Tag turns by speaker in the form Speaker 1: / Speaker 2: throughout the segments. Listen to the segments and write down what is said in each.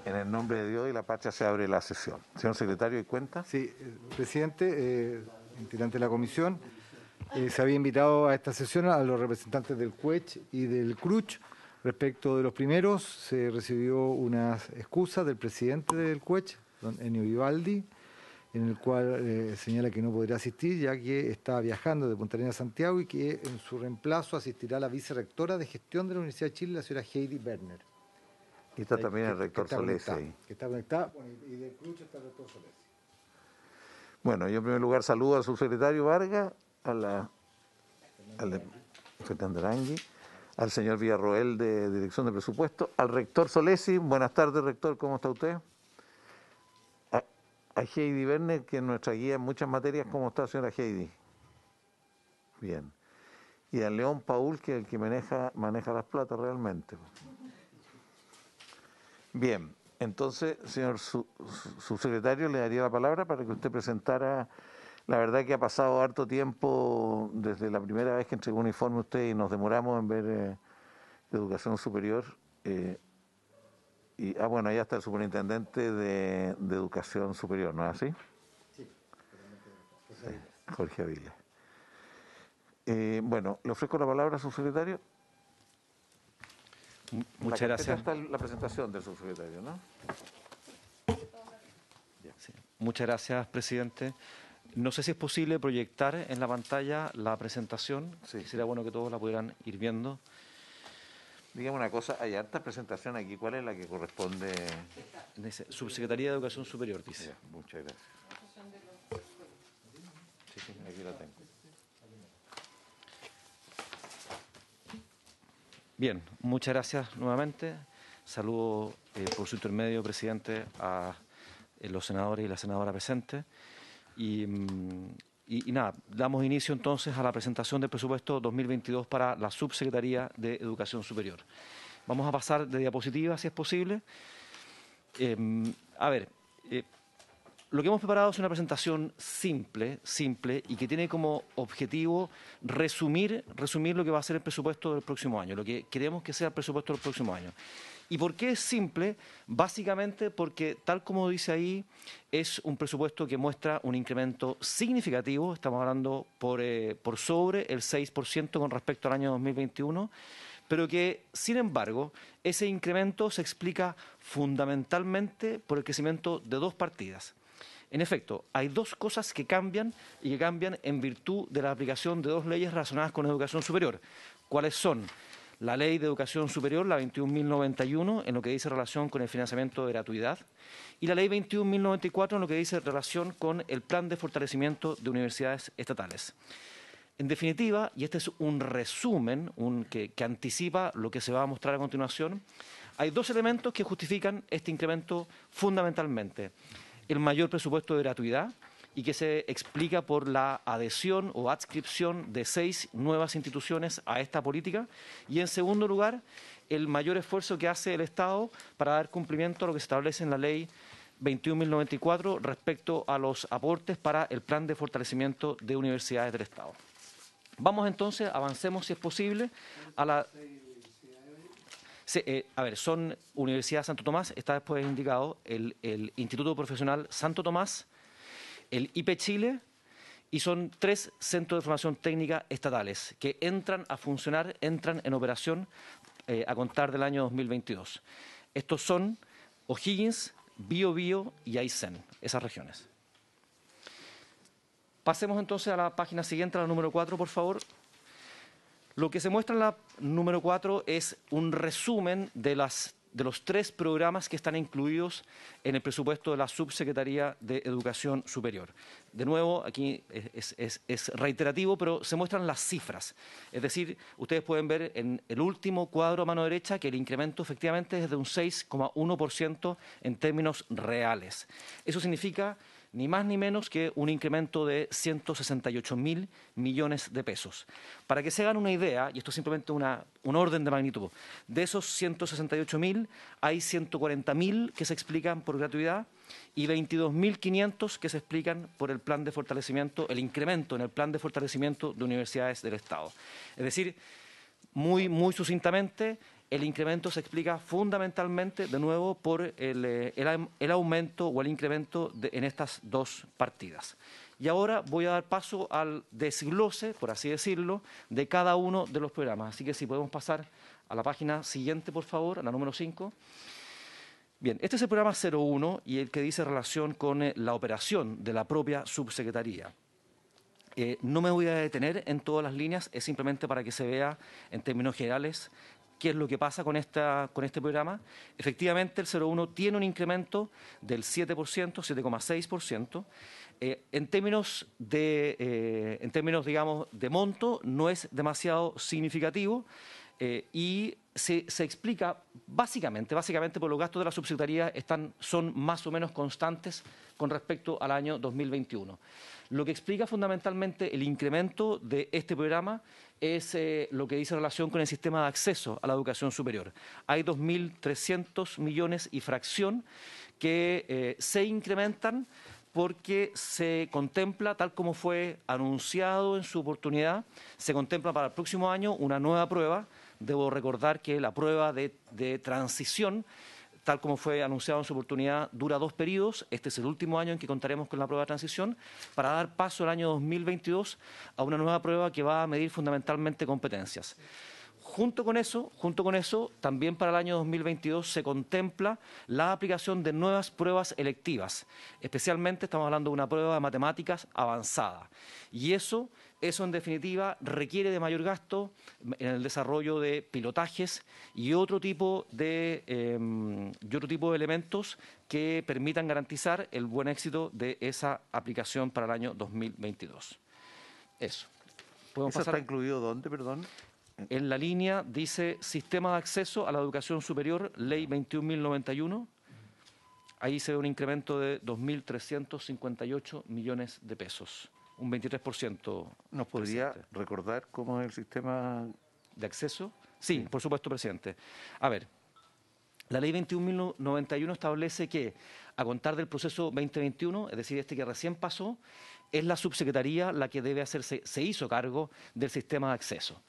Speaker 1: En el nombre de Dios y la patria se abre la sesión. Señor secretario, ¿y cuenta?
Speaker 2: Sí, presidente, integrante de la comisión, se había invitado a esta sesión a los representantes del CUECH y del CRUCH. Respecto de los primeros, se recibió unas excusas del presidente del CUECH, don Ennio Vivaldi, en el cual señala que no podrá asistir ya que está viajando de Punta Arenas a Santiago y que en su reemplazo asistirá la vicerrectora de gestión de la Universidad de Chile, la señora Heidi Berner.
Speaker 1: Y está también el rector Solesi ahí.
Speaker 2: Que está conectada, y del CRUCH está el rector Solesi.
Speaker 1: Bueno, yo en primer lugar saludo al subsecretario Vargas, al Fernando Arangui, al señor Villarroel de Dirección de Presupuesto, al rector Solesi. Buenas tardes, rector, ¿cómo está usted? A Heidi Berner, que es nuestra guía en muchas materias. ¿Cómo está, señora Heidi? Bien. Y a León Paul, que es el que maneja las platas realmente. Bien, entonces, señor subsecretario, le daría la palabra para que usted presentara. La verdad que ha pasado harto tiempo desde la primera vez que entregó un informe usted y nos demoramos en ver educación superior. Bueno, allá está el superintendente de educación superior, ¿no es así?
Speaker 2: Sí.
Speaker 1: Jorge Aviles. Bueno, le ofrezco la palabra, subsecretario.
Speaker 3: Muchas gracias.
Speaker 1: Está la presentación del subsecretario, ¿no?
Speaker 3: Sí. Muchas gracias, presidente. No sé si es posible proyectar en la pantalla la presentación.
Speaker 1: Sí.
Speaker 3: Sería bueno que todos la pudieran ir viendo.
Speaker 1: Dígame una cosa, hay harta presentación aquí. ¿Cuál es la que corresponde?
Speaker 3: Dice, Subsecretaría de Educación Superior, dice.
Speaker 1: Ya, muchas gracias. Sí, aquí la tengo.
Speaker 3: Bien, muchas gracias nuevamente. Saludo por su intermedio, presidente, a los senadores y la senadora presentes. Y nada, damos inicio entonces a la presentación del presupuesto 2022 para la Subsecretaría de Educación Superior. Vamos a pasar de diapositiva, si es posible. Lo que hemos preparado es una presentación simple y que tiene como objetivo resumir lo que va a ser el presupuesto del próximo año, lo que queremos que sea el presupuesto del próximo año. ¿Y por qué es simple? Básicamente porque, tal como dice ahí, es un presupuesto que muestra un incremento significativo, estamos hablando por sobre el 6% con respecto al año 2021, pero que, sin embargo, ese incremento se explica fundamentalmente por el crecimiento de dos partidas. En efecto, hay dos cosas que cambian y que cambian en virtud de la aplicación de dos leyes relacionadas con educación superior. ¿Cuáles son? La Ley de Educación Superior, la 21.091, en lo que dice relación con el financiamiento de gratuidad, y la Ley 21.094, en lo que dice relación con el Plan de Fortalecimiento de Universidades Estatales. En definitiva, y este es un resumen que anticipa lo que se va a mostrar a continuación, hay dos elementos que justifican este incremento fundamentalmente. El mayor presupuesto de gratuidad, y que se explica por la adhesión o adscripción de 6 nuevas instituciones a esta política. Y en segundo lugar, el mayor esfuerzo que hace el Estado para dar cumplimiento a lo que se establece en la Ley 21.094 respecto a los aportes para el Plan de Fortalecimiento de Universidades del Estado. Vamos entonces, avancemos si es posible a la... son Universidad Santo Tomás, está después indicado el Instituto Profesional Santo Tomás, el IP Chile, y son 3 centros de formación técnica estatales que entran a funcionar, entran en operación a contar del año 2022. Estos son O'Higgins, Biobío y Aysén, esas regiones. Pasemos entonces a la página siguiente, a la número 4, por favor. Lo que se muestra en la número 4 es un resumen de los 3 programas que están incluidos en el presupuesto de la Subsecretaría de Educación Superior. De nuevo, aquí es reiterativo, pero se muestran las cifras. Es decir, ustedes pueden ver en el último cuadro a mano derecha que el incremento efectivamente es de un 6,1% en términos reales. Eso significa ni más ni menos que un incremento de 168.000 millones de pesos. Para que se hagan una idea, y esto es simplemente un orden de magnitud, de esos 168.000 hay 140.000 que se explican por gratuidad y 22.500 que se explican por el plan de fortalecimiento, el incremento en el plan de fortalecimiento de universidades del Estado. Es decir, muy sucintamente, el incremento se explica fundamentalmente, de nuevo, por el aumento o el incremento en estas dos partidas. Y ahora voy a dar paso al desglose, por así decirlo, de cada uno de los programas. Así que si podemos pasar a la página siguiente, por favor, a la número 5. Bien, este es el programa 01 y el que dice relación con la operación de la propia subsecretaría. No me voy a detener en todas las líneas, es simplemente para que se vea en términos generales qué es lo que pasa con este programa. Efectivamente, el 01 tiene un incremento del 7%, 7,6%. En términos, digamos, de monto, no es demasiado significativo. Y se explica básicamente por los gastos de la subsecretaría son más o menos constantes con respecto al año 2021. Lo que explica fundamentalmente el incremento de este programa es lo que dice en relación con el sistema de acceso a la educación superior. Hay 2.300 millones y fracción que se incrementan porque se contempla, tal como fue anunciado en su oportunidad, se contempla para el próximo año una nueva prueba. Debo recordar que la prueba de transición, tal como fue anunciado en su oportunidad, dura 2 periodos. Este es el último año en que contaremos con la prueba de transición para dar paso al año 2022 a una nueva prueba que va a medir fundamentalmente competencias. Junto con eso, también para el año 2022 se contempla la aplicación de nuevas pruebas electivas. Especialmente estamos hablando de una prueba de matemáticas avanzada. Y eso en definitiva requiere de mayor gasto en el desarrollo de pilotajes y otro tipo de elementos que permitan garantizar el buen éxito de esa aplicación para el año 2022. Eso.
Speaker 1: ¿Eso está incluido dónde, perdón?
Speaker 3: En la línea dice Sistema de Acceso a la Educación Superior, Ley 21.091. Ahí se ve un incremento de 2.358 millones de pesos, un 23%.
Speaker 1: ¿Nos podría recordar cómo es el sistema
Speaker 3: de acceso? Sí, por supuesto, presidente. A ver, la Ley 21.091 establece que, a contar del proceso 2021, es decir, este que recién pasó, es la subsecretaría la que debe hacerse, se hizo cargo del sistema de acceso.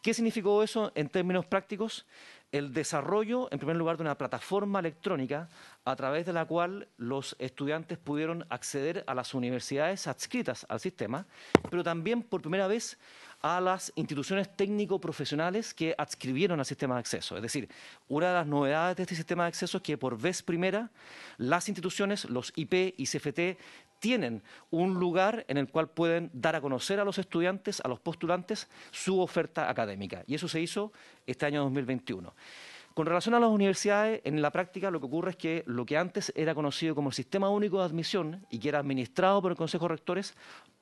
Speaker 3: ¿Qué significó eso en términos prácticos? El desarrollo, en primer lugar, de una plataforma electrónica a través de la cual los estudiantes pudieron acceder a las universidades adscritas al sistema, pero también por primera vez a las instituciones técnico-profesionales que adscribieron al sistema de acceso. Es decir, una de las novedades de este sistema de acceso es que por vez primera las instituciones, los IP y CFT, tienen un lugar en el cual pueden dar a conocer a los estudiantes, a los postulantes, su oferta académica. Y eso se hizo este año 2021. Con relación a las universidades, en la práctica lo que ocurre es que lo que antes era conocido como el Sistema Único de Admisión y que era administrado por el Consejo de Rectores,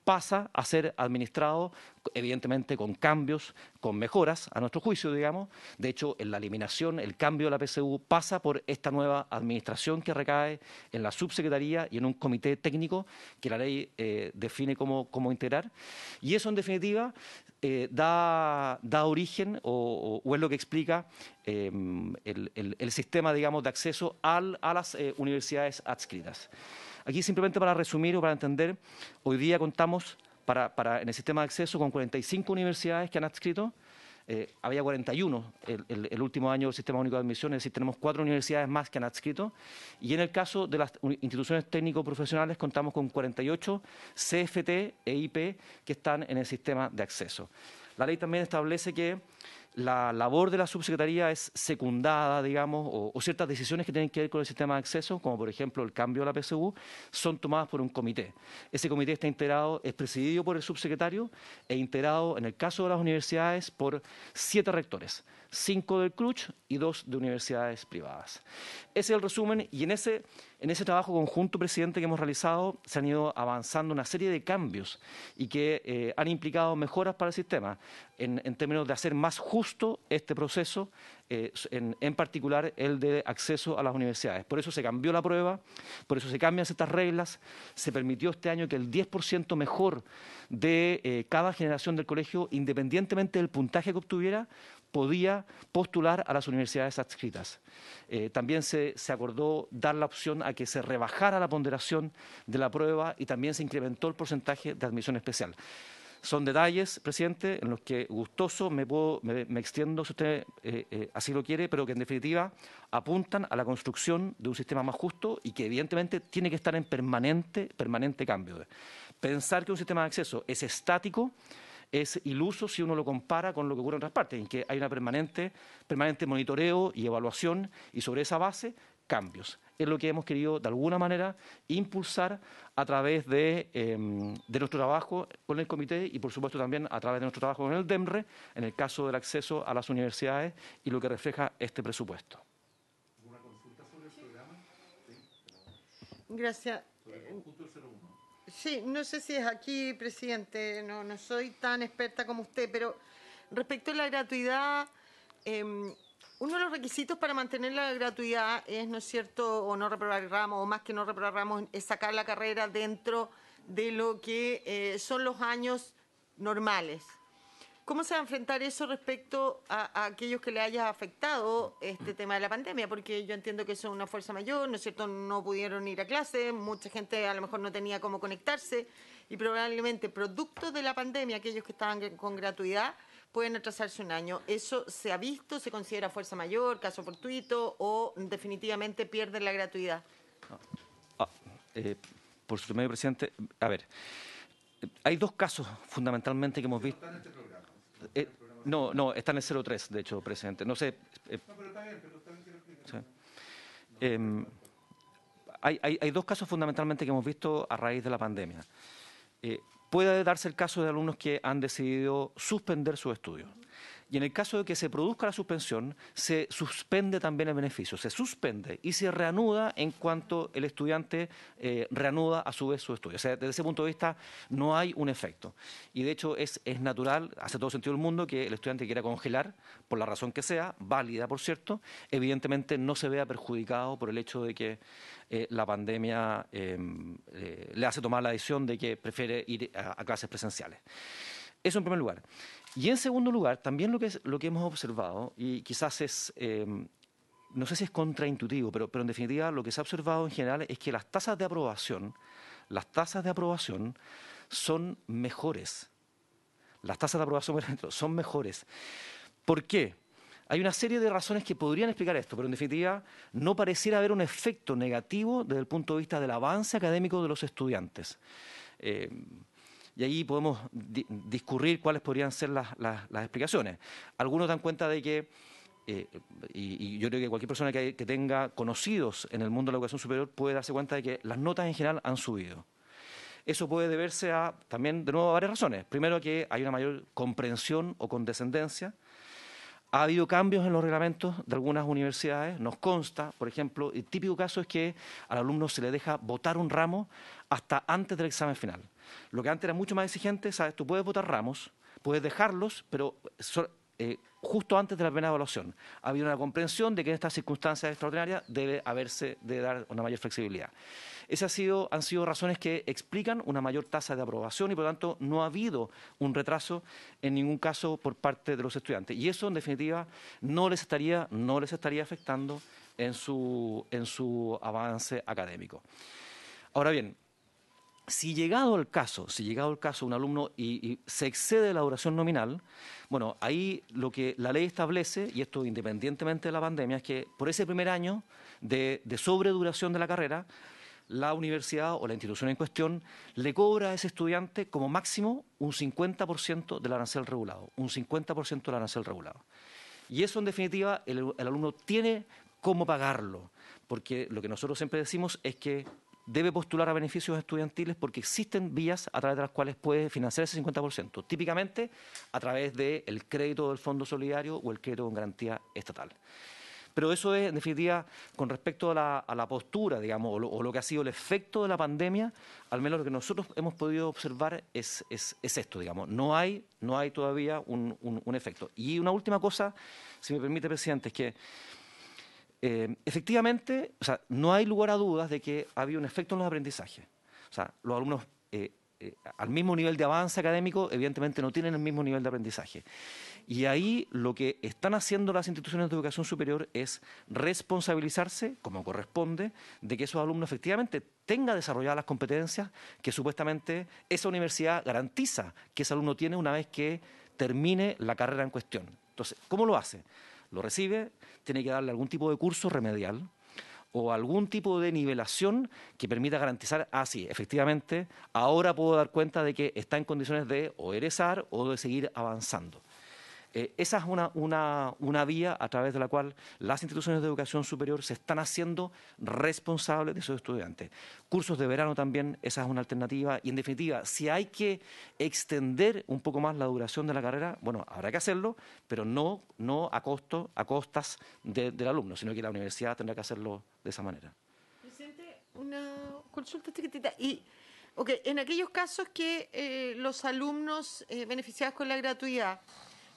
Speaker 3: pasa a ser administrado, evidentemente, con cambios, con mejoras, a nuestro juicio, digamos. De hecho, en la eliminación, el cambio de la PSU pasa por esta nueva administración que recae en la subsecretaría y en un comité técnico que la ley define cómo integrar. Y eso, en definitiva, da origen o es lo que explica el sistema, digamos, de acceso a las universidades adscritas. Aquí simplemente para resumir o para entender, hoy día contamos en el sistema de acceso con 45 universidades que han adscrito. Había 41 el último año del Sistema Único de Admisión, es decir, tenemos 4 universidades más que han adscrito. Y en el caso de las instituciones técnico-profesionales contamos con 48 CFT e IP que están en el sistema de acceso. La ley también establece que la labor de la subsecretaría es secundada, digamos, o ciertas decisiones que tienen que ver con el sistema de acceso, como por ejemplo el cambio de la PSU, son tomadas por un comité. Ese comité está integrado, es presidido por el subsecretario e integrado, en el caso de las universidades, por 7 rectores, 5 del CRUCH y 2 de universidades privadas. Ese es el resumen y en ese trabajo conjunto, presidente, que hemos realizado, se han ido avanzando una serie de cambios y que han implicado mejoras para el sistema en términos de hacer más justo este proceso, en particular el de acceso a las universidades. Por eso se cambió la prueba, por eso se cambian estas reglas, se permitió este año que el 10% mejor de cada generación del colegio, independientemente del puntaje que obtuviera, podía postular a las universidades adscritas. También se acordó dar la opción a que se rebajara la ponderación de la prueba y también se incrementó el porcentaje de admisión especial. Son detalles, presidente, en los que gustoso me extiendo, si usted así lo quiere, pero que en definitiva apuntan a la construcción de un sistema más justo y que evidentemente tiene que estar en permanente cambio. Pensar que un sistema de acceso es estático es iluso si uno lo compara con lo que ocurre en otras partes, en que hay una permanente monitoreo y evaluación y sobre esa base cambios. Es lo que hemos querido, de alguna manera, impulsar a través de nuestro trabajo con el comité y, por supuesto, también a través de nuestro trabajo con el DEMRE, en el caso del acceso a las universidades y lo que refleja este presupuesto.
Speaker 1: ¿Alguna consulta sobre el programa?
Speaker 4: Gracias. Sí, no sé si es aquí, presidente, no soy tan experta como usted, pero respecto a la gratuidad, uno de los requisitos para mantener la gratuidad es, ¿no es cierto?, o no reprobar ramos, o más que no reprobar ramos, es sacar la carrera dentro de lo que son los años normales. ¿Cómo se va a enfrentar eso respecto a aquellos que le haya afectado este tema de la pandemia? Porque yo entiendo que son una fuerza mayor, ¿no es cierto?, no pudieron ir a clase, mucha gente a lo mejor no tenía cómo conectarse y probablemente producto de la pandemia, aquellos que estaban con gratuidad, pueden atrasarse un año. ¿Eso se ha visto? ¿Se considera fuerza mayor, caso fortuito o definitivamente pierden la gratuidad?
Speaker 3: Por su medio, presidente, a ver, hay dos casos fundamentalmente que hemos visto. No, está en el 03, de hecho, presidente. No sé.
Speaker 1: No, pero está bien, que lo explique.
Speaker 3: Sí. Hay dos casos fundamentalmente que hemos visto a raíz de la pandemia. Puede darse el caso de alumnos que han decidido suspender sus estudios. Y en el caso de que se produzca la suspensión, se suspende también el beneficio, se suspende y se reanuda en cuanto el estudiante reanuda a su vez su estudio. O sea, desde ese punto de vista no hay un efecto. Y de hecho es natural, hace todo sentido el mundo, que el estudiante quiera congelar, por la razón que sea, válida por cierto, evidentemente no se vea perjudicado por el hecho de que la pandemia le hace tomar la decisión de que prefiere ir a clases presenciales. Eso en primer lugar. Y en segundo lugar, también lo que hemos observado, y quizás es, no sé si es contraintuitivo, pero en definitiva lo que se ha observado en general es que las tasas de aprobación son mejores. Las tasas de aprobación, por ejemplo, son mejores. ¿Por qué? Hay una serie de razones que podrían explicar esto, pero en definitiva no pareciera haber un efecto negativo desde el punto de vista del avance académico de los estudiantes. Y ahí podemos discurrir cuáles podrían ser las explicaciones. Algunos dan cuenta de que, y yo creo que cualquier persona que tenga conocidos en el mundo de la educación superior puede darse cuenta de que las notas en general han subido. Eso puede deberse también, de nuevo, a varias razones. Primero, que hay una mayor comprensión o condescendencia. Ha habido cambios en los reglamentos de algunas universidades, nos consta, por ejemplo, el típico caso es que al alumno se le deja votar un ramo hasta antes del examen final. Lo que antes era mucho más exigente, sabes, tú puedes votar ramos, puedes dejarlos, pero justo antes de la primera evaluación. Ha habido una comprensión de que en estas circunstancias extraordinarias debe dar una mayor flexibilidad. Esas han sido razones que explican una mayor tasa de aprobación y, por lo tanto, no ha habido un retraso en ningún caso por parte de los estudiantes. Y eso, en definitiva, no les estaría afectando en su avance académico. Ahora bien, si llegado el caso un alumno y se excede la duración nominal, bueno, ahí lo que la ley establece, y esto independientemente de la pandemia, es que por ese primer año de sobreduración de la carrera, la universidad o la institución en cuestión le cobra a ese estudiante como máximo un 50% del arancel regulado, Y eso, en definitiva, el alumno tiene cómo pagarlo, porque lo que nosotros siempre decimos es que debe postular a beneficios estudiantiles porque existen vías a través de las cuales puede financiar ese 50%, típicamente a través del crédito del Fondo Solidario o el crédito con garantía estatal. Pero eso es, en definitiva, con respecto a la postura, digamos, o lo que ha sido el efecto de la pandemia, al menos lo que nosotros hemos podido observar es esto, digamos. No hay todavía un efecto. Y una última cosa, si me permite, presidente, es que efectivamente, o sea, no hay lugar a dudas de que ha habido un efecto en los aprendizajes. O sea, los alumnos al mismo nivel de avance académico, evidentemente no tienen el mismo nivel de aprendizaje. Y ahí lo que están haciendo las instituciones de educación superior es responsabilizarse, como corresponde, de que esos alumnos efectivamente tengan desarrolladas las competencias que supuestamente esa universidad garantiza que ese alumno tiene una vez que termine la carrera en cuestión. Entonces, ¿cómo lo hace? Lo recibe, tiene que darle algún tipo de curso remedial o algún tipo de nivelación que permita garantizar, sí, efectivamente, ahora puedo dar cuenta de que está en condiciones de o egresar o de seguir avanzando. Esa es una vía a través de la cual las instituciones de educación superior se están haciendo responsables de sus estudiantes. Cursos de verano también, esa es una alternativa. Y en definitiva, si hay que extender un poco más la duración de la carrera, bueno, habrá que hacerlo, pero no a costas del alumno, sino que la universidad tendrá que hacerlo de esa manera.
Speaker 4: Presidente, una consulta chiquitita. En aquellos casos que los alumnos beneficiados con la gratuidad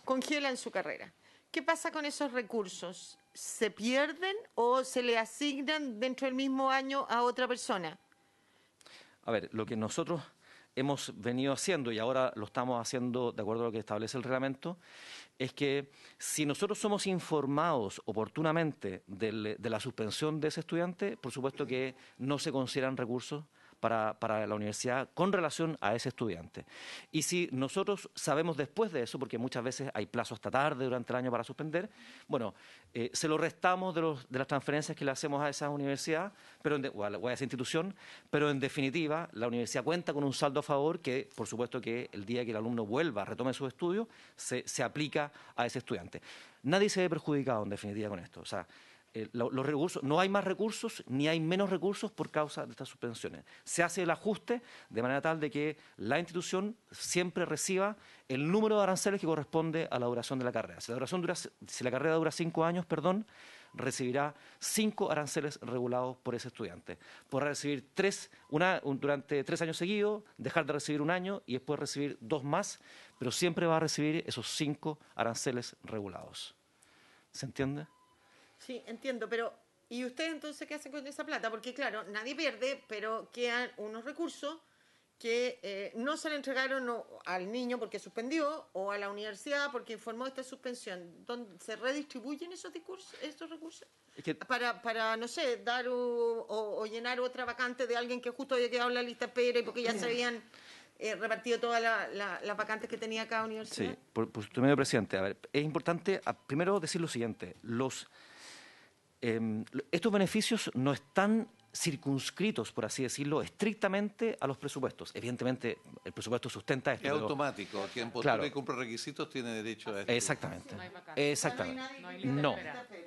Speaker 4: congelan su carrera, ¿qué pasa con esos recursos? ¿Se pierden o se le asignan dentro del mismo año a otra persona?
Speaker 3: A ver, lo que nosotros hemos venido haciendo, y ahora lo estamos haciendo de acuerdo a lo que establece el reglamento, es que si nosotros somos informados oportunamente de la suspensión de ese estudiante, por supuesto que no se consideran recursos para la universidad con relación a ese estudiante. Y si nosotros sabemos después de eso, porque muchas veces hay plazo hasta tarde durante el año para suspender, bueno, se lo restamos de las transferencias que le hacemos a esa universidad o a esa institución, pero en definitiva la universidad cuenta con un saldo a favor que, por supuesto, que el día que el alumno vuelva, retome sus estudios, se aplica a ese estudiante. Nadie se ve perjudicado, en definitiva, con esto. O sea, los recursos, no hay más recursos ni hay menos recursos por causa de estas suspensiones. Se hace el ajuste de manera tal de que la institución siempre reciba el número de aranceles que corresponde a la duración de la carrera. Si la carrera dura 5 años, recibirá 5 aranceles regulados por ese estudiante. Podrá recibir durante 3 años seguidos, dejar de recibir 1 año y después recibir 2 más, pero siempre va a recibir esos 5 aranceles regulados. ¿Se entiende?
Speaker 4: Sí, entiendo, pero ¿y ustedes entonces qué hacen con esa plata? Porque claro, nadie pierde, pero quedan unos recursos que no se le entregaron al niño porque suspendió o a la universidad porque informó de esta suspensión. ¿Dónde se redistribuyen esos recursos? Es que para no sé, dar o llenar otra vacante de alguien que justo había quedado en la lista de espera y porque ya se habían repartido todas las vacantes que tenía cada universidad.
Speaker 3: Sí, por su medio, presidente. A ver, es importante primero decir lo siguiente. Estos beneficios no están circunscritos, por así decirlo, estrictamente a los presupuestos. Evidentemente, el presupuesto sustenta esto.
Speaker 1: Es automático. Quien postula y cumple requisitos tiene derecho a esto.
Speaker 3: Exactamente.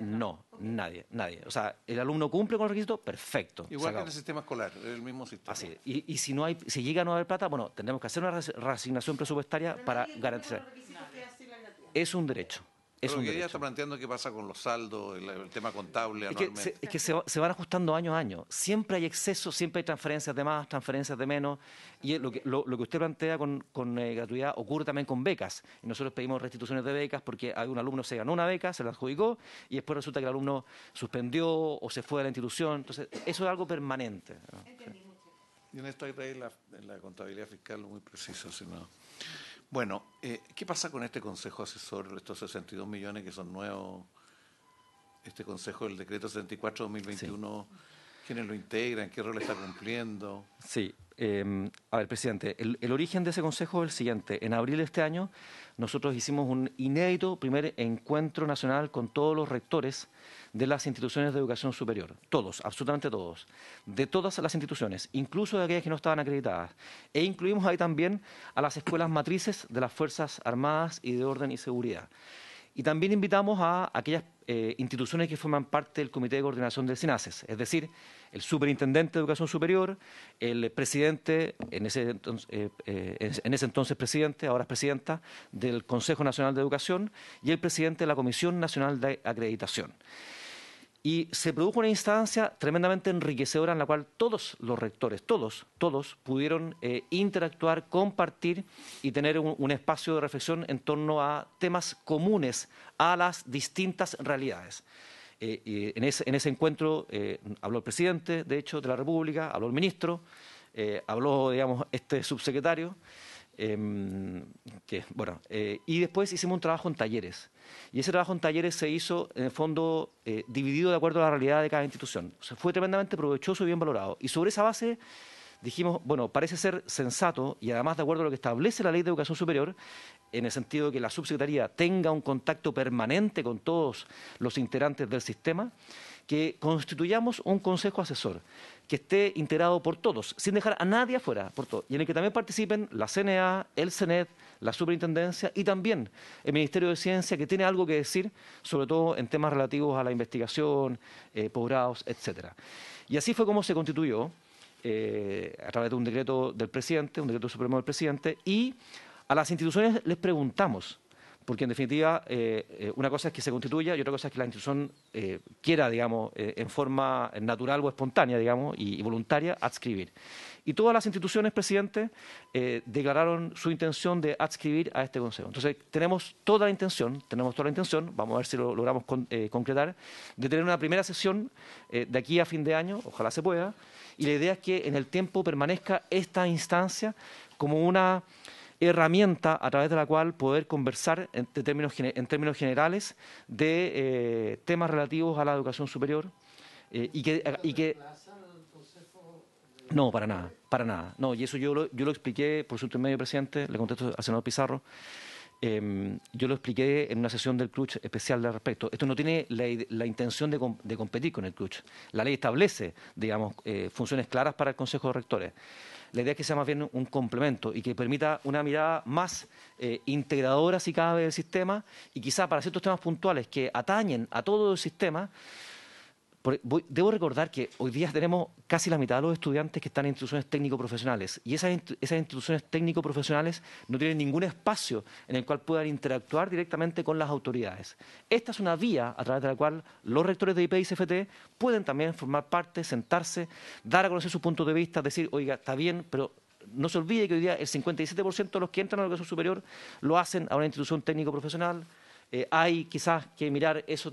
Speaker 3: No, nadie. O sea, el alumno cumple con los requisitos, perfecto.
Speaker 1: Igual que en el sistema escolar, el mismo sistema.
Speaker 3: Así. Y si llega a no haber plata, bueno, tendremos que hacer una reasignación presupuestaria para garantizar. Es un derecho.
Speaker 1: Pero lo que ella está planteando, ¿qué pasa con los saldos, el tema contable anualmente?
Speaker 3: Es que se van ajustando año a año. Siempre hay exceso, siempre hay transferencias de más, transferencias de menos. Y lo que usted plantea con gratuidad ocurre también con becas. Y nosotros pedimos restituciones de becas porque un alumno se ganó una beca, se la adjudicó, y después resulta que el alumno suspendió o se fue de la institución. Entonces, eso es algo permanente, ¿no?
Speaker 1: Y en esto hay reglas en la contabilidad fiscal muy precisas, si no. Bueno, ¿qué pasa con este consejo asesor, estos 62 millones que son nuevos, este consejo del decreto 74/2021? Sí. ¿Quiénes lo integran? ¿Qué rol está cumpliendo?
Speaker 3: Sí, a ver, presidente, el origen de ese consejo es el siguiente. En abril de este año nosotros hicimos un inédito primer encuentro nacional con todos los rectores de las instituciones de educación superior, todos, absolutamente todos, de todas las instituciones, incluso de aquellas que no estaban acreditadas. E incluimos ahí también a las escuelas matrices de las Fuerzas Armadas y de Orden y Seguridad. Y también invitamos a aquellas instituciones que forman parte del Comité de Coordinación del SINASES, es decir, el Superintendente de Educación Superior, el presidente, en ese entonces presidente, ahora es presidenta, del Consejo Nacional de Educación y el presidente de la Comisión Nacional de Acreditación. Y se produjo una instancia tremendamente enriquecedora en la cual todos los rectores, todos pudieron interactuar, compartir y tener un espacio de reflexión en torno a temas comunes a las distintas realidades. En ese encuentro habló el presidente, de hecho, de la República, habló el ministro, habló, digamos, este subsecretario, Y después hicimos un trabajo en talleres. Y ese trabajo en talleres se hizo, en el fondo, dividido de acuerdo a la realidad de cada institución. O sea, fue tremendamente provechoso y bien valorado. Y sobre esa base dijimos, bueno, parece ser sensato, y además de acuerdo a lo que establece la Ley de Educación Superior, en el sentido de que la subsecretaría tenga un contacto permanente con todos los integrantes del sistema, que constituyamos un consejo asesor que esté integrado por todos, sin dejar a nadie afuera, por todos, y en el que también participen la CNA, el CNED, la Superintendencia y también el Ministerio de Ciencia, que tiene algo que decir, sobre todo en temas relativos a la investigación, posgrados, etcétera. Y así fue como se constituyó, a través de un decreto del presidente, un decreto supremo del presidente, y a las instituciones les preguntamos, porque en definitiva una cosa es que se constituya y otra cosa es que la institución quiera, digamos, en forma natural o espontánea, digamos, y voluntaria, adscribir. Y todas las instituciones, presidente, declararon su intención de adscribir a este consejo. Entonces, tenemos toda la intención, vamos a ver si lo logramos concretar, de tener una primera sesión de aquí a fin de año, ojalá se pueda, y la idea es que en el tiempo permanezca esta instancia como una herramienta a través de la cual poder conversar en términos generales de temas relativos a la educación superior y que no, para nada. No, y eso yo lo expliqué por su intermedio, presidente, le contesto al senador Pizarro. Yo lo expliqué en una sesión del CRUCH especial al respecto. Esto no tiene la intención de competir con el CRUCH. La ley establece, digamos, funciones claras para el Consejo de Rectores. La idea es que sea más bien un complemento y que permita una mirada más integradora, si cabe, del sistema, y quizá para ciertos temas puntuales que atañen a todo el sistema. Debo recordar que hoy día tenemos casi la mitad de los estudiantes que están en instituciones técnico-profesionales, y esas instituciones técnico-profesionales no tienen ningún espacio en el cual puedan interactuar directamente con las autoridades. Esta es una vía a través de la cual los rectores de IP y CFT pueden también formar parte, sentarse, dar a conocer sus puntos de vista, decir, oiga, está bien, pero no se olvide que hoy día el 57% de los que entran a la educación superior lo hacen a una institución técnico-profesional. Hay quizás que mirar eso.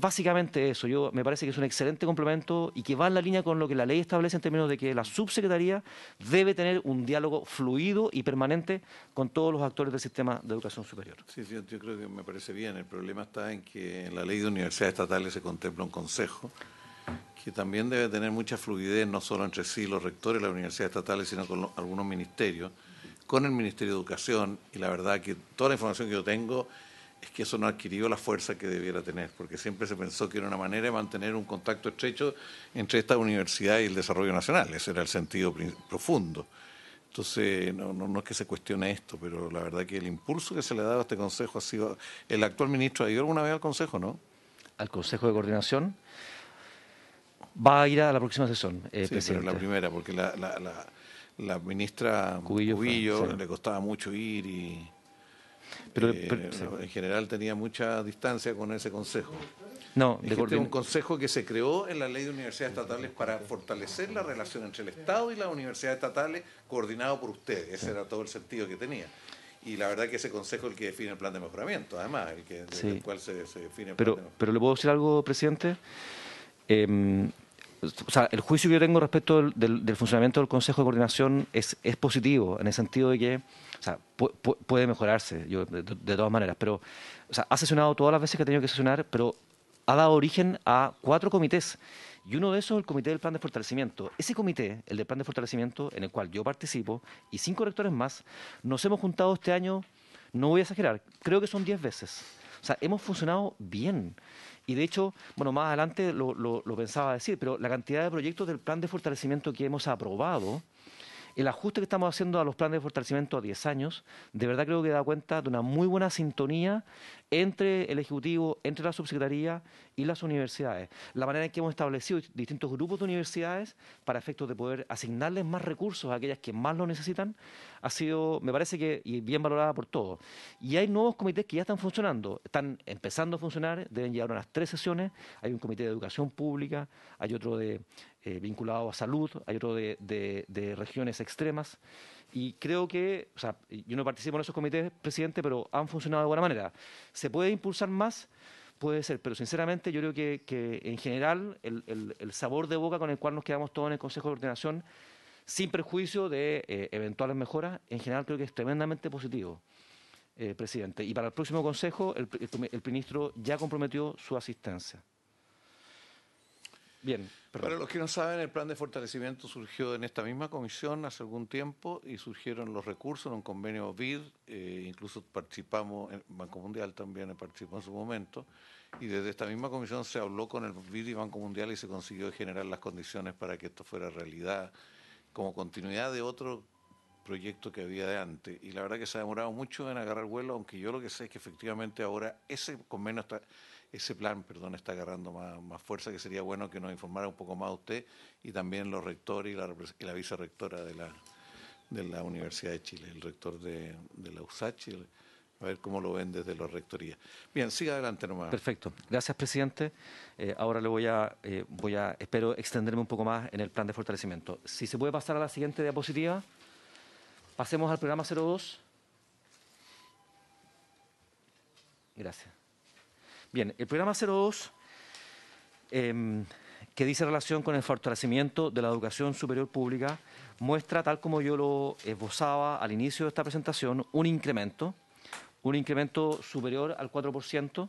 Speaker 3: Básicamente eso, me parece que es un excelente complemento y que va en la línea con lo que la ley establece en términos de que la subsecretaría debe tener un diálogo fluido y permanente con todos los actores del sistema de educación superior.
Speaker 1: Sí, yo creo que me parece bien. El problema está en que en la ley de universidades estatales se contempla un consejo que también debe tener mucha fluidez, no solo entre sí los rectores de las universidades estatales, sino con algunos ministerios, con el Ministerio de Educación, y la verdad que toda la información que yo tengo es que eso no ha adquirido la fuerza que debiera tener, porque siempre se pensó que era una manera de mantener un contacto estrecho entre esta universidad y el desarrollo nacional. Ese era el sentido profundo. Entonces, no es que se cuestione esto, pero la verdad que el impulso que se le ha dado a este consejo ha sido... El actual ministro ha ido alguna vez al consejo, ¿no?
Speaker 3: Al consejo de coordinación va a ir a la próxima sesión,
Speaker 1: sí,
Speaker 3: presidente.
Speaker 1: Pero la primera, porque la ministra Cubillo le costaba mucho ir y... Pero en general tenía mucha distancia con ese consejo.
Speaker 3: No,
Speaker 1: es un consejo que se creó en la ley de universidades estatales para fortalecer la relación entre el Estado y las universidades estatales, coordinado por ustedes. Ese era todo el sentido que tenía. Y la verdad que ese consejo es el que define el plan de mejoramiento, además, el cual se define el plan de mejoramiento. Pero
Speaker 3: ¿le puedo decir algo, presidente? O sea, el juicio que yo tengo respecto del funcionamiento del Consejo de Coordinación es positivo, en el sentido de que, o sea, puede mejorarse, de todas maneras, pero, o sea, ha sesionado todas las veces que ha tenido que sesionar, pero ha dado origen a 4 comités, y uno de esos es el Comité del Plan de Fortalecimiento. Ese comité, el del Plan de Fortalecimiento, en el cual yo participo, y 5 rectores más, nos hemos juntado este año, no voy a exagerar, creo que son 10 veces. O sea, hemos funcionado bien. Y de hecho, bueno, más adelante lo pensaba decir, pero la cantidad de proyectos del plan de fortalecimiento que hemos aprobado, el ajuste que estamos haciendo a los planes de fortalecimiento a 10 años, de verdad creo que da cuenta de una muy buena sintonía entre el Ejecutivo, entre la Subsecretaría y las universidades. La manera en que hemos establecido distintos grupos de universidades para efectos de poder asignarles más recursos a aquellas que más lo necesitan, ha sido, me parece que, y bien valorada por todos. Y hay nuevos comités que ya están funcionando, están empezando a funcionar, deben llevar unas 3 sesiones. Hay un comité de educación pública, hay otro vinculado a salud, hay otro de regiones extremas. Y creo que, o sea, yo no participo en esos comités, presidente, pero han funcionado de buena manera. ¿Se puede impulsar más? Puede ser, pero sinceramente yo creo que en general el sabor de boca con el cual nos quedamos todos en el Consejo de Coordinación sin perjuicio de eventuales mejoras, en general creo que es tremendamente positivo, presidente. Y para el próximo Consejo, el ministro ya comprometió su asistencia. Bien.
Speaker 1: Perdón. Para los que no saben, el plan de fortalecimiento surgió en esta misma comisión hace algún tiempo y surgieron los recursos en un convenio BID, incluso participamos, en Banco Mundial también participó en su momento, y desde esta misma comisión se habló con el BID y Banco Mundial y se consiguió generar las condiciones para que esto fuera realidad, como continuidad de otro proyecto que había de antes. Y la verdad que se ha demorado mucho en agarrar vuelo, aunque yo lo que sé es que efectivamente ahora ese convenio está... Ese plan, está agarrando más fuerza, que sería bueno que nos informara un poco más usted y también los rectores y la vicerrectora de la Universidad de Chile, el rector de la USACH, a ver cómo lo ven desde la rectoría. Bien, siga adelante nomás.
Speaker 3: Perfecto. Gracias, presidente. Ahora le voy a, espero extenderme un poco más en el plan de fortalecimiento. Si se puede pasar a la siguiente diapositiva, pasemos al programa 02. Gracias. Bien, el programa 02, que dice relación con el fortalecimiento de la educación superior pública, muestra, tal como yo lo esbozaba al inicio de esta presentación, un incremento superior al 4%,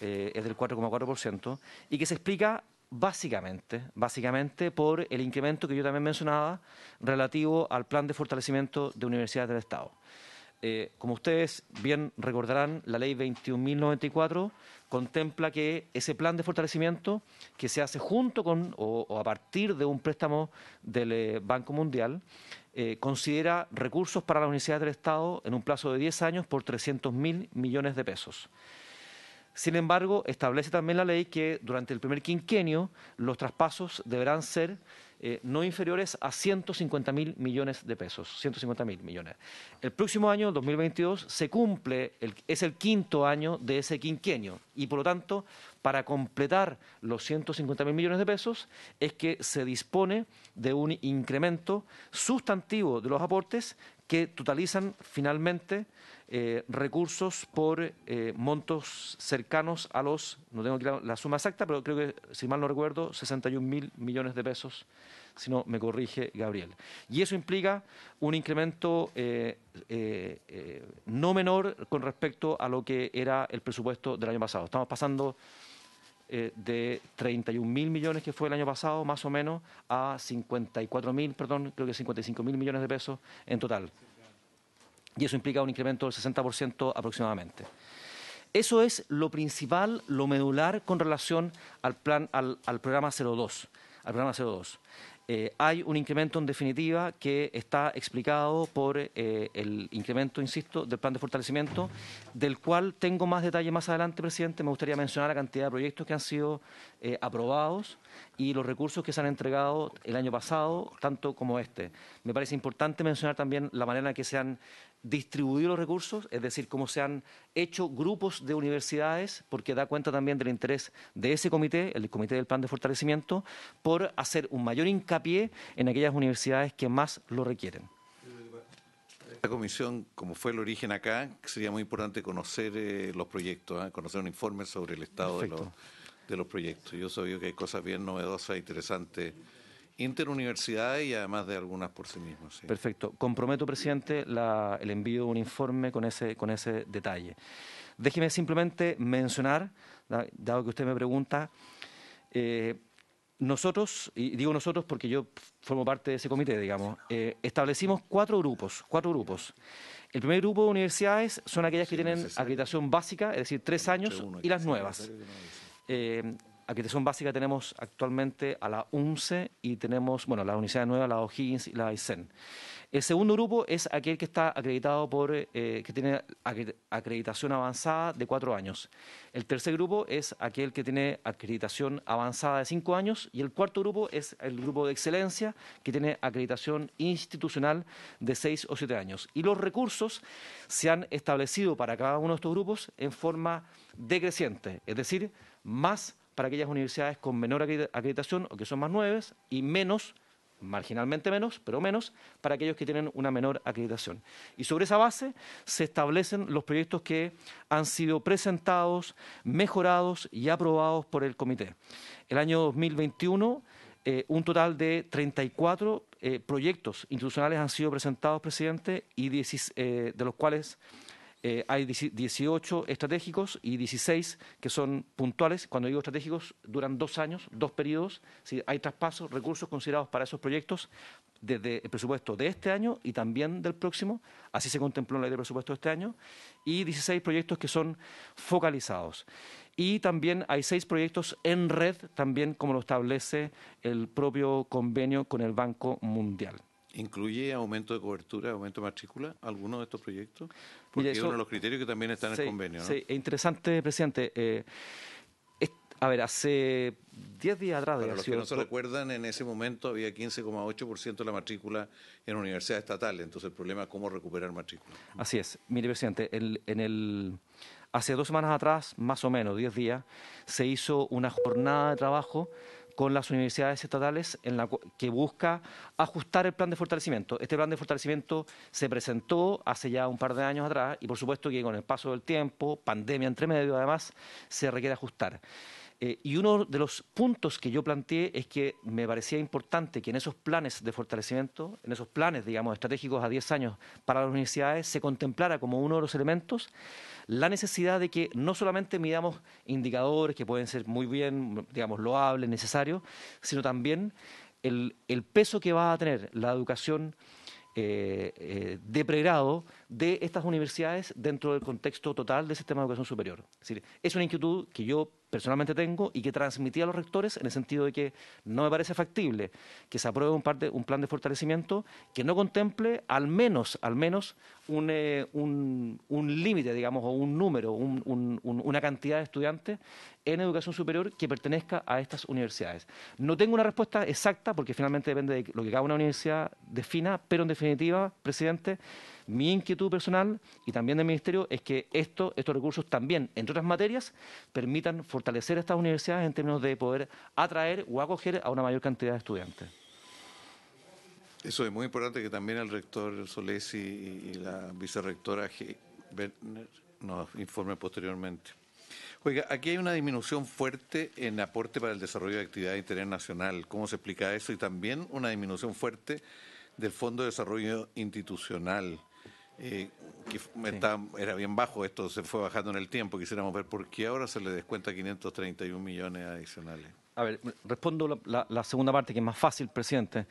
Speaker 3: es del 4,4%, y que se explica básicamente por el incremento que yo también mencionaba relativo al plan de fortalecimiento de universidades del Estado. Como ustedes bien recordarán, la ley 21.094 contempla que ese plan de fortalecimiento, que se hace junto con o a partir de un préstamo del Banco Mundial, considera recursos para las universidades del Estado en un plazo de 10 años por 300.000 millones de pesos. Sin embargo, establece también la ley que durante el primer quinquenio los traspasos deberán ser no inferiores a 150.000 millones de pesos, 150.000 millones. El próximo año, 2022, se cumple, es el quinto año de ese quinquenio y, por lo tanto, para completar los 150.000 millones de pesos es que se dispone de un incremento sustantivo de los aportes que totalizan finalmente recursos por montos cercanos a los, no tengo aquí la suma exacta, pero creo que, si mal no recuerdo, 61.000 millones de pesos, si no me corrige Gabriel. Y eso implica un incremento no menor con respecto a lo que era el presupuesto del año pasado. Estamos pasando de 31.000 millones que fue el año pasado, más o menos, a 55.000 millones de pesos en total. Y eso implica un incremento del 60% aproximadamente. Eso es lo principal, lo medular con relación al programa 02. Hay un incremento en definitiva que está explicado por el incremento, insisto, del plan de fortalecimiento, del cual tengo más detalle más adelante, presidente. Me gustaría mencionar la cantidad de proyectos que han sido aprobados y los recursos que se han entregado el año pasado, tanto como este. Me parece importante mencionar también la manera en que se han distribuido los recursos, es decir, cómo se han hecho grupos de universidades, porque da cuenta también del interés de ese comité, el comité del plan de fortalecimiento, por hacer un mayor hincapié en aquellas universidades que más lo requieren.
Speaker 1: Esta comisión, como fue el origen acá, sería muy importante conocer los proyectos, conocer un informe sobre el estado de los proyectos. Yo sabía que hay cosas bien novedosas e interesantes interuniversidades y además de algunas por sí mismas. Sí.
Speaker 3: Perfecto. Comprometo, presidente, el envío de un informe con ese detalle. Déjeme simplemente mencionar, dado que usted me pregunta, nosotros, y digo nosotros porque yo formo parte de ese comité, digamos, establecimos cuatro grupos. El primer grupo de universidades son aquellas que tienen acreditación básica, es decir, 3 años, y las nuevas. Acreditación básica tenemos actualmente a la UNCE y tenemos, bueno, las universidades nuevas, la O'Higgins y la Aysén. El segundo grupo es aquel que está acreditado que tiene acreditación avanzada de 4 años. El tercer grupo es aquel que tiene acreditación avanzada de 5 años y el cuarto grupo es el grupo de excelencia que tiene acreditación institucional de 6 o 7 años. Y los recursos se han establecido para cada uno de estos grupos en forma decreciente, es decir, más para aquellas universidades con menor acreditación o que son más nuevas y menos, marginalmente menos, pero menos, para aquellos que tienen una menor acreditación. Y sobre esa base se establecen los proyectos que han sido presentados, mejorados y aprobados por el comité. El año 2021 un total de 34 proyectos institucionales han sido presentados, presidente, y de los cuales hay 18 estratégicos y 16 que son puntuales. Cuando digo estratégicos, duran 2 años, 2 periodos. ¿Sí? Hay traspasos, recursos considerados para esos proyectos desde el presupuesto de este año y también del próximo. Así se contempló en la ley de presupuesto de este año. Y 16 proyectos que son focalizados. Y también hay 6 proyectos en red, también como lo establece el propio convenio con el Banco Mundial.
Speaker 1: ¿Incluye aumento de cobertura, aumento de matrícula, alguno de estos proyectos? Porque
Speaker 3: Mire,
Speaker 1: es uno de los criterios que también está en el convenio, ¿no?
Speaker 3: Sí, es interesante, presidente. A ver, hace 10 días atrás...
Speaker 1: Para los que no se recuerdan, en ese momento había 15,8% de la matrícula en universidades estatales. Entonces el problema es cómo recuperar matrícula.
Speaker 3: Así es. Mire, presidente, hace 2 semanas atrás, más o menos, 10 días, se hizo una jornada de trabajo con las universidades estatales que busca ajustar el plan de fortalecimiento. Este plan de fortalecimiento se presentó hace ya un par de años atrás y por supuesto que con el paso del tiempo, pandemia entre medio además, se requiere ajustar. Y uno de los puntos que yo planteé es que me parecía importante que en esos planes de fortalecimiento, en esos planes, digamos, estratégicos a 10 años para las universidades, se contemplara como uno de los elementos la necesidad de que no solamente midamos indicadores que pueden ser muy bien, digamos, loables, necesarios, sino también el peso que va a tener la educación de pregrado de estas universidades dentro del contexto total del sistema de educación superior. Es decir, es una inquietud que yo personalmente tengo y que transmití a los rectores en el sentido de que no me parece factible que se apruebe un plan de fortalecimiento que no contemple al menos un límite, digamos, o un número, una cantidad de estudiantes en educación superior que pertenezca a estas universidades. No tengo una respuesta exacta porque finalmente depende de lo que cada una universidad defina, pero en definitiva, presidente, mi inquietud personal y también del Ministerio es que estos recursos también, entre otras materias, permitan fortalecer a estas universidades en términos de poder atraer o acoger a una mayor cantidad de estudiantes.
Speaker 1: Eso es muy importante que también el rector Solés y la vicerrectora Berner nos informen posteriormente. Oiga, aquí hay una disminución fuerte en aporte para el desarrollo de actividad de interés nacional. ¿Cómo se explica eso? Y también una disminución fuerte del Fondo de Desarrollo Institucional. Era bien bajo, esto se fue bajando en el tiempo. Quisiéramos ver por qué ahora se le descuenta 531 millones adicionales.
Speaker 3: A ver, respondo la segunda parte, que es más fácil, presidente.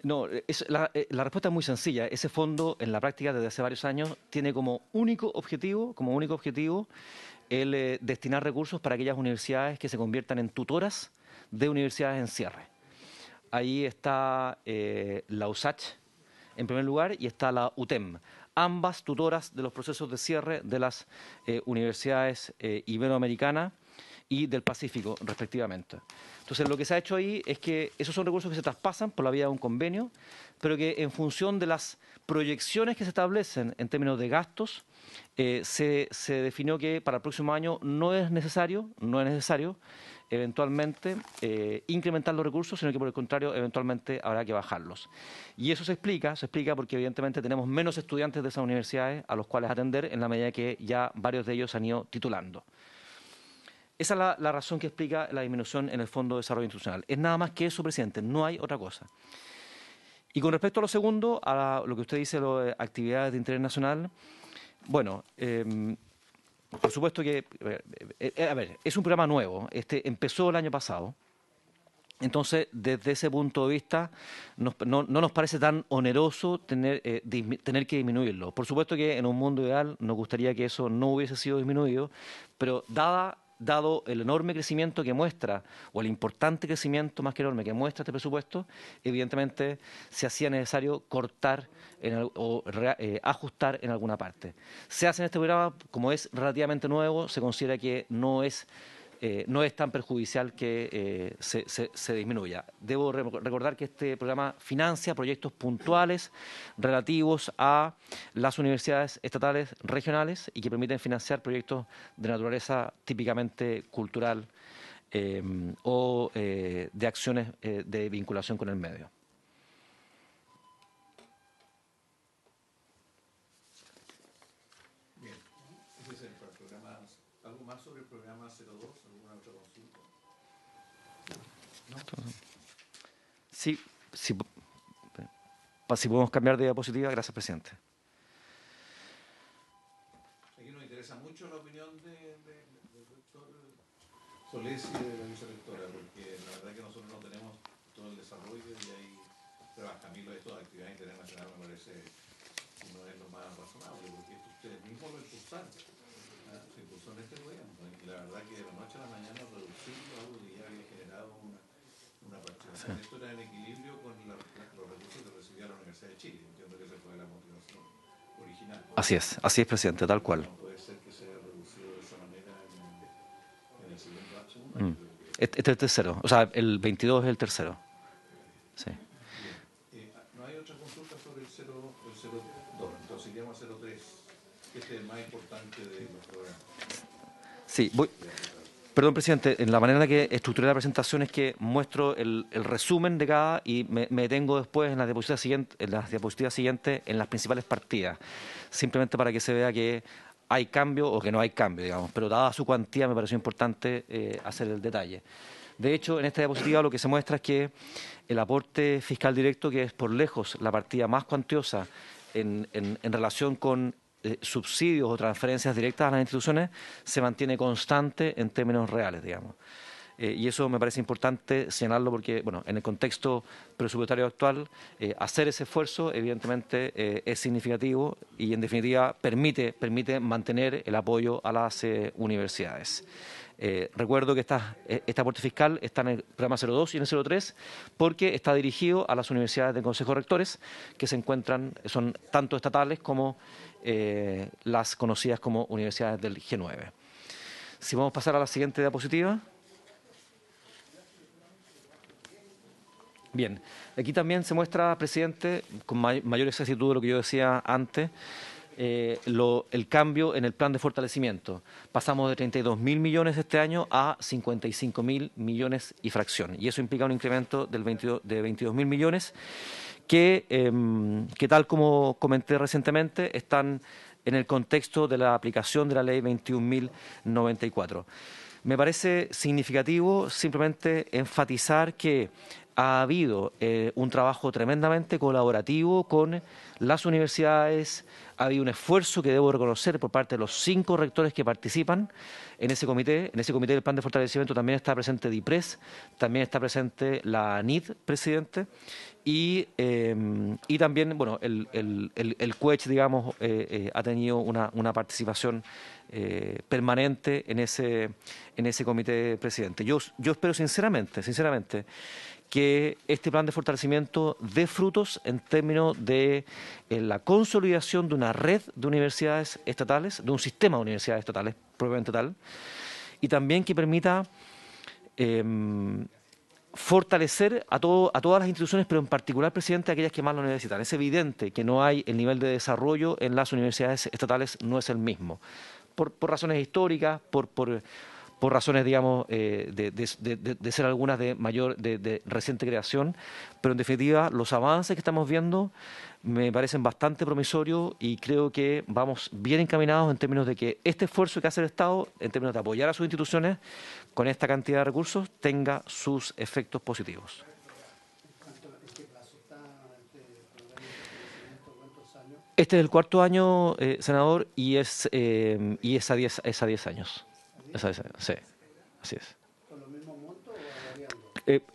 Speaker 3: No, la respuesta es muy sencilla. Ese fondo, en la práctica, desde hace varios años, tiene como único objetivo el destinar recursos para aquellas universidades que se conviertan en tutoras de universidades en cierre. Ahí está la USACH, en primer lugar, y está la UTEM. Ambas tutoras de los procesos de cierre de las universidades iberoamericanas y del Pacífico, respectivamente. Entonces, lo que se ha hecho ahí es que esos son recursos que se traspasan por la vía de un convenio, pero que en función de las proyecciones que se establecen en términos de gastos, se definió que para el próximo año no es necesario eventualmente incrementar los recursos, sino que por el contrario, eventualmente habrá que bajarlos. Y eso se explica porque evidentemente tenemos menos estudiantes de esas universidades a los cuales atender en la medida que ya varios de ellos han ido titulando. Esa es la razón que explica la disminución en el Fondo de Desarrollo Institucional. Es nada más que eso, presidente, no hay otra cosa. Y con respecto a lo segundo, a lo que usted dice, actividades de interés nacional, bueno, por supuesto que, a ver, es un programa nuevo, empezó el año pasado. Entonces, desde ese punto de vista, no nos parece tan oneroso tener que disminuirlo. Por supuesto que en un mundo ideal nos gustaría que eso no hubiese sido disminuido, pero dado el enorme crecimiento que muestra, o el importante crecimiento más que enorme que muestra este presupuesto, evidentemente se hacía necesario cortar ajustar en alguna parte. Se hace en este programa, como es relativamente nuevo, se considera que no es tan perjudicial que se disminuya. Debo recordar que este programa financia proyectos puntuales relativos a las universidades estatales regionales y que permiten financiar proyectos de naturaleza típicamente cultural o de acciones de vinculación con el medio.
Speaker 1: Bien, ese es el programa. ¿Algo más sobre el programa 02? ¿Alguna otra consulta?
Speaker 3: Sí, si podemos cambiar de diapositiva, gracias, presidente.
Speaker 1: Aquí nos interesa mucho la opinión del doctor Solés y de la vicerectora, porque la verdad que nosotros no tenemos todo el desarrollo y hay pruebas. Camilo, esto de actividad internacional me parece que no es lo más razonable, porque esto ustedes mismos lo impulsaron. Se impulsó en este gobierno y la verdad que de la noche a la mañana reducirlo algo que ya había generado una participación. Sí. Esto era en equilibrio con los recursos que recibía la Universidad de Chile. Entiendo que esa fue la motivación original.
Speaker 3: Así es, presidente, tal cual.
Speaker 1: No puede ser que se haya reducido de esa manera en el segundo año.
Speaker 3: Este es el tercero, o sea, el 22 es el tercero. Sí.
Speaker 1: No hay otra consulta sobre el 02, entonces iríamos a 03, que este es el más importante de los programas.
Speaker 3: Sí, perdón, presidente, en la manera en que estructuré la presentación es que muestro el resumen de cada y me detengo después en las diapositivas siguientes en las principales partidas, simplemente para que se vea que hay cambio o que no hay cambio, digamos, pero dada su cuantía me pareció importante hacer el detalle. De hecho, en esta diapositiva lo que se muestra es que el aporte fiscal directo, que es por lejos la partida más cuantiosa en relación con subsidios o transferencias directas a las instituciones, se mantiene constante en términos reales, digamos. Y eso me parece importante señalarlo porque, bueno, en el contexto presupuestario actual, hacer ese esfuerzo evidentemente es significativo y, en definitiva, permite mantener el apoyo a las universidades. Recuerdo que este aporte fiscal está en el programa 02 y en el 03 porque está dirigido a las universidades del Consejo de Rectores que se encuentran, son tanto estatales como las conocidas como universidades del G9. Si vamos a pasar a la siguiente diapositiva. Bien, aquí también se muestra, presidente, con mayor exactitud de lo que yo decía antes, el cambio en el plan de fortalecimiento. Pasamos de 32.000 millones este año a 55.000 millones y fracción. Y eso implica un incremento de 22.000 millones que tal como comenté recientemente, están en el contexto de la aplicación de la ley 21.094. Me parece significativo simplemente enfatizar que ha habido un trabajo tremendamente colaborativo con las universidades, ha habido un esfuerzo que debo reconocer por parte de los 5 rectores que participan en ese comité. En ese comité del plan de fortalecimiento también está presente DIPRES, también está presente la ANID, presidente, y también, bueno, el CUECH, digamos, ha tenido una participación permanente en ese comité, presidente. Yo espero sinceramente, que este plan de fortalecimiento dé frutos en términos de la consolidación de una red de universidades estatales, de un sistema de universidades estatales propiamente tal, y también que permita fortalecer a todas las instituciones, pero en particular, presidente, aquellas que más lo necesitan. Es evidente que no hay el nivel de desarrollo en las universidades estatales, no es el mismo, por razones históricas, por razones, digamos, de ser algunas de reciente creación, pero en definitiva los avances que estamos viendo me parecen bastante promisorios y creo que vamos bien encaminados en términos de que este esfuerzo que hace el Estado, en términos de apoyar a sus instituciones con esta cantidad de recursos, tenga sus efectos positivos. Este es el 4.º año, senador, y es a 10 años. Sí, así es.
Speaker 5: ¿Con los mismos montos o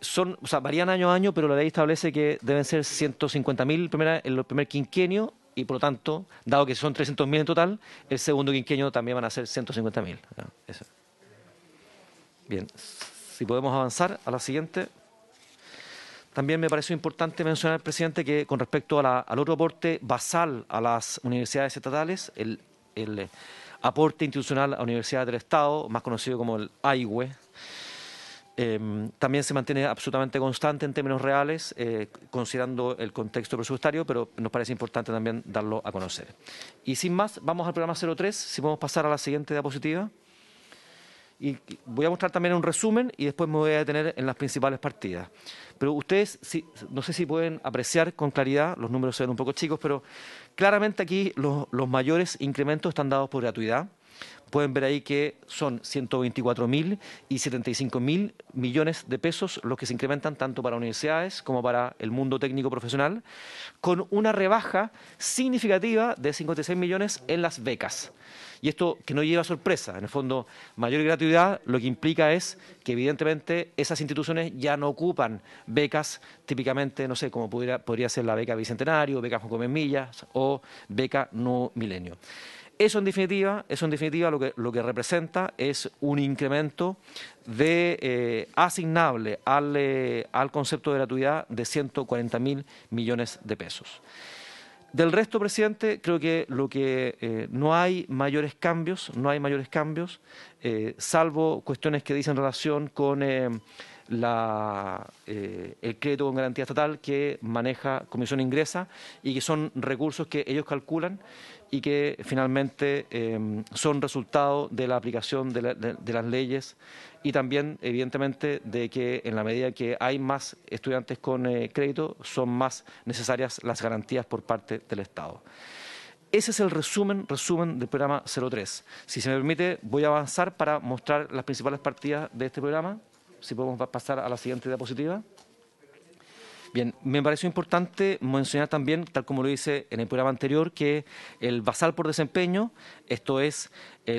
Speaker 5: variando?
Speaker 3: Varían año a año, pero la ley establece que deben ser 150.000 en el primer quinquenio y, por lo tanto, dado que son 300.000 en total, el segundo quinquenio también van a ser 150.000. Eso. Bien, si podemos avanzar a la siguiente. También me pareció importante mencionar, presidente, que con respecto al otro aporte basal a las universidades estatales, el aporte institucional a universidades del Estado, más conocido como el AIWE, también se mantiene absolutamente constante en términos reales, considerando el contexto presupuestario, pero nos parece importante también darlo a conocer. Y sin más, vamos al programa 03, si podemos pasar a la siguiente diapositiva. Y voy a mostrar también un resumen y después me voy a detener en las principales partidas. Pero ustedes, no sé si pueden apreciar con claridad, los números se ven un poco chicos, pero claramente aquí los mayores incrementos están dados por gratuidad, pueden ver ahí que son 124.000 y 75.000 millones de pesos los que se incrementan tanto para universidades como para el mundo técnico profesional, con una rebaja significativa de 56 millones en las becas. Y esto que no lleva sorpresa, en el fondo, mayor gratuidad lo que implica es que evidentemente esas instituciones ya no ocupan becas típicamente, no sé, como podría ser la beca Bicentenario, beca Juan Gómez Millas o beca No Milenio. Eso en definitiva lo que representa es un incremento de asignable al concepto de gratuidad de 140.000 millones de pesos. Del resto, presidente, creo que no hay mayores cambios, salvo cuestiones que dicen relación con el crédito con garantía estatal que maneja Comisión Ingresa y que son recursos que ellos calculan y que finalmente son resultado de la aplicación de las leyes y también, evidentemente, de que en la medida que hay más estudiantes con crédito, son más necesarias las garantías por parte del Estado. Ese es el resumen del programa 03. Si se me permite, voy a avanzar para mostrar las principales partidas de este programa. Si podemos pasar a la siguiente diapositiva. Bien, me pareció importante mencionar también, tal como lo hice en el programa anterior, que el basal por desempeño, esto es la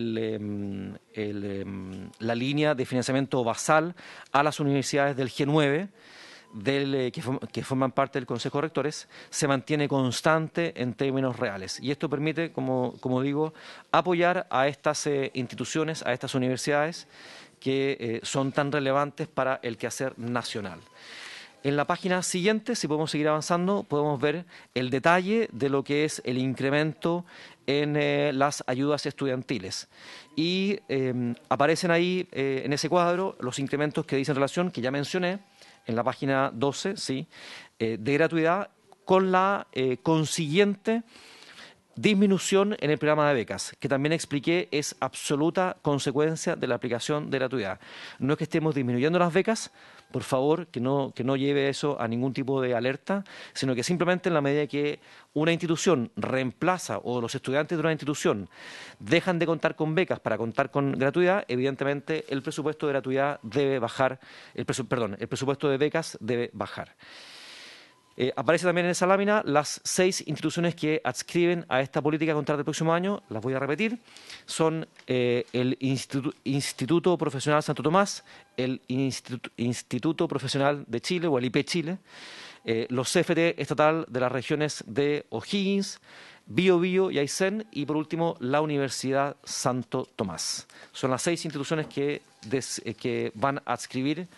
Speaker 3: línea de financiamiento basal a las universidades del G9, que forman parte del Consejo de Rectores, se mantiene constante en términos reales. Y esto permite, como digo, apoyar a estas instituciones, a estas universidades que son tan relevantes para el quehacer nacional. En la página siguiente, si podemos seguir avanzando, podemos ver el detalle de lo que es el incremento en las ayudas estudiantiles. Y aparecen ahí, en ese cuadro, los incrementos que dicen relación, que ya mencioné, en la página 12, ¿sí? De gratuidad, con la consiguiente disminución en el programa de becas, que también expliqué es absoluta consecuencia de la aplicación de gratuidad. No es que estemos disminuyendo las becas, por favor, que no lleve eso a ningún tipo de alerta, sino que simplemente en la medida que una institución reemplaza o los estudiantes de una institución dejan de contar con becas para contar con gratuidad, evidentemente el presupuesto de gratuidad debe bajar, el presupuesto de becas debe bajar. Aparece también en esa lámina las 6 instituciones que adscriben a esta política contra el próximo año. Las voy a repetir. Son el Instituto Profesional Santo Tomás, el Instituto Profesional de Chile o el IP Chile, los CFT estatal de las regiones de O'Higgins, Biobío y Aysén y por último la Universidad Santo Tomás. Son las 6 instituciones que van a adscribir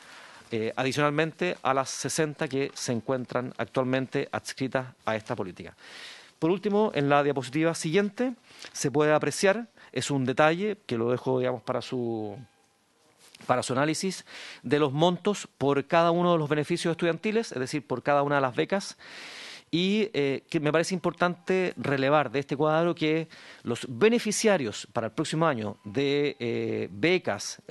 Speaker 3: adicionalmente a las 60 que se encuentran actualmente adscritas a esta política. Por último, en la diapositiva siguiente se puede apreciar, es un detalle que lo dejo, digamos, para su análisis, de los montos por cada uno de los beneficios estudiantiles, es decir, por cada una de las becas. Y que me parece importante relevar de este cuadro que los beneficiarios para el próximo año de becas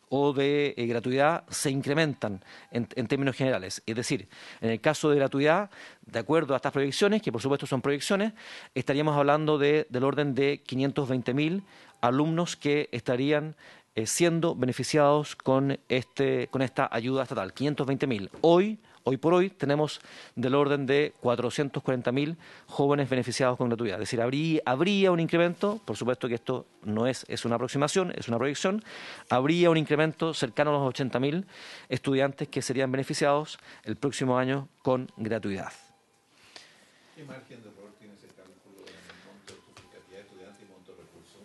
Speaker 3: o de gratuidad se incrementan en términos generales. Es decir, en el caso de gratuidad, de acuerdo a estas proyecciones, que por supuesto son proyecciones, estaríamos hablando del orden de 520.000 alumnos que estarían siendo beneficiados con esta ayuda estatal, 520.000. Hoy por hoy tenemos del orden de 440.000 jóvenes beneficiados con gratuidad. Es decir, habría un incremento, por supuesto que esto no es una aproximación, es una proyección, habría un incremento cercano a los 80.000 estudiantes que serían beneficiados el próximo año con gratuidad.
Speaker 1: ¿Qué margen de error tiene ese cálculo en el monto de tu cantidad de estudiantes y monto de recursos?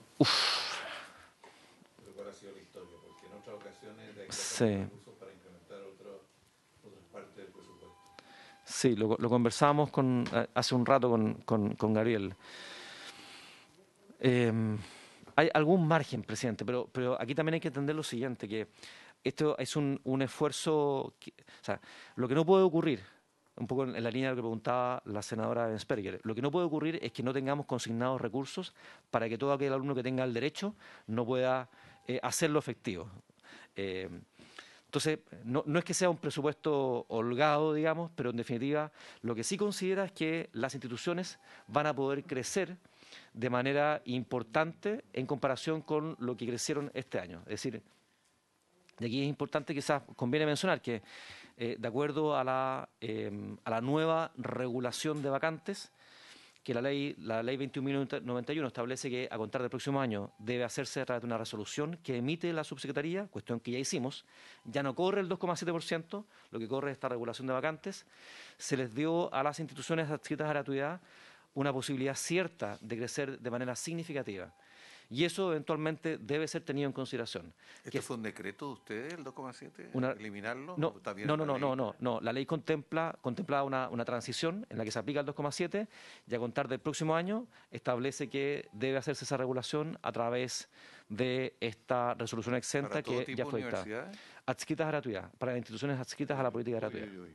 Speaker 1: Pero ¿cuál ha sido la historia? Porque en otras ocasiones hay que hacer recursos para incrementar otras partes del presupuesto.
Speaker 3: Sí, lo conversábamos hace un rato con Gabriel. Hay algún margen, presidente, pero aquí también hay que entender lo siguiente, que esto es un esfuerzo, o sea, lo que no puede ocurrir, un poco en la línea de lo que preguntaba la senadora Bensperger, lo que no puede ocurrir es que no tengamos consignados recursos para que todo aquel alumno que tenga el derecho no pueda hacerlo efectivo. Entonces, no es que sea un presupuesto holgado, digamos, pero en definitiva lo que sí considera es que las instituciones van a poder crecer de manera importante en comparación con lo que crecieron este año. Es decir, y aquí es importante, quizás conviene mencionar que de acuerdo a la nueva regulación de vacantes, que la ley 21.091 establece que a contar del próximo año debe hacerse a través de una resolución que emite la subsecretaría, cuestión que ya hicimos, ya no corre el 2,7%, lo que corre es esta regulación de vacantes, se les dio a las instituciones adscritas a gratuidad una posibilidad cierta de crecer de manera significativa. Y eso eventualmente debe ser tenido en consideración.
Speaker 1: ¿Este fue un decreto de ustedes, el 2,7? ¿Eliminarlo?
Speaker 3: No, no. La ley contemplaba una transición en la que se aplica el 2,7 y a contar del próximo año establece que debe hacerse esa regulación a través de esta resolución exenta que ya fue dictada. Adscritas a gratuidad, para las instituciones adscritas a la política de gratuidad.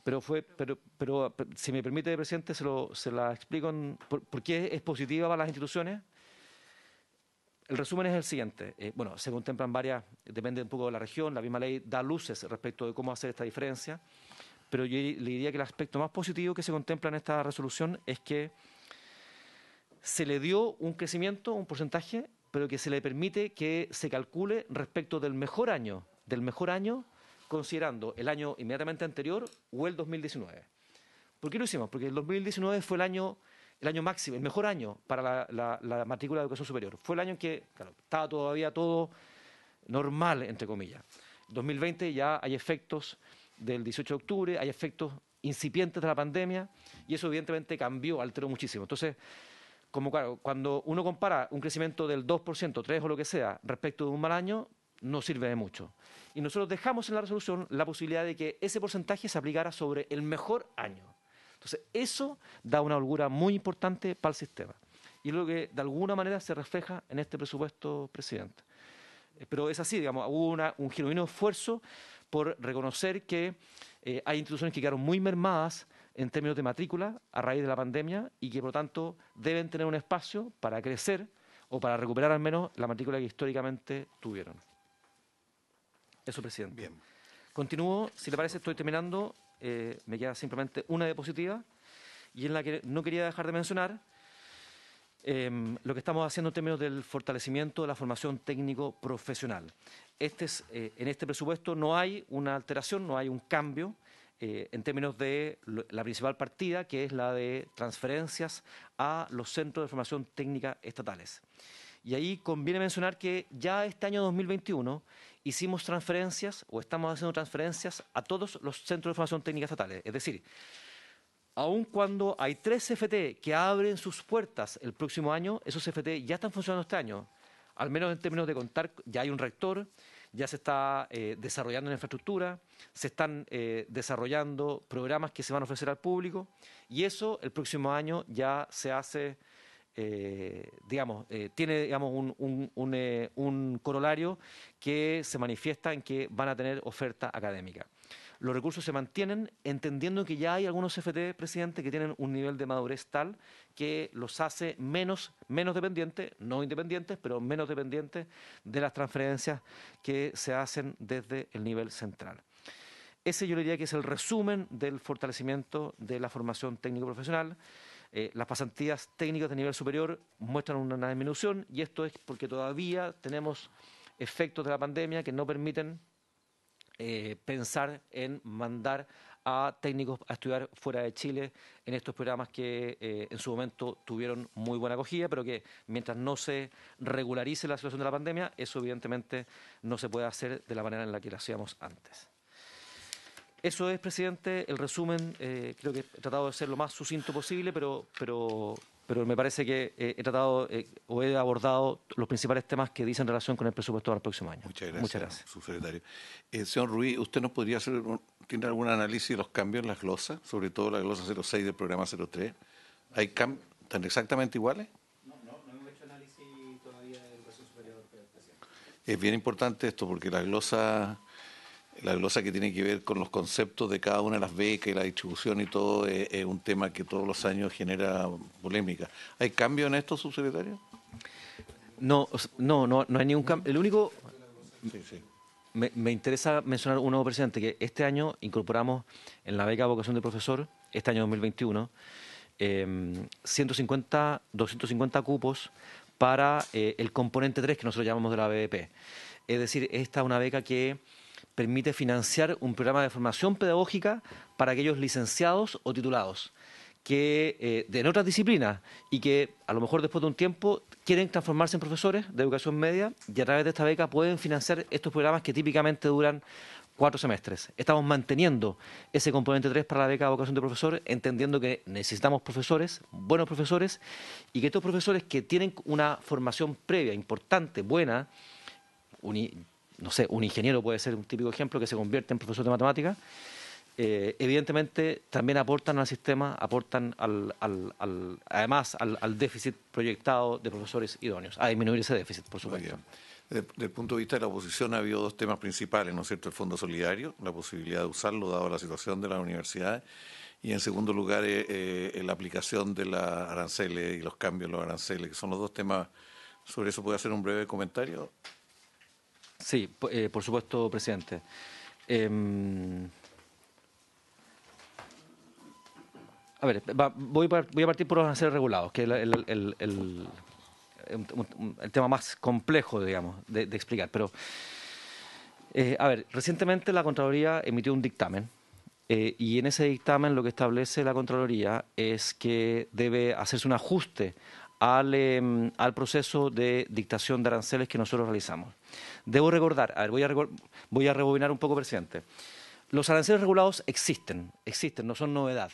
Speaker 3: Pero si me permite, presidente, se la explico por qué es positiva para las instituciones. El resumen es el siguiente. Se contemplan varias, depende un poco de la región, la misma ley da luces respecto de cómo hacer esta diferencia, pero yo le diría que el aspecto más positivo que se contempla en esta resolución es que se le dio un crecimiento, un porcentaje, pero que se le permite que se calcule respecto del mejor año, considerando el año inmediatamente anterior o el 2019. ¿Por qué lo hicimos? Porque el 2019 fue el año máximo, el mejor año para la matrícula de educación superior. Fue el año en que estaba todavía todo normal, entre comillas. 2020 ya hay efectos del 18 de octubre, hay efectos incipientes de la pandemia y eso evidentemente alteró muchísimo. Entonces, cuando uno compara un crecimiento del 2%, 3% o lo que sea respecto de un mal año, no sirve de mucho. Y nosotros dejamos en la resolución la posibilidad de que ese porcentaje se aplicara sobre el mejor año. Entonces, eso da una holgura muy importante para el sistema. Y lo que de alguna manera se refleja en este presupuesto, presidente. Pero es así, digamos, hubo un genuino esfuerzo por reconocer que hay instituciones que quedaron muy mermadas en términos de matrícula a raíz de la pandemia y que, por lo tanto, deben tener un espacio para crecer o para recuperar al menos la matrícula que históricamente tuvieron. Eso, presidente.
Speaker 1: Bien.
Speaker 3: Continúo, si le parece, estoy terminando. Me queda simplemente una diapositiva y en la que no quería dejar de mencionar lo que estamos haciendo en términos del fortalecimiento de la formación técnico-profesional. En este presupuesto no hay una alteración, no hay un cambio en términos de la principal partida, que es la de transferencias a los centros de formación técnica estatales. Y ahí conviene mencionar que ya este año 2021 hicimos transferencias o estamos haciendo transferencias a todos los centros de formación técnica estatales. Es decir, aun cuando hay 3 CFT que abren sus puertas el próximo año, esos CFT ya están funcionando este año. Al menos en términos de contar, ya hay un rector, ya se está desarrollando la infraestructura, se están desarrollando programas que se van a ofrecer al público y eso el próximo año ya se hace... tiene un corolario que se manifiesta en que van a tener oferta académica. Los recursos se mantienen entendiendo que ya hay algunos CFT, presidente, que tienen un nivel de madurez tal que los hace menos dependientes, no independientes, pero menos dependientes de las transferencias que se hacen desde el nivel central. Ese yo diría que es el resumen del fortalecimiento de la formación técnico-profesional. Las pasantías técnicas de nivel superior muestran una disminución y esto es porque todavía tenemos efectos de la pandemia que no permiten pensar en mandar a técnicos a estudiar fuera de Chile en estos programas que en su momento tuvieron muy buena acogida, pero que mientras no se regularice la situación de la pandemia, eso evidentemente no se puede hacer de la manera en la que lo hacíamos antes. Eso es, presidente, el resumen. Creo que he tratado de ser lo más sucinto posible, pero me parece que he tratado o he abordado los principales temas que dicen relación con el presupuesto del próximo año.
Speaker 1: Muchas gracias, subsecretario. Señor Ruiz, ¿usted nos podría tiene algún análisis de los cambios en las glosas, sobre todo la glosa 06 del programa 03? ¿Hay cambios? ¿Están exactamente iguales?
Speaker 5: No hemos hecho análisis todavía de educación superior, presidente.
Speaker 1: Es bien importante esto porque la glosa que tiene que ver con los conceptos de cada una de las becas y la distribución y todo es un tema que todos los años genera polémica. ¿Hay cambio en esto, subsecretario?
Speaker 3: No hay ningún cambio. El único...
Speaker 1: Sí.
Speaker 3: Me interesa mencionar uno, presidente, que este año incorporamos en la beca de vocación de profesor, este año 2021, 250 cupos para el componente 3 que nosotros llamamos de la BBP. Es decir, esta es una beca que permite financiar un programa de formación pedagógica para aquellos licenciados o titulados que en otras disciplinas y que a lo mejor después de un tiempo quieren transformarse en profesores de educación media y a través de esta beca pueden financiar estos programas que típicamente duran 4 semestres. Estamos manteniendo ese componente 3 para la beca de vocación de profesor, entendiendo que necesitamos profesores, buenos profesores, y que estos profesores que tienen una formación previa importante, buena, no sé, un ingeniero puede ser un típico ejemplo que se convierte en profesor de matemáticas, evidentemente también aportan al sistema, aportan además al déficit proyectado de profesores idóneos, a disminuir ese déficit, por supuesto.
Speaker 1: Desde el punto de vista de la oposición ha habido 2 temas principales, ¿no es cierto? El Fondo Solidario, la posibilidad de usarlo dado la situación de las universidades, y en segundo lugar la aplicación de las aranceles y los cambios en los aranceles, que son los 2 temas. ¿Sobre eso puede hacer un breve comentario?
Speaker 3: Sí, por supuesto, presidente. A ver, voy a partir por los aranceles regulados, que es el tema más complejo, digamos, de explicar. Pero, a ver, recientemente la Contraloría emitió un dictamen y en ese dictamen lo que establece la Contraloría es que debe hacerse un ajuste al proceso de dictación de aranceles que nosotros realizamos. Debo recordar, a ver, voy a rebobinar un poco, presidente. Los aranceles regulados existen, no son novedad.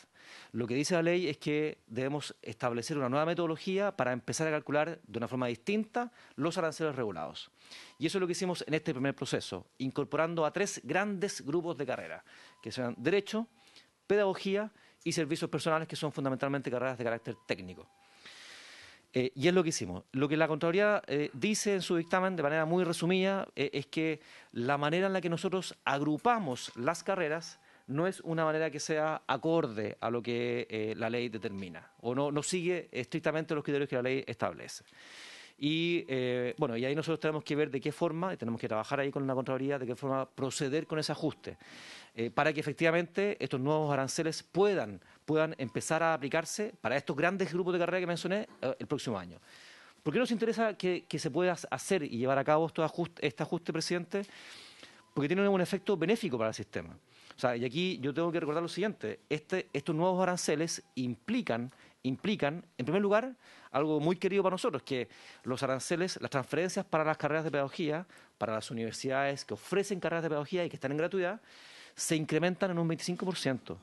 Speaker 3: Lo que dice la ley es que debemos establecer una nueva metodología para empezar a calcular de una forma distinta los aranceles regulados. Y eso es lo que hicimos en este primer proceso, incorporando a 3 grandes grupos de carrera, que son Derecho, Pedagogía y Servicios Personales, que son fundamentalmente carreras de carácter técnico. Y es lo que hicimos. Lo que la Contraloría dice en su dictamen, de manera muy resumida, es que la manera en la que nosotros agrupamos las carreras no es una manera que sea acorde a lo que la ley determina, o no sigue estrictamente los criterios que la ley establece. Y bueno, y ahí nosotros tenemos que ver de qué forma, y tenemos que trabajar ahí con la Contraloría, de qué forma proceder con ese ajuste, para que efectivamente estos nuevos aranceles puedan empezar a aplicarse para estos grandes grupos de carrera que mencioné el próximo año. ¿Por qué nos interesa que se pueda hacer y llevar a cabo este ajuste, presidente? Porque tiene un efecto benéfico para el sistema. O sea, y aquí yo tengo que recordar lo siguiente, estos nuevos aranceles implican, en primer lugar, algo muy querido para nosotros, que los aranceles, las transferencias para las carreras de pedagogía, para las universidades que ofrecen carreras de pedagogía y que están en gratuidad, se incrementan en un 25%.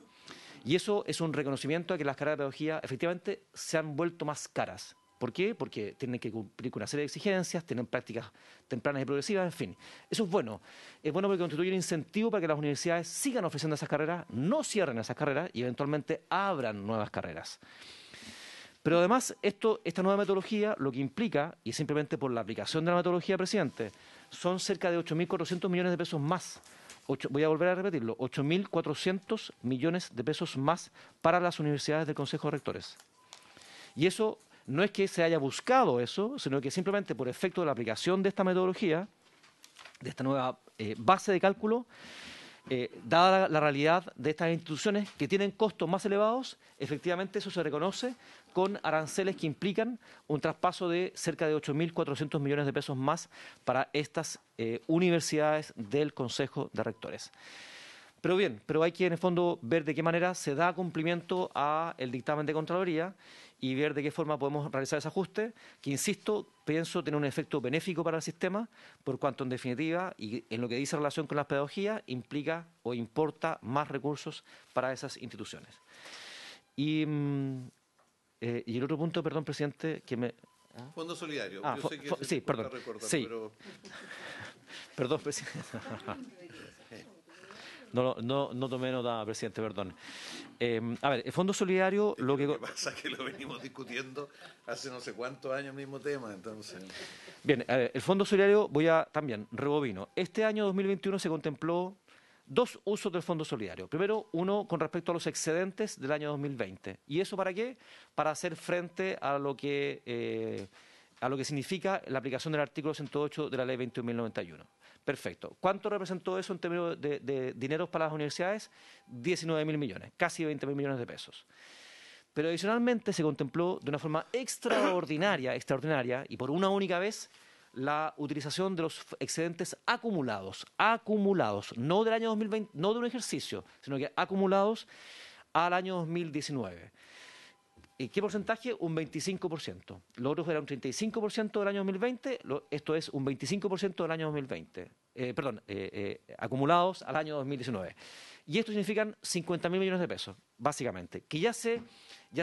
Speaker 3: Y eso es un reconocimiento de que las carreras de pedagogía efectivamente se han vuelto más caras. ¿Por qué? Porque tienen que cumplir con una serie de exigencias, tienen prácticas tempranas y progresivas, en fin. Eso es bueno. Es bueno porque constituye un incentivo para que las universidades sigan ofreciendo esas carreras, no cierren esas carreras y eventualmente abran nuevas carreras. Pero además, esta nueva metodología lo que implica, y simplemente por la aplicación de la metodología, presidente, son cerca de 8.400 millones de pesos más. Voy a volver a repetirlo, 8.400 millones de pesos más para las universidades del Consejo de Rectores. Y eso no es que se haya buscado eso, sino que simplemente por efecto de la aplicación de esta metodología, de esta nueva base de cálculo, dada la realidad de estas instituciones que tienen costos más elevados, efectivamente eso se reconoce con aranceles que implican un traspaso de cerca de 8.400 millones de pesos más para estas universidades del Consejo de Rectores. Pero hay que en el fondo ver de qué manera se da cumplimiento al dictamen de Contraloría y ver de qué forma podemos realizar ese ajuste, que insisto, pienso tener un efecto benéfico para el sistema, por cuanto en definitiva, y en lo que dice relación con las pedagogías, implica o importa más recursos para esas instituciones. Y el otro punto, perdón, presidente, que me...
Speaker 1: Fondo Solidario.
Speaker 3: Yo sé que sí, perdón. Sí. Pero... Perdón, presidente. No tomé nota, presidente, perdón. A ver, el Fondo Solidario...
Speaker 1: Lo que pasa es que lo venimos discutiendo hace no sé cuántos años el mismo tema, entonces...
Speaker 3: Bien, a ver, el Fondo Solidario, también, rebobino. Este año 2021 se contempló 2 usos del Fondo Solidario. Primero, uno con respecto a los excedentes del año 2020. ¿Y eso para qué? Para hacer frente a lo que significa la aplicación del artículo 108 de la Ley 21.091. Perfecto. ¿Cuánto representó eso en términos de dineros para las universidades? 19.000 millones, casi 20.000 millones de pesos. Pero adicionalmente se contempló de una forma extraordinaria, y por una única vez, la utilización de los excedentes acumulados, no del año 2020, no de un ejercicio, sino que acumulados al año 2019. ¿Qué porcentaje? Un 25%. Lo otro era un 35% del año 2020, esto es un 25% del año 2020. Acumulados al año 2019. Y esto significan 50.000 millones de pesos, básicamente, que ya se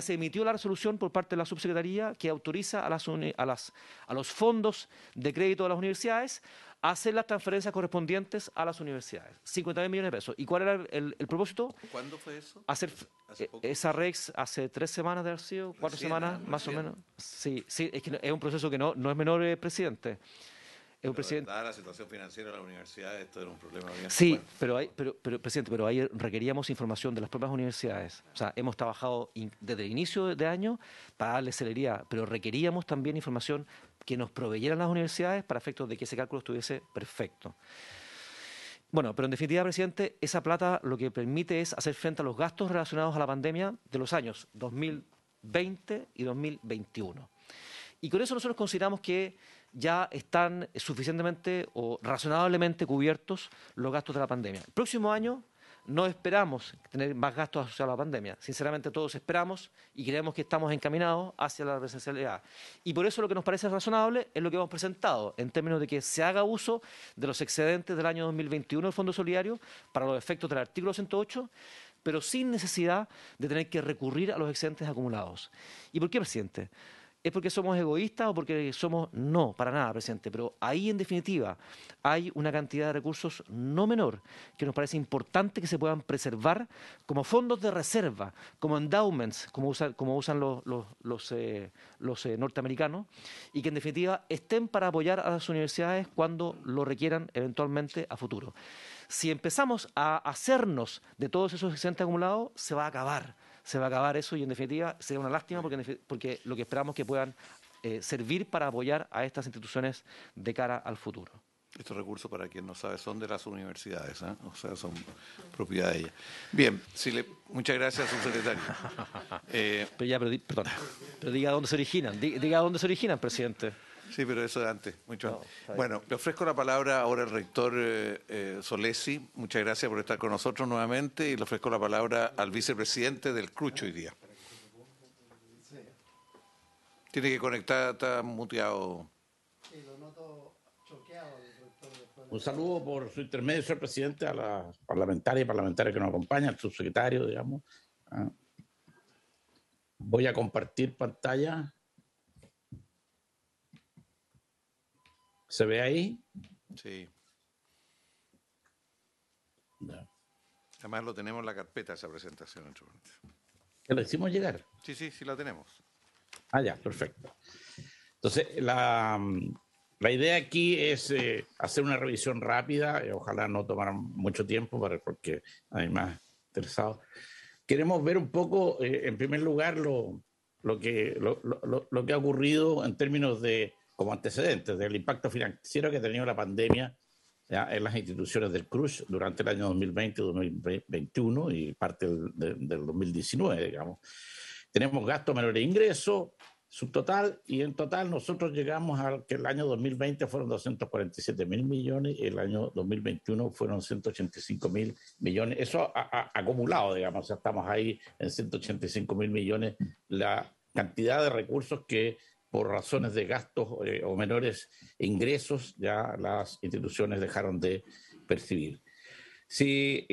Speaker 3: emitió la resolución por parte de la subsecretaría que autoriza a los fondos de crédito de las universidades a hacer las transferencias correspondientes a las universidades. 50.000 millones de pesos. ¿Y cuál era el propósito?
Speaker 1: ¿Cuándo fue eso?
Speaker 3: Hacer esa REX hace 3 semanas de haber sido, 4 semanas, más o menos. Sí, es que es un proceso que no es menor, presidente.
Speaker 1: Dada la situación financiera de la universidad, esto era un problema bien.
Speaker 3: Sí, presidente, pero ahí requeríamos información de las propias universidades. O sea, hemos trabajado desde el inicio de año para darle celeridad, pero requeríamos también información que nos proveyeran las universidades para efectos de que ese cálculo estuviese perfecto. Bueno, pero en definitiva, presidente, esa plata lo que permite es hacer frente a los gastos relacionados a la pandemia de los años 2020 y 2021. Y con eso nosotros consideramos que ya están suficientemente o razonablemente cubiertos los gastos de la pandemia. El próximo año no esperamos tener más gastos asociados a la pandemia. Sinceramente todos esperamos y creemos que estamos encaminados hacia la presencialidad. Y por eso lo que nos parece razonable es lo que hemos presentado, en términos de que se haga uso de los excedentes del año 2021 del Fondo Solidario para los efectos del artículo 108, pero sin necesidad de tener que recurrir a los excedentes acumulados. ¿Y por qué, presidente? ¿Es porque somos egoístas o porque somos...? No, para nada, presidente. Pero ahí, en definitiva, hay una cantidad de recursos no menor que nos parece importante que se puedan preservar como fondos de reserva, como endowments, como usan los norteamericanos, y que, en definitiva, estén para apoyar a las universidades cuando lo requieran eventualmente a futuro. Si empezamos a hacernos de todos esos excedentes acumulados, se va a acabar eso y en definitiva sería una lástima porque lo que esperamos es que puedan servir para apoyar a estas instituciones de cara al futuro.
Speaker 1: Estos recursos, para quien no sabe, son de las universidades, ¿eh? O sea, son propiedad de ellas. Bien, muchas gracias, subsecretario.
Speaker 3: Pero diga dónde se originan, diga dónde se originan, presidente.
Speaker 1: Sí, pero eso de antes, mucho antes. Bueno, le ofrezco la palabra ahora al rector Solesi. Muchas gracias por estar con nosotros nuevamente y le ofrezco la palabra al vicepresidente del CRUCH hoy día. Tiene que conectar, está muteado.
Speaker 6: Sí, lo noto choqueado.
Speaker 7: Un saludo por su intermedio, señor presidente, a la parlamentaria y parlamentaria que nos acompaña, al subsecretario, digamos. Voy a compartir pantalla. ¿Se ve ahí?
Speaker 1: Sí. No. Además lo tenemos en la carpeta, esa presentación.
Speaker 7: ¿Que la hicimos llegar?
Speaker 1: Sí, la tenemos.
Speaker 7: Ya, perfecto. Entonces, la idea aquí es hacer una revisión rápida, ojalá no tomar mucho tiempo porque hay más interesados. Queremos ver un poco, en primer lugar, lo que ha ocurrido en términos de como antecedentes del impacto financiero que ha tenido la pandemia en las instituciones del CRUCH durante el año 2020 y 2021 y parte del 2019, digamos. Tenemos gastos menores de ingresos, subtotal, y en total nosotros llegamos a que el año 2020 fueron 247.000 millones y el año 2021 fueron 185.000 millones. Eso acumulado, digamos, o sea, estamos ahí en 185.000 millones, la cantidad de recursos que por razones de gastos o menores ingresos, ya las instituciones dejaron de percibir. Si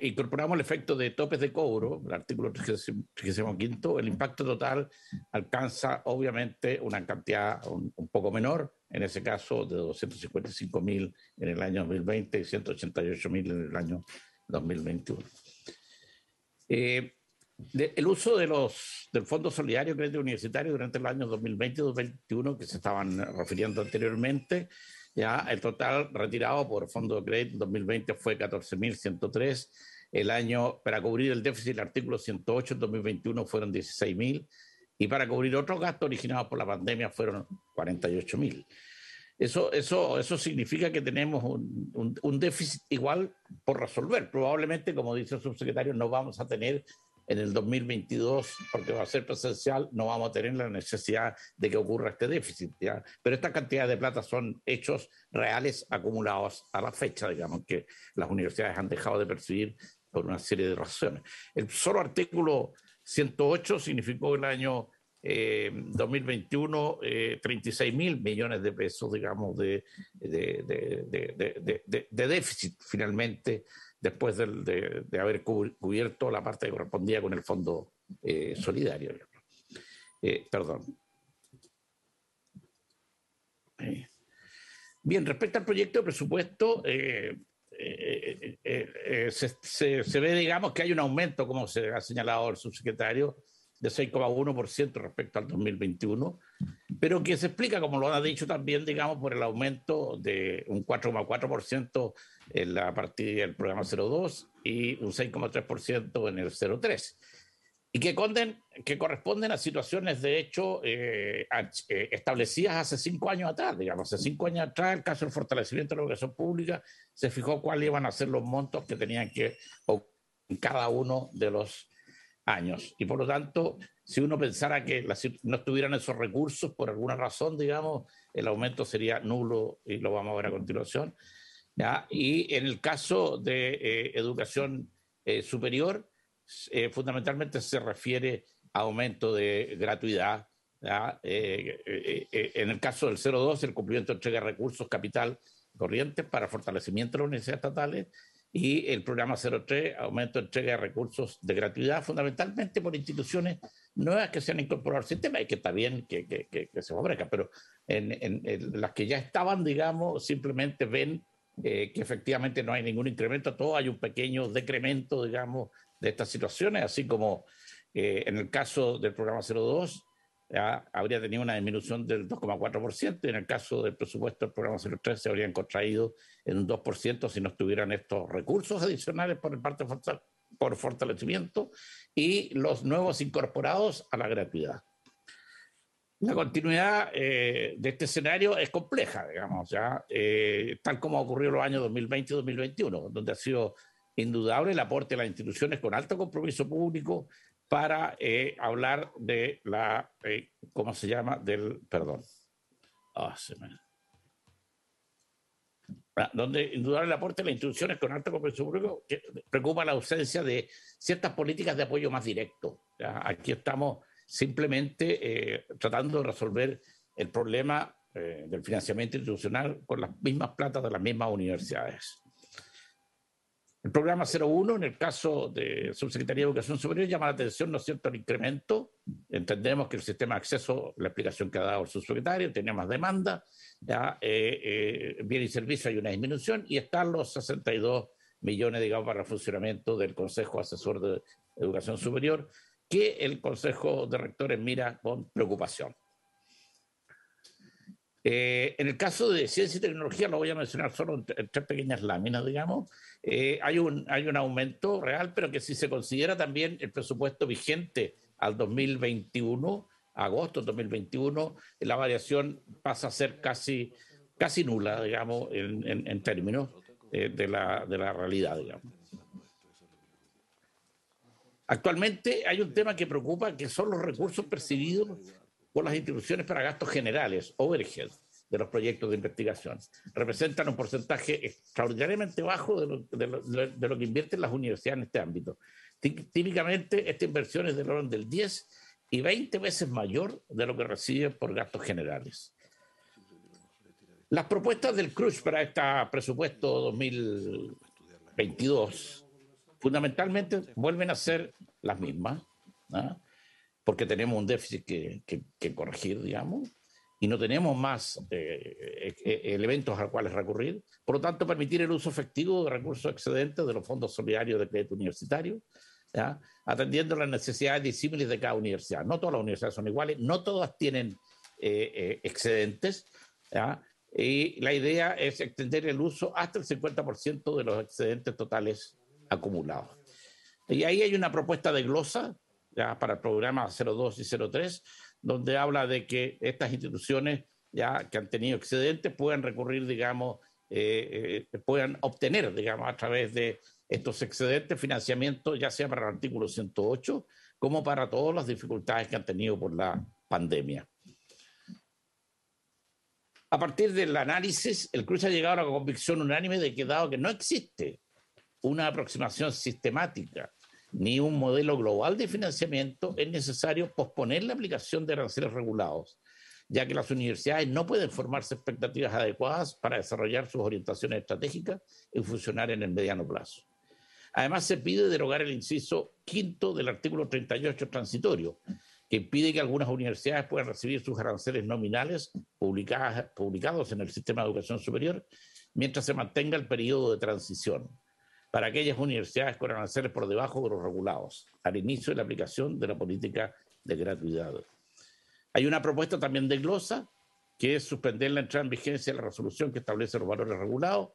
Speaker 7: incorporamos el efecto de topes de cobro, el artículo 35, el impacto total alcanza obviamente una cantidad un poco menor, en ese caso de 255.000 en el año 2020 y 188.000 en el año 2021. El uso del Fondo Solidario Crédito Universitario durante el año 2020 y 2021, que se estaban refiriendo anteriormente, ya el total retirado por Fondo de Crédito en 2020 fue 14.103. El año para cubrir el déficit del artículo 108 en 2021 fueron 16.000 y para cubrir otros gastos originados por la pandemia fueron 48.000. Eso significa que tenemos un déficit igual por resolver. Probablemente, como dice el subsecretario, no vamos a tener en el 2022, porque va a ser presencial, no vamos a tener la necesidad de que ocurra este déficit, ¿ya? Pero estas cantidades de plata son hechos reales acumulados a la fecha, digamos, que las universidades han dejado de percibir por una serie de razones. El solo artículo 108 significó el año 2021 36.000 millones de pesos, digamos, de déficit finalmente, después de haber cubierto la parte que correspondía con el fondo solidario. Perdón. Bien, respecto al proyecto de presupuesto, se ve, digamos, que hay un aumento, como se ha señalado el subsecretario, de 6,1% respecto al 2021, pero que se explica, como lo ha dicho también, digamos, por el aumento de un 4,4% en la partida del programa 02 y un 6,3% en el 03, y que corresponden a situaciones, de hecho, establecidas hace 5 años atrás, digamos. Hace 5 años atrás, el caso del fortalecimiento de la educación pública, se fijó cuáles iban a ser los montos que tenían que en cada uno de los años. Y por lo tanto, si uno pensara que no estuvieran esos recursos por alguna razón, digamos, el aumento sería nulo, y lo vamos a ver a continuación, ¿ya? Y en el caso de educación superior, fundamentalmente se refiere a aumento de gratuidad, ¿ya? En el caso del 02, el cumplimiento de entrega de recursos capital corrientes para fortalecimiento de las universidades estatales, y el programa 03, aumento de entrega de recursos de gratuidad, fundamentalmente por instituciones nuevas que se han incorporado al sistema, y que está bien que se fabrican, pero en las que ya estaban, digamos, simplemente ven que efectivamente no hay ningún incremento, todo hay un pequeño decremento, digamos, de estas situaciones, así como en el caso del programa 02, ¿ya? Habría tenido una disminución del 2,4%, y en el caso del presupuesto del programa 03 se habrían contraído en un 2% si no estuvieran estos recursos adicionales por parte por fortalecimiento y los nuevos incorporados a la gratuidad. La continuidad de este escenario es compleja, digamos, ¿ya? Tal como ha ocurrido en los años 2020 y 2021, donde ha sido indudable el aporte de las instituciones con alto compromiso público para hablar de la, ¿cómo se llama? Perdón. Donde indudable el aporte de las instituciones con alto compromiso público, que preocupa la ausencia de ciertas políticas de apoyo más directo. ¿Ya? Aquí estamos simplemente tratando de resolver el problema del financiamiento institucional con las mismas platas de las mismas universidades. El programa 01, en el caso de Subsecretaría de Educación Superior, llama la atención, ¿no es cierto?, el incremento. Entendemos que el sistema de acceso, la explicación que ha dado el subsecretario, tenía más demanda, ya, bien y servicio hay una disminución, y están los 62 millones, digamos, para el funcionamiento del Consejo Asesor de Educación Superior, que el Consejo de Rectores mira con preocupación. En el caso de ciencia y tecnología, lo voy a mencionar solo en 3 pequeñas láminas, digamos. Hay un aumento real, pero que si se considera también el presupuesto vigente al 2021, agosto de 2021, la variación pasa a ser casi nula, digamos, en términos de la realidad, digamos. Actualmente hay un tema que preocupa, que son los recursos percibidos por las instituciones para gastos generales, overhead, de los proyectos de investigación. Representan un porcentaje extraordinariamente bajo de lo que invierten las universidades en este ámbito. Típicamente, esta inversión es del orden del 10 y 20 veces mayor de lo que reciben por gastos generales. Las propuestas del CRUSH para este presupuesto 2022 fundamentalmente vuelven a ser las mismas, ¿no? Porque tenemos un déficit que corregir, digamos, y no tenemos más elementos a los cuales recurrir. Por lo tanto, permitir el uso efectivo de recursos excedentes de los fondos solidarios de crédito universitario, ¿ya? Atendiendo las necesidades disímiles de cada universidad. No todas las universidades son iguales, no todas tienen excedentes, ¿ya? Y la idea es extender el uso hasta el 50% de los excedentes totales acumulados. Y ahí hay una propuesta de glosa, ya, para el programa 02 y 03, donde habla de que estas instituciones, ya que han tenido excedentes, puedan recurrir, digamos, puedan obtener, digamos, a través de estos excedentes de financiamiento, ya sea para el artículo 108, como para todas las dificultades que han tenido por la pandemia. A partir del análisis, el CRUCH ha llegado a la convicción unánime de que, dado que no existe una aproximación sistemática ni un modelo global de financiamiento, es necesario posponer la aplicación de aranceles regulados, ya que las universidades no pueden formarse expectativas adecuadas para desarrollar sus orientaciones estratégicas y funcionar en el mediano plazo. Además, se pide derogar el inciso quinto del artículo 38 transitorio, que impide que algunas universidades puedan recibir sus aranceles nominales publicados en el sistema de educación superior mientras se mantenga el periodo de transición para aquellas universidades con aranceles por debajo de los regulados, al inicio de la aplicación de la política de gratuidad. Hay una propuesta también de glosa, que es suspender la entrada en vigencia de la resolución que establece los valores regulados,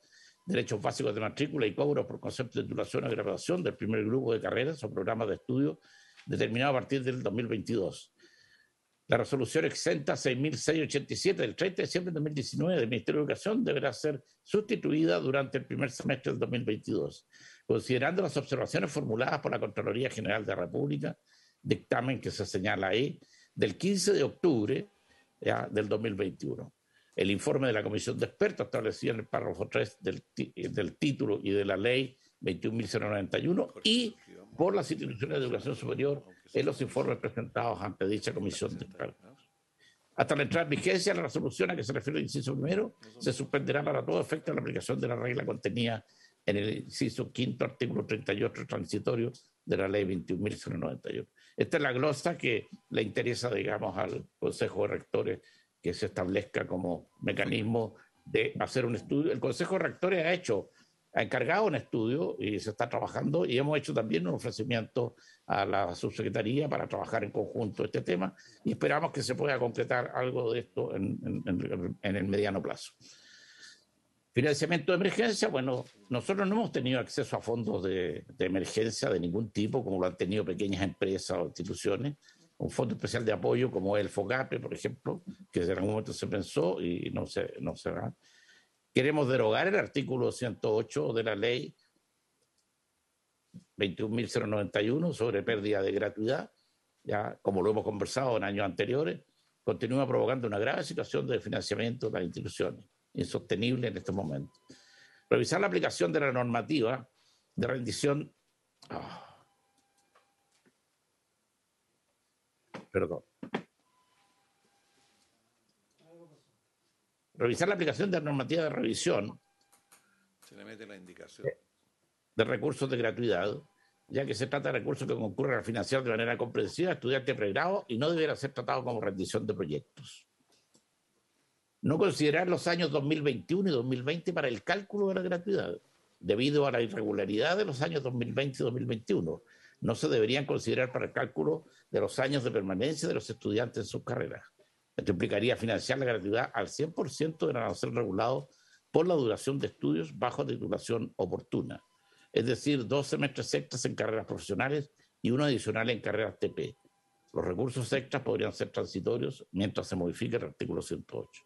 Speaker 7: derechos básicos de matrícula y cobro por concepto de titulación o graduación del primer grupo de carreras o programas de estudio determinado a partir del 2022. La resolución exenta 6.687 del 30 de diciembre de 2019 del Ministerio de Educación deberá ser sustituida durante el primer semestre del 2022, considerando las observaciones formuladas por la Contraloría General de la República, dictamen que se señala ahí, del 15 de octubre del 2021. El informe de la Comisión de Expertos establecido en el párrafo 3 del título y de la ley 21.091 y por las instituciones de educación superior en los informes presentados ante dicha comisión de expertos. Hasta la entrada en vigencia de la resolución a que se refiere el inciso primero, se suspenderá para todo efecto la aplicación de la regla contenida en el inciso quinto, artículo 38 transitorio de la ley 21.091. Esta es la glosa que le interesa, digamos, al Consejo de Rectores que se establezca como mecanismo de hacer un estudio. El Consejo de Rectores ha encargado un estudio y se está trabajando, y hemos hecho también un ofrecimiento a la subsecretaría para trabajar en conjunto este tema y esperamos que se pueda concretar algo de esto en el mediano plazo. Financiamiento de emergencia, bueno, nosotros no hemos tenido acceso a fondos de emergencia de ningún tipo, como lo han tenido pequeñas empresas o instituciones. Un fondo especial de apoyo como el FOGAPE, por ejemplo, que en algún momento se pensó y no se va. Queremos derogar el artículo 108 de la ley 21.091 sobre pérdida de gratuidad, ya como lo hemos conversado en años anteriores, continúa provocando una grave situación de financiamiento de las instituciones, insostenible en estos momentos. Revisar la aplicación de la normativa de rendición... Revisar la aplicación de la normativa de revisión
Speaker 1: se le mete la indicación
Speaker 7: de recursos de gratuidad, ya que se trata de recursos que concurren a financiar de manera comprensiva a estudiantes de pregrado y no deberá ser tratado como rendición de proyectos. No considerar los años 2021 y 2020 para el cálculo de la gratuidad, debido a la irregularidad de los años 2020 y 2021. No se deberían considerar para el cálculo de los años de permanencia de los estudiantes en sus carreras. Esto implicaría financiar la gratuidad al 100% del arancel regulado por la duración de estudios bajo titulación oportuna, es decir, 2 semestres extras en carreras profesionales y uno adicional en carreras TP. Los recursos extras podrían ser transitorios mientras se modifique el artículo 108.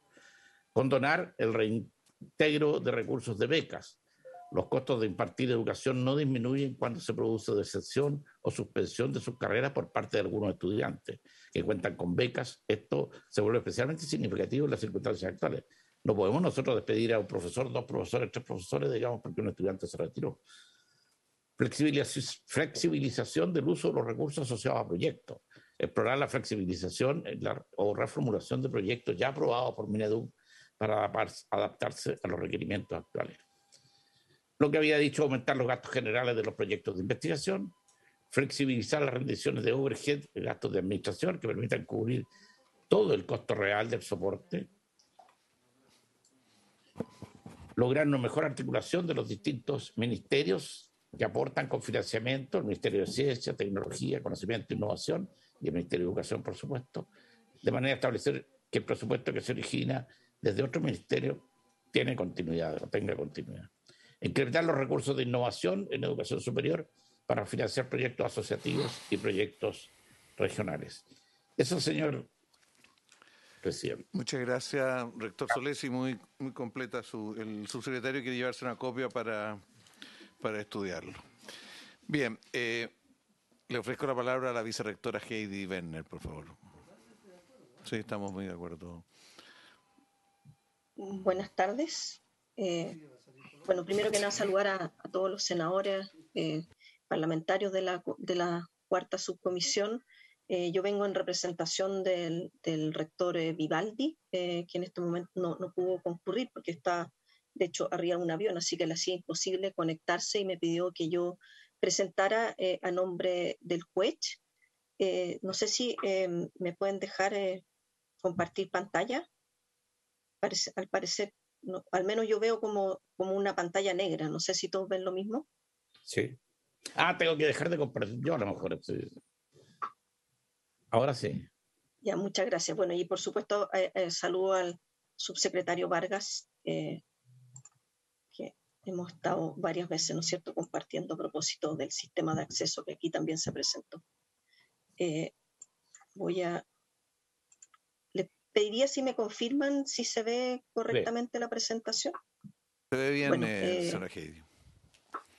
Speaker 7: Condonar el reintegro de recursos de becas. Los costos de impartir educación no disminuyen cuando se produce deserción o suspensión de sus carreras por parte de algunos estudiantes que cuentan con becas. Esto se vuelve especialmente significativo en las circunstancias actuales. No podemos nosotros despedir a un profesor, 2 profesores, 3 profesores, digamos, porque un estudiante se retiró. Flexibilización del uso de los recursos asociados a proyectos. Explorar la flexibilización o reformulación de proyectos ya aprobados por Mineduc para adaptarse a los requerimientos actuales. Lo que había dicho, aumentar los gastos generales de los proyectos de investigación, flexibilizar las rendiciones de overhead, gastos de administración que permitan cubrir todo el costo real del soporte, lograr una mejor articulación de los distintos ministerios que aportan con financiamiento, el Ministerio de Ciencia, Tecnología, Conocimiento e Innovación y el Ministerio de Educación, por supuesto, de manera a establecer que el presupuesto que se origina desde otro ministerio tiene continuidad o tenga continuidad. Incrementar los recursos de innovación en educación superior para financiar proyectos asociativos y proyectos regionales. Eso, señor presidente.
Speaker 1: Muchas gracias, rector Solés, y muy completa. El subsecretario quiere llevarse una copia para para estudiarlo. Bien, le ofrezco la palabra a la vicerrectora Heidi Werner, por favor. Sí, estamos muy de acuerdo.
Speaker 8: Buenas tardes. Bueno, primero que nada saludar a todos los senadores parlamentarios de la cuarta subcomisión. Yo vengo en representación del rector Vivaldi, que en este momento no pudo concurrir porque está, de hecho, arriba de un avión, así que le hacía imposible conectarse y me pidió que yo presentara a nombre del CUECH. No sé si me pueden dejar compartir pantalla. Al parecer, no, al menos yo veo como una pantalla negra. No sé si todos ven lo mismo.
Speaker 7: Sí. Tengo que dejar de compartir yo a lo mejor. Sí. Ahora sí.
Speaker 8: Ya, muchas gracias. Bueno, y por supuesto saludo al subsecretario Vargas, que hemos estado varias veces, ¿no es cierto?, compartiendo a propósito del sistema de acceso que aquí también se presentó. Le pediría si me confirman si se ve correctamente la presentación.
Speaker 1: Se ve bien, bueno, señora Heidi.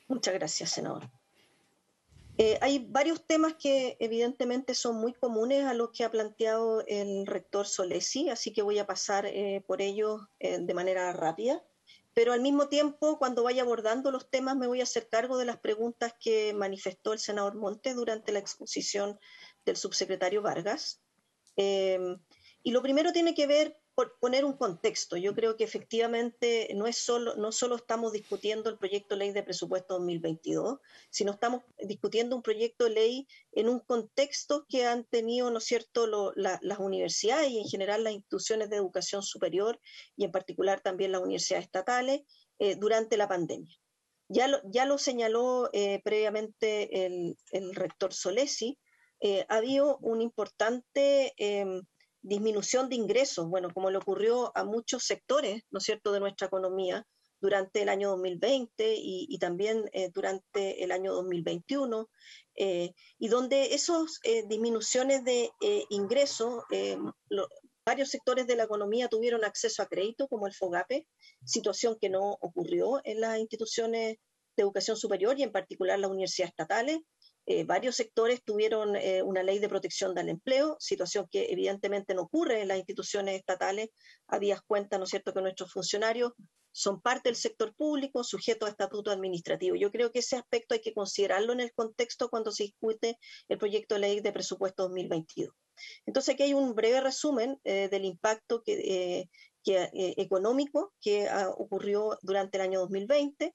Speaker 8: Muchas gracias, senador. Hay varios temas que evidentemente son muy comunes a los que ha planteado el rector Solesi, así que voy a pasar por ellos de manera rápida. Pero al mismo tiempo, cuando vaya abordando los temas, me voy a hacer cargo de las preguntas que manifestó el senador Montes durante la exposición del subsecretario Vargas. Y lo primero tiene que ver por poner un contexto. Yo creo que efectivamente no solo estamos discutiendo el proyecto de ley de presupuesto 2022, sino estamos discutiendo un proyecto de ley en un contexto que han tenido, ¿no es cierto?, las universidades y en general las instituciones de educación superior y en particular también las universidades estatales durante la pandemia. Ya lo señaló previamente el rector Solesi. Ha habido un importante disminución de ingresos, bueno, como le ocurrió a muchos sectores, ¿no es cierto?, de nuestra economía durante el año 2020 y también durante el año 2021, y donde esas disminuciones de ingresos, varios sectores de la economía tuvieron acceso a crédito, como el FOGAPE, situación que no ocurrió en las instituciones de educación superior y en particular las universidades estatales. Varios sectores tuvieron una ley de protección del empleo, situación que evidentemente no ocurre en las instituciones estatales. Habías cuenta, ¿no es cierto?, que nuestros funcionarios son parte del sector público, sujetos a estatuto administrativo. Yo creo que ese aspecto hay que considerarlo en el contexto cuando se discute el proyecto de ley de presupuesto 2022. Entonces aquí hay un breve resumen del impacto económico que ocurrió durante el año 2020.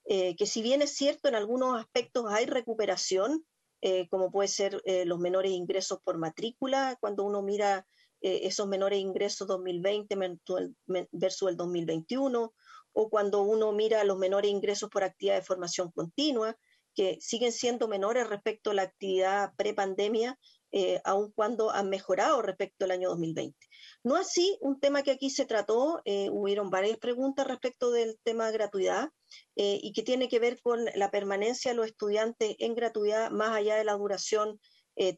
Speaker 8: Que si bien es cierto, en algunos aspectos hay recuperación, como puede ser los menores ingresos por matrícula, cuando uno mira esos menores ingresos 2020 versus el 2021, o cuando uno mira los menores ingresos por actividad de formación continua, que siguen siendo menores respecto a la actividad prepandemia, aun cuando han mejorado respecto al año 2020. No así un tema que aquí se trató, hubieron varias preguntas respecto del tema de gratuidad, y que tiene que ver con la permanencia de los estudiantes en gratuidad más allá de la duración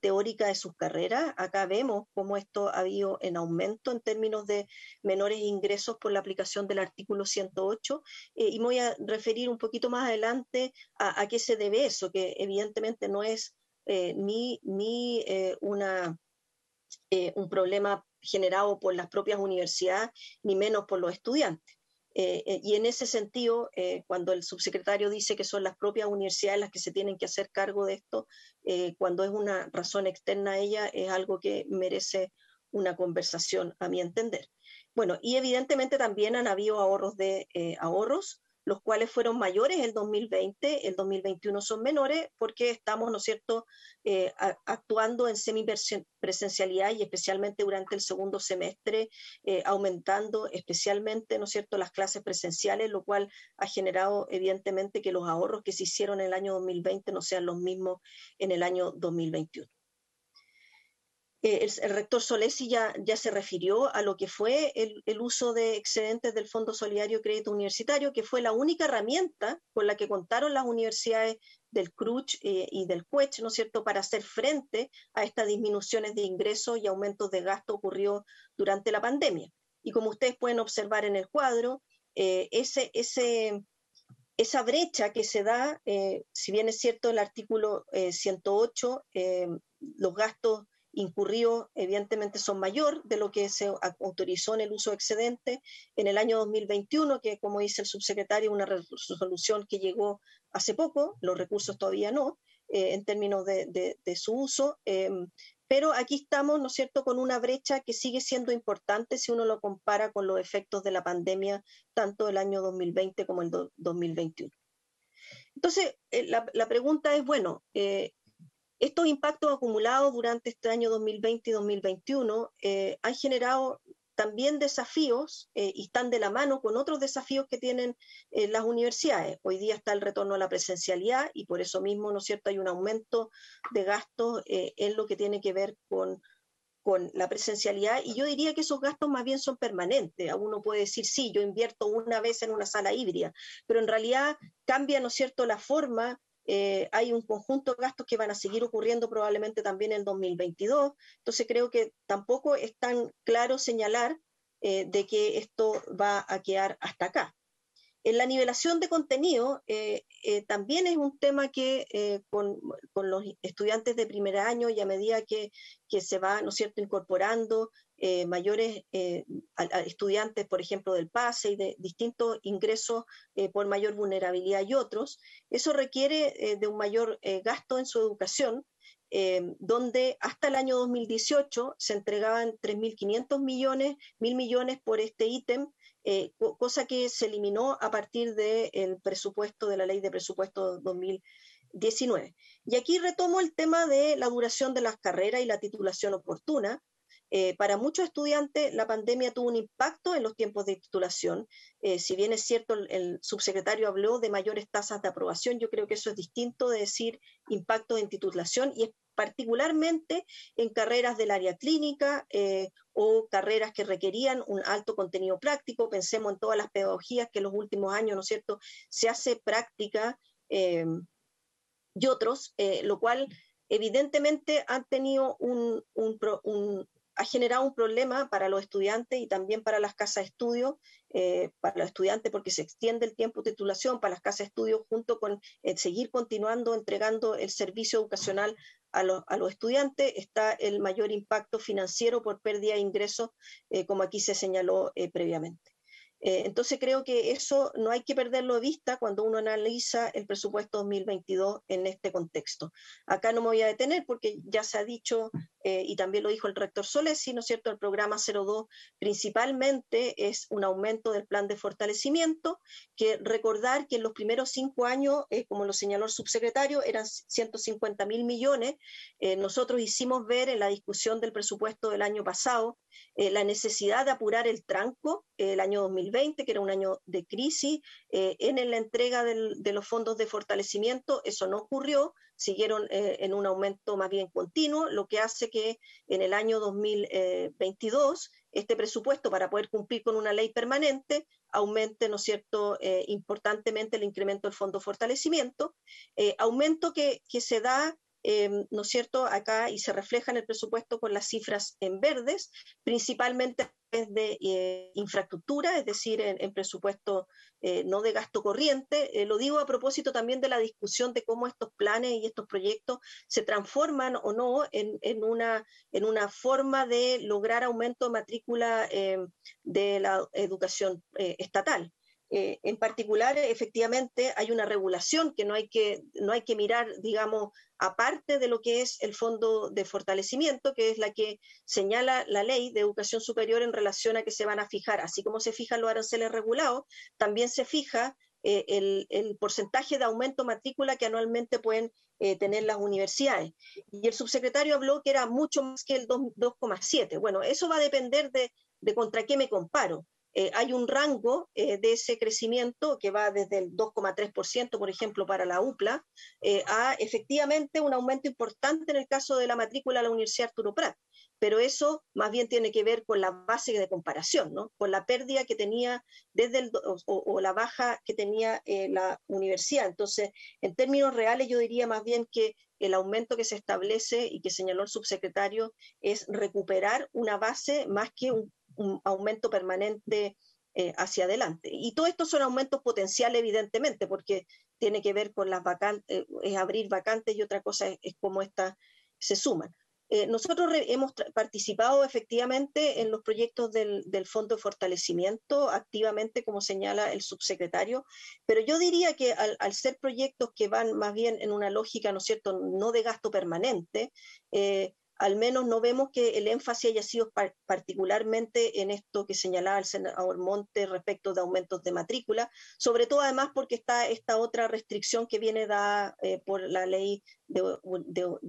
Speaker 8: teórica de sus carreras. Acá vemos cómo esto ha habido en aumento en términos de menores ingresos por la aplicación del artículo 108, y me voy a referir un poquito más adelante a qué se debe eso, que evidentemente no es ni un problema generado por las propias universidades, ni menos por los estudiantes. Y en ese sentido, cuando el subsecretario dice que son las propias universidades las que se tienen que hacer cargo de esto, cuando es una razón externa a ella, es algo que merece una conversación, a mi entender. Bueno, y evidentemente también han habido ahorros, los cuales fueron mayores el 2020, el 2021 son menores porque estamos, ¿no es cierto?, actuando en semipresencialidad y especialmente durante el segundo semestre, aumentando especialmente, ¿no es cierto?, las clases presenciales, lo cual ha generado evidentemente que los ahorros que se hicieron en el año 2020 no sean los mismos en el año 2021. El rector Solesi ya se refirió a lo que fue el uso de excedentes del Fondo Solidario Crédito Universitario, que fue la única herramienta con la que contaron las universidades del CRUCH y del CUECH, ¿no es cierto?, para hacer frente a estas disminuciones de ingresos y aumentos de gasto ocurridos durante la pandemia. Y como ustedes pueden observar en el cuadro, ese esa brecha que se da, si bien es cierto el artículo 108, los gastos incurridos evidentemente son mayor de lo que se autorizó en el uso excedente en el año 2021, que como dice el subsecretario, una resolución que llegó hace poco, los recursos todavía no, en términos de su uso, pero aquí estamos, ¿no es cierto?, con una brecha que sigue siendo importante si uno lo compara con los efectos de la pandemia, tanto el año 2020 como el 2021. Entonces, la pregunta es, bueno, estos impactos acumulados durante este año 2020 y 2021 han generado también desafíos y están de la mano con otros desafíos que tienen las universidades. Hoy día está el retorno a la presencialidad y por eso mismo, ¿no es cierto?, hay un aumento de gastos en lo que tiene que ver con la presencialidad, y yo diría que esos gastos más bien son permanentes. Uno puede decir, sí, yo invierto una vez en una sala híbrida, pero en realidad cambia, ¿no es cierto?, la forma. Hay un conjunto de gastos que van a seguir ocurriendo probablemente también en 2022, entonces creo que tampoco es tan claro señalar de que esto va a quedar hasta acá. En la nivelación de contenido también es un tema que con los estudiantes de primer año y a medida que se va, ¿no es cierto?, incorporando mayores a estudiantes, por ejemplo, del PASE y de distintos ingresos por mayor vulnerabilidad y otros, eso requiere de un mayor gasto en su educación, donde hasta el año 2018 se entregaban 3.500 millones, 1.000 millones por este ítem, cosa que se eliminó a partir del presupuesto, de la ley de presupuesto 2019. Y aquí retomo el tema de la duración de las carreras y la titulación oportuna. Para muchos estudiantes la pandemia tuvo un impacto en los tiempos de titulación. Si bien es cierto el subsecretario habló de mayores tasas de aprobación, yo creo que eso es distinto de decir impacto en titulación, y es particularmente en carreras del área clínica o carreras que requerían un alto contenido práctico. Pensemos en todas las pedagogías que en los últimos años, ¿no es cierto?, se hace práctica y otros, lo cual evidentemente han tenido ha generado un problema para los estudiantes y también para las casas de estudio, para los estudiantes porque se extiende el tiempo de titulación, para las casas de estudio junto con seguir continuando entregando el servicio educacional a los estudiantes, está el mayor impacto financiero por pérdida de ingresos, como aquí se señaló previamente. Entonces creo que eso no hay que perderlo de vista cuando uno analiza el presupuesto 2022 en este contexto. Acá no me voy a detener porque ya se ha dicho, y también lo dijo el rector Solesi, ¿no es cierto?, el programa 02 principalmente es un aumento del plan de fortalecimiento, que recordar que en los primeros 5 años, como lo señaló el subsecretario, eran 150.000 millones. Nosotros hicimos ver en la discusión del presupuesto del año pasado la necesidad de apurar el tranco el año 2020, que era un año de crisis, en la entrega de los fondos de fortalecimiento. Eso no ocurrió, siguieron en un aumento más bien continuo, lo que hace que en el año 2022 este presupuesto, para poder cumplir con una ley permanente, aumente, ¿no es cierto?, importantemente el incremento del fondo de fortalecimiento, aumento que se da, ¿no es cierto?, acá y se refleja en el presupuesto con las cifras en verdes, principalmente de infraestructura, es decir, en presupuesto no de gasto corriente. Lo digo a propósito también de la discusión de cómo estos planes y estos proyectos se transforman o no en una forma de lograr aumento de matrícula de la educación estatal. En particular, efectivamente, hay una regulación que no hay que mirar, digamos, aparte de lo que es el fondo de fortalecimiento, que es la que señala la ley de educación superior en relación a que se van a fijar, así como se fijan los aranceles regulados, también se fija el porcentaje de aumento de matrícula que anualmente pueden tener las universidades. Y el subsecretario habló que era mucho más que el 2,7. Bueno, eso va a depender de contra qué me comparo. Hay un rango de ese crecimiento que va desde el 2,3%, por ejemplo, para la UPLA, a efectivamente un aumento importante en el caso de la matrícula a la Universidad Arturo Prat. Pero eso más bien tiene que ver con la base de comparación, ¿no?, con la pérdida que tenía o la baja que tenía la universidad. Entonces, en términos reales, yo diría más bien que el aumento que se establece y que señaló el subsecretario es recuperar una base más que un aumento permanente hacia adelante. Y todo esto son aumentos potenciales, evidentemente, porque tiene que ver con las vacantes, es abrir vacantes y otra cosa es cómo estas se suman. Nosotros hemos participado efectivamente en los proyectos del Fondo de Fortalecimiento, activamente, como señala el subsecretario, pero yo diría que al ser proyectos que van más bien en una lógica, ¿no es cierto?, no de gasto permanente, al menos no vemos que el énfasis haya sido particularmente en esto que señalaba el senador Monte respecto de aumentos de matrícula, sobre todo además porque está esta otra restricción que viene dada por la ley de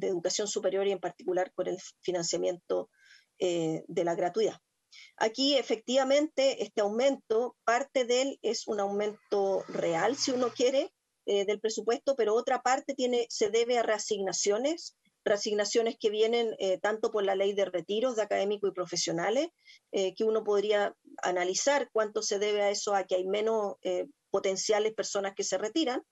Speaker 8: educación superior y en particular con el financiamiento de la gratuidad. Aquí efectivamente este aumento, parte de él es un aumento real, si uno quiere, del presupuesto, pero otra parte se debe a reasignaciones que vienen tanto por la ley de retiros de académicos y profesionales, que uno podría analizar cuánto se debe a eso, a que hay menos potenciales personas que se retiran,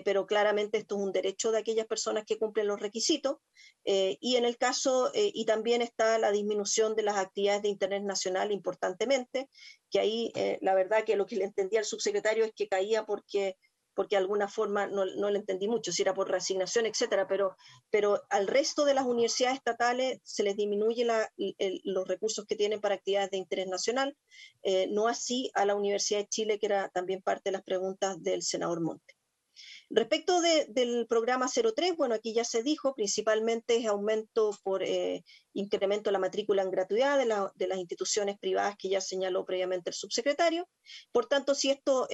Speaker 8: pero claramente esto es un derecho de aquellas personas que cumplen los requisitos, y en el caso, y también está la disminución de las actividades de interés nacional importantemente, que ahí la verdad que lo que le entendía al subsecretario es que caía porque de alguna forma no le entendí mucho, si era por reasignación, etcétera, pero al resto de las universidades estatales se les disminuye los recursos que tienen para actividades de interés nacional, no así a la Universidad de Chile, que era también parte de las preguntas del senador Monte. Respecto del programa 03, bueno, aquí ya se dijo, principalmente es aumento por incremento de la matrícula en gratuidad de las instituciones privadas que ya señaló previamente el subsecretario. Por tanto, si esto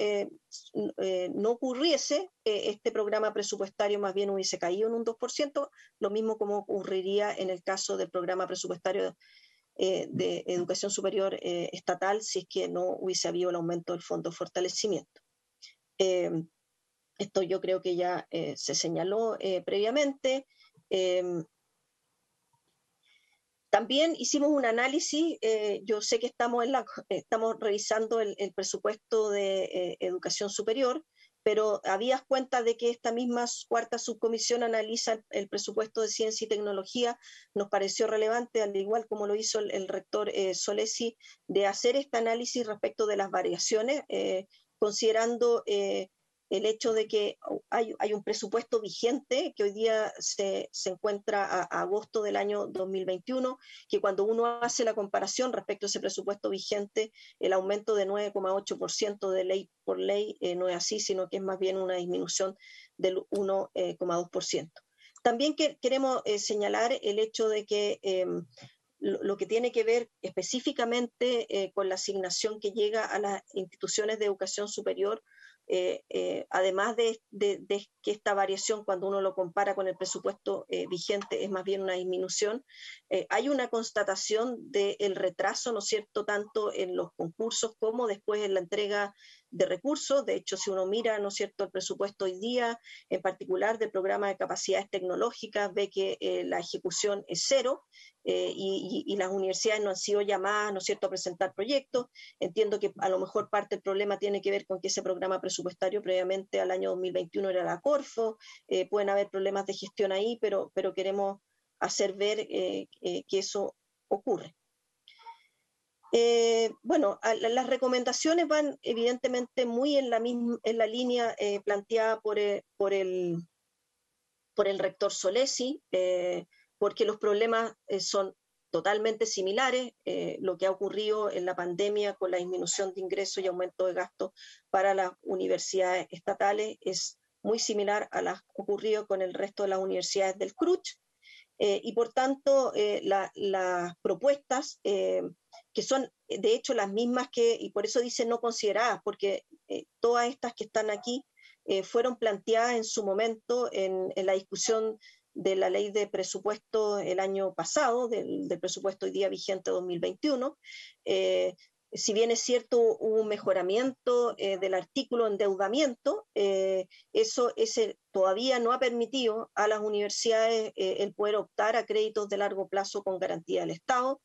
Speaker 8: no ocurriese, este programa presupuestario más bien hubiese caído en un 2%, lo mismo como ocurriría en el caso del programa presupuestario de educación superior estatal, si es que no hubiese habido el aumento del fondo de fortalecimiento. Esto yo creo que ya se señaló previamente. También hicimos un análisis, yo sé que estamos revisando el presupuesto de educación superior, pero había cuenta de que esta misma cuarta subcomisión analiza el presupuesto de ciencia y tecnología. Nos pareció relevante, al igual como lo hizo el rector Solesi, de hacer este análisis respecto de las variaciones, considerando el hecho de que hay un presupuesto vigente que hoy día se encuentra a agosto del año 2021, que cuando uno hace la comparación respecto a ese presupuesto vigente, el aumento de 9,8% de ley por ley no es así, sino que es más bien una disminución del 1,2%. También queremos señalar el hecho de que lo que tiene que ver específicamente con la asignación que llega a las instituciones de educación superior, además de que esta variación, cuando uno lo compara con el presupuesto vigente, es más bien una disminución, hay una constatación del retraso, ¿no es cierto?, tanto en los concursos como después en la entrega de recursos. De hecho, si uno mira, ¿no es cierto?, el presupuesto hoy día, en particular del programa de capacidades tecnológicas, ve que la ejecución es cero, y las universidades no han sido llamadas, ¿no es cierto?, a presentar proyectos. Entiendo que a lo mejor parte del problema tiene que ver con que ese programa presupuestario previamente al año 2021 era la Corfo, pueden haber problemas de gestión ahí, pero queremos hacer ver que eso ocurre. Bueno, las recomendaciones van evidentemente muy en la línea planteada por el rector Solesi, porque los problemas son totalmente similares. Lo que ha ocurrido en la pandemia con la disminución de ingresos y aumento de gastos para las universidades estatales es muy similar a lo ocurrido con el resto de las universidades del CRUCH, y por tanto las propuestas que son de hecho las mismas y por eso dice no consideradas, porque todas estas que están aquí fueron planteadas en su momento en la discusión de la ley de presupuesto el año pasado, del presupuesto hoy día vigente 2021. Si bien es cierto, hubo un mejoramiento del artículo endeudamiento, ese todavía no ha permitido a las universidades el poder optar a créditos de largo plazo con garantía del Estado.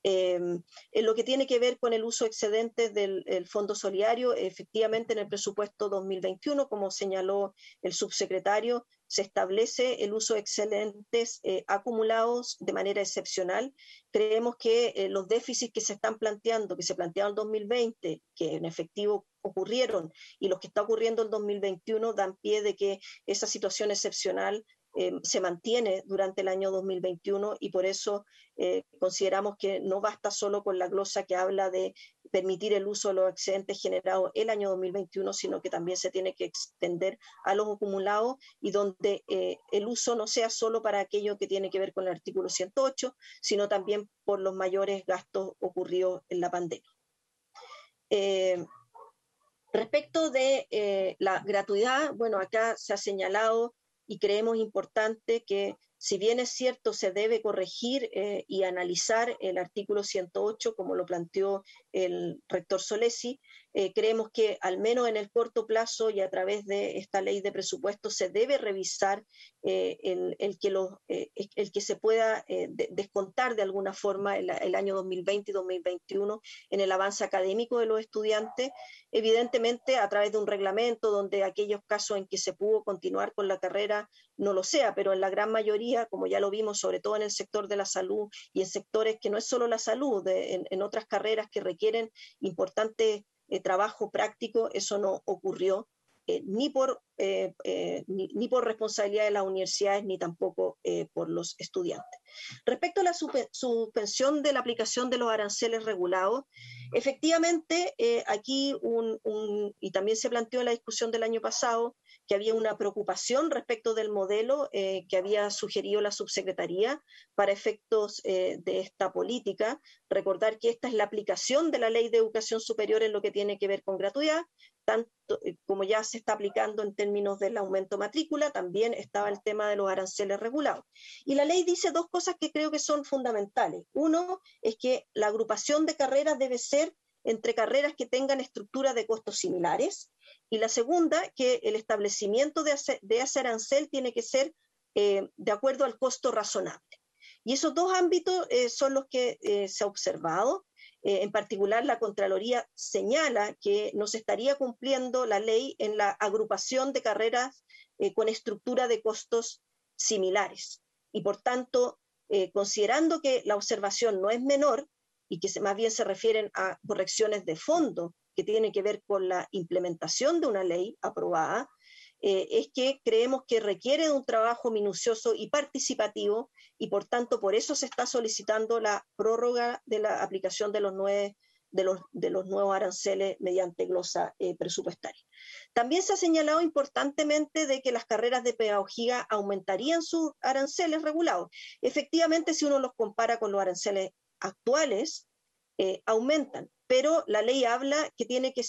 Speaker 8: En lo que tiene que ver con el uso excedente del Fondo Solidario, efectivamente en el presupuesto 2021, como señaló el subsecretario, se establece el uso de excedentes acumulados de manera excepcional. Creemos que los déficits que se están planteando, que se plantearon en 2020, que en efectivo ocurrieron, y los que está ocurriendo en 2021 dan pie de que esa situación excepcional se mantiene durante el año 2021 y por eso consideramos que no basta solo con la glosa que habla de permitir el uso de los excedentes generados el año 2021, sino que también se tiene que extender a los acumulados y donde el uso no sea solo para aquello que tiene que ver con el artículo 108, sino también por los mayores gastos ocurridos en la pandemia. Respecto de la gratuidad, bueno, acá se ha señalado y creemos importante que si bien es cierto se debe corregir y analizar el artículo 108 como lo planteó el rector Solesi, creemos que al menos en el corto plazo y a través de esta ley de presupuesto se debe revisar el que se pueda descontar de alguna forma el año 2020 y 2021 en el avance académico de los estudiantes, evidentemente a través de un reglamento donde aquellos casos en que se pudo continuar con la carrera no lo sea, pero en la gran mayoría, como ya lo vimos, sobre todo en el sector de la salud y en sectores que no es solo la salud, en otras carreras que requieren importante trabajo práctico, eso no ocurrió ni por responsabilidad de las universidades ni tampoco por los estudiantes. Respecto a la suspensión de la aplicación de los aranceles regulados, efectivamente aquí y también se planteó en la discusión del año pasado que había una preocupación respecto del modelo que había sugerido la subsecretaría para efectos de esta política. Recordar que esta es la aplicación de la Ley de Educación Superior en lo que tiene que ver con gratuidad, tanto como ya se está aplicando en términos del aumento matrícula, también estaba el tema de los aranceles regulados. Y la ley dice dos cosas que creo que son fundamentales. Uno es que la agrupación de carreras debe ser entre carreras que tengan estructura de costos similares, y la segunda, que el establecimiento de ese arancel tiene que ser de acuerdo al costo razonable. Y esos dos ámbitos son los que se ha observado. En particular, la Contraloría señala que no se estaría cumpliendo la ley en la agrupación de carreras con estructura de costos similares. Y por tanto, considerando que la observación no es menor y que más bien se refieren a correcciones de fondo que tienen que ver con la implementación de una ley aprobada, es que creemos que requiere de un trabajo minucioso y participativo y por tanto por eso se está solicitando la prórroga de la aplicación de los nuevos aranceles mediante glosa presupuestaria. También se ha señalado importantemente de que las carreras de pedagogía aumentarían sus aranceles regulados. Efectivamente, si uno los compara con los aranceles actuales, aumentan, pero la ley habla que tiene que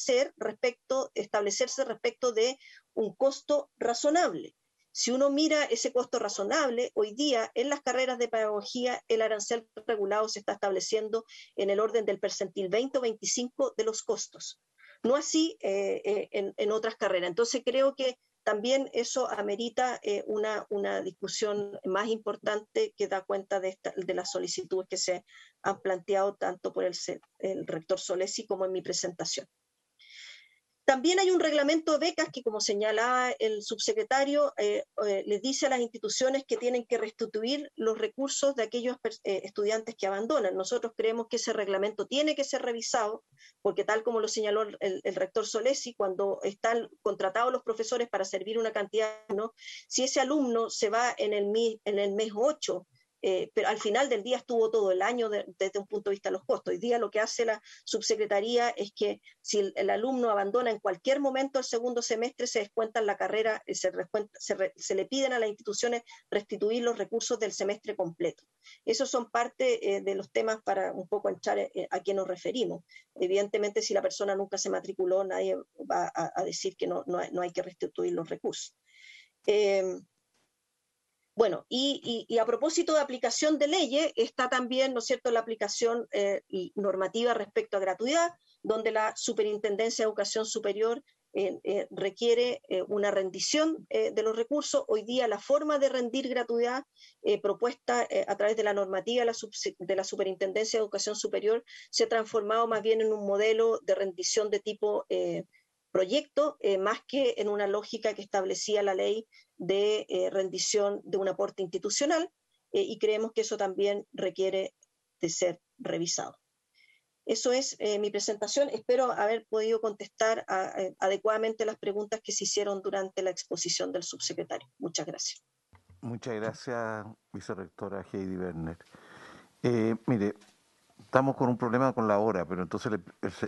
Speaker 8: establecerse respecto de un costo razonable. Si uno mira ese costo razonable, hoy día en las carreras de pedagogía el arancel regulado se está estableciendo en el orden del percentil 20 o 25 de los costos. No así en otras carreras. Entonces creo que también eso amerita una discusión más importante que da cuenta de las solicitudes que se han planteado tanto por el rector Solesi como en mi presentación. También hay un reglamento de becas que, como señalaba el subsecretario, les dice a las instituciones que tienen que restituir los recursos de aquellos estudiantes que abandonan. Nosotros creemos que ese reglamento tiene que ser revisado, porque tal como lo señaló el rector Solesi, cuando están contratados los profesores para servir una cantidad, ¿no? Si ese alumno se va en el mes 8, pero al final del día estuvo todo el año desde un punto de vista de los costos. Hoy día lo que hace la subsecretaría es que si el alumno abandona en cualquier momento el segundo semestre, se descuenta en la carrera, se le piden a las instituciones restituir los recursos del semestre completo. Esos son parte de los temas para un poco echar a qué nos referimos. Evidentemente, si la persona nunca se matriculó, nadie va a decir que no hay que restituir los recursos. Bueno, y a propósito de aplicación de leyes, está también, ¿no es cierto?, la aplicación normativa respecto a gratuidad, donde la Superintendencia de Educación Superior requiere una rendición de los recursos. Hoy día la forma de rendir gratuidad propuesta a través de la normativa de la Superintendencia de Educación Superior se ha transformado más bien en un modelo de rendición de tipo proyecto, más que en una lógica que establecía la ley de rendición de un aporte institucional, y creemos que eso también requiere de ser revisado. Eso es mi presentación. Espero haber podido contestar adecuadamente las preguntas que se hicieron durante la exposición del subsecretario. Muchas gracias.
Speaker 1: Muchas gracias, vicerrectora Heidi Berner. Mire, estamos con un problema con la hora, pero entonces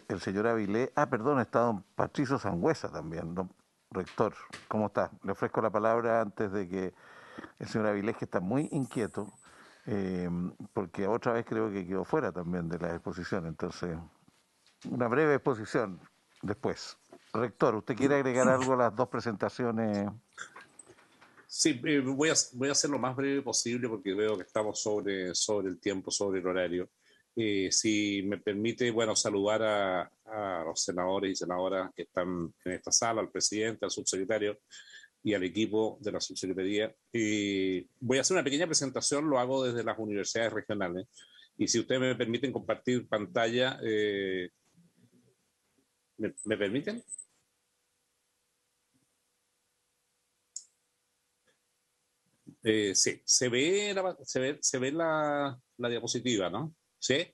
Speaker 1: el señor Avilés... perdón, está don Patricio Sangüesa también, don rector. ¿Cómo está? Le ofrezco la palabra antes de que el señor Avilés, que está muy inquieto, porque otra vez creo que quedó fuera también de la exposición. Entonces, una breve exposición después. Rector, ¿usted quiere agregar algo a las dos presentaciones?
Speaker 9: Sí, voy a hacer lo más breve posible porque veo que estamos sobre el tiempo, sobre el horario. Si me permite, bueno, saludar a los senadores y senadoras que están en esta sala, al presidente, al subsecretario y al equipo de la subsecretaría. Voy a hacer una pequeña presentación, lo hago desde las universidades regionales. Y si ustedes me permiten compartir pantalla, ¿me permiten? Sí, se ve la diapositiva, ¿no? ¿Sí?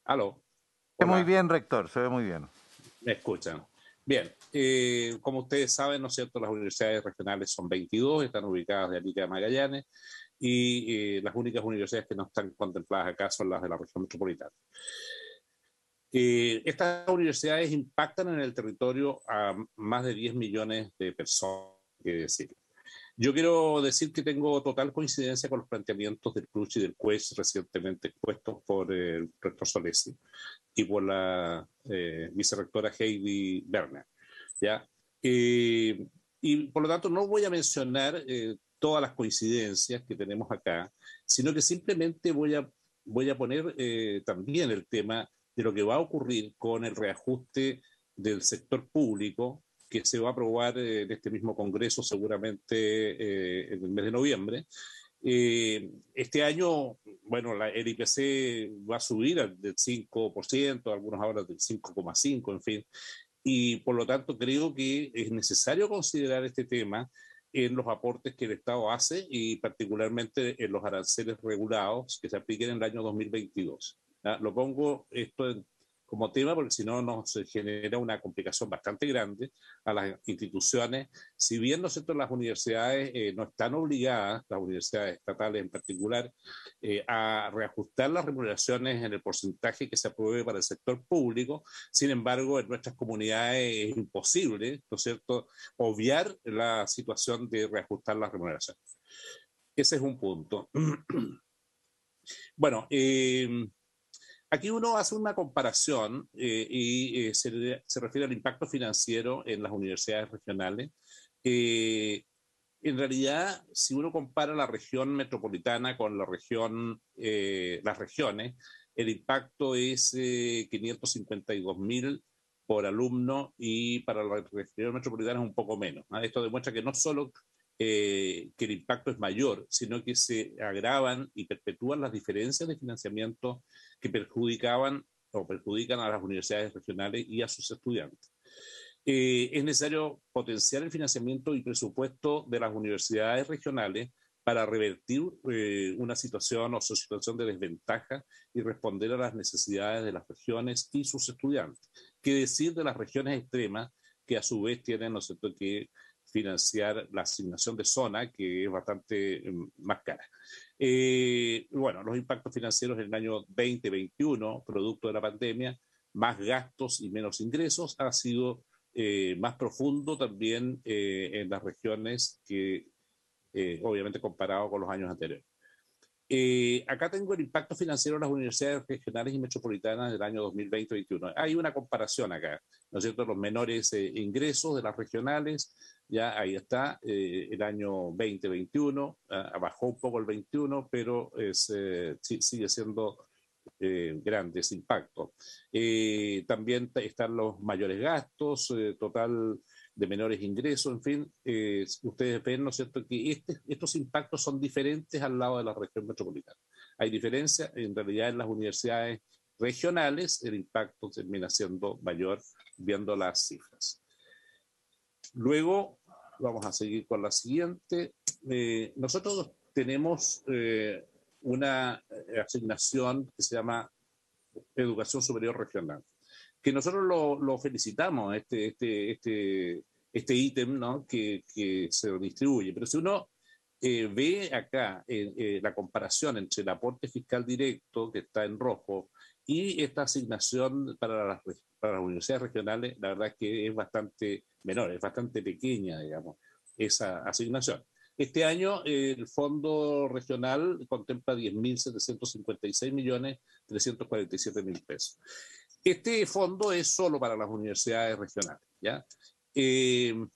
Speaker 9: ¿Aló?
Speaker 1: Se ve muy bien, rector, se ve muy bien.
Speaker 9: ¿Me escuchan? Bien, como ustedes saben, ¿no es cierto?, las universidades regionales son 22, están ubicadas de Arica a Magallanes, y las únicas universidades que no están contempladas acá son las de la región metropolitana. Estas universidades impactan en el territorio a más de 10 millones de personas, que decir. Yo quiero decir que tengo total coincidencia con los planteamientos del CRUCH y del CUES recientemente expuestos por el rector Solesi y por la vicerrectora Heidi Berner, ¿ya? Y por lo tanto no voy a mencionar todas las coincidencias que tenemos acá, sino que simplemente voy a poner también el tema de lo que va a ocurrir con el reajuste del sector público que se va a aprobar en este mismo Congreso seguramente en el mes de noviembre. Este año, bueno, el IPC va a subir del 5%, algunos hablan del 5,5%, en fin, y por lo tanto creo que es necesario considerar este tema en los aportes que el Estado hace y particularmente en los aranceles regulados que se apliquen en el año 2022. ¿Ya? Lo pongo esto como tema porque si no nos genera una complicación bastante grande a las instituciones. Si bien, ¿no es cierto?, las universidades no están obligadas, las universidades estatales en particular, a reajustar las remuneraciones en el porcentaje que se apruebe para el sector público, sin embargo, en nuestras comunidades es imposible, ¿no es cierto?, obviar la situación de reajustar las remuneraciones. Ese es un punto. Bueno, aquí uno hace una comparación y se refiere al impacto financiero en las universidades regionales. En realidad, si uno compara la región metropolitana con las regiones, el impacto es 552.000 por alumno y para la región metropolitana es un poco menos, ¿no? Esto demuestra que no solo que el impacto es mayor, sino que se agravan y perpetúan las diferencias de financiamiento que perjudican a las universidades regionales y a sus estudiantes. Es necesario potenciar el financiamiento y presupuesto de las universidades regionales para revertir una situación o situación de desventaja y responder a las necesidades de las regiones y sus estudiantes. ¿Qué decir de las regiones extremas que a su vez tienen, ¿no es cierto?, que financiar la asignación de zona, que es bastante más cara? Bueno, los impactos financieros en el año 2021, producto de la pandemia, más gastos y menos ingresos, ha sido más profundo también en las regiones que, obviamente, comparado con los años anteriores. Acá tengo el impacto financiero de las universidades regionales y metropolitanas del año 2020-2021. Hay una comparación acá, ¿no es cierto? Los menores ingresos de las regionales, ya ahí está, el año 2021, bajó un poco el 21, pero sigue siendo grande ese impacto. También están los mayores gastos, total de menores ingresos, en fin, ustedes ven, ¿no es cierto?, que estos impactos son diferentes al lado de la región metropolitana. Hay diferencia, en realidad en las universidades regionales el impacto termina siendo mayor viendo las cifras. Luego, vamos a seguir con la siguiente. Nosotros tenemos una asignación que se llama Educación Superior Regional, que nosotros lo felicitamos, este ítem, ¿no?, que se distribuye. Pero si uno ve acá la comparación entre el aporte fiscal directo, que está en rojo, y esta asignación para las universidades regionales, la verdad es que es bastante menor, es bastante pequeña, digamos, esa asignación. Este año el fondo regional contempla 10.756.347.000 pesos. Este fondo es solo para las universidades regionales, ¿ya?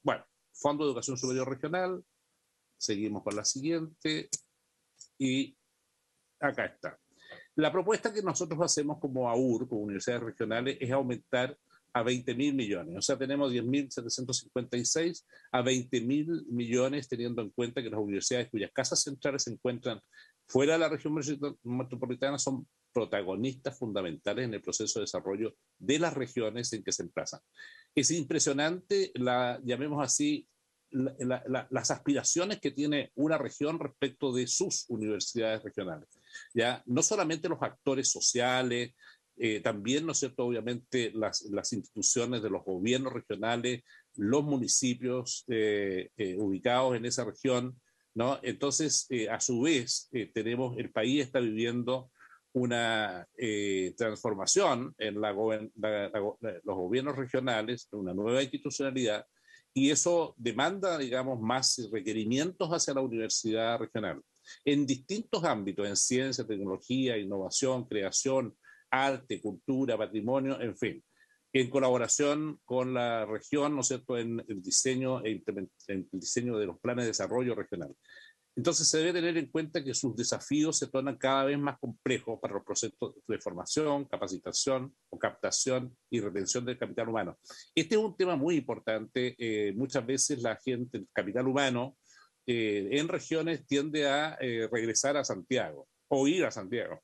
Speaker 9: Bueno, Fondo de Educación Superior Regional, seguimos con la siguiente, y acá está. La propuesta que nosotros hacemos como AUR, como universidades regionales, es aumentar a 20.000 millones. O sea, tenemos 10.756 a 20.000 millones, teniendo en cuenta que las universidades cuyas casas centrales se encuentran fuera de la región metropolitana son protagonistas fundamentales en el proceso de desarrollo de las regiones en que se emplazan. Es impresionante, llamemos así, las aspiraciones que tiene una región respecto de sus universidades regionales. ¿Ya? No solamente los actores sociales, también, ¿no es cierto?, obviamente las instituciones de los gobiernos regionales, los municipios ubicados en esa región, ¿no? Entonces, a su vez, el país está viviendo una transformación en los gobiernos regionales, una nueva institucionalidad, y eso demanda, digamos, más requerimientos hacia la universidad regional en distintos ámbitos, en ciencia, tecnología, innovación, creación, arte, cultura, patrimonio, en fin, en colaboración con la región, ¿no es cierto?, en el diseño de los planes de desarrollo regional. Entonces se debe tener en cuenta que sus desafíos se tornan cada vez más complejos para los procesos de formación, capacitación o captación y retención del capital humano. Este es un tema muy importante. Muchas veces la gente, el capital humano, en regiones tiende a regresar a Santiago o ir a Santiago.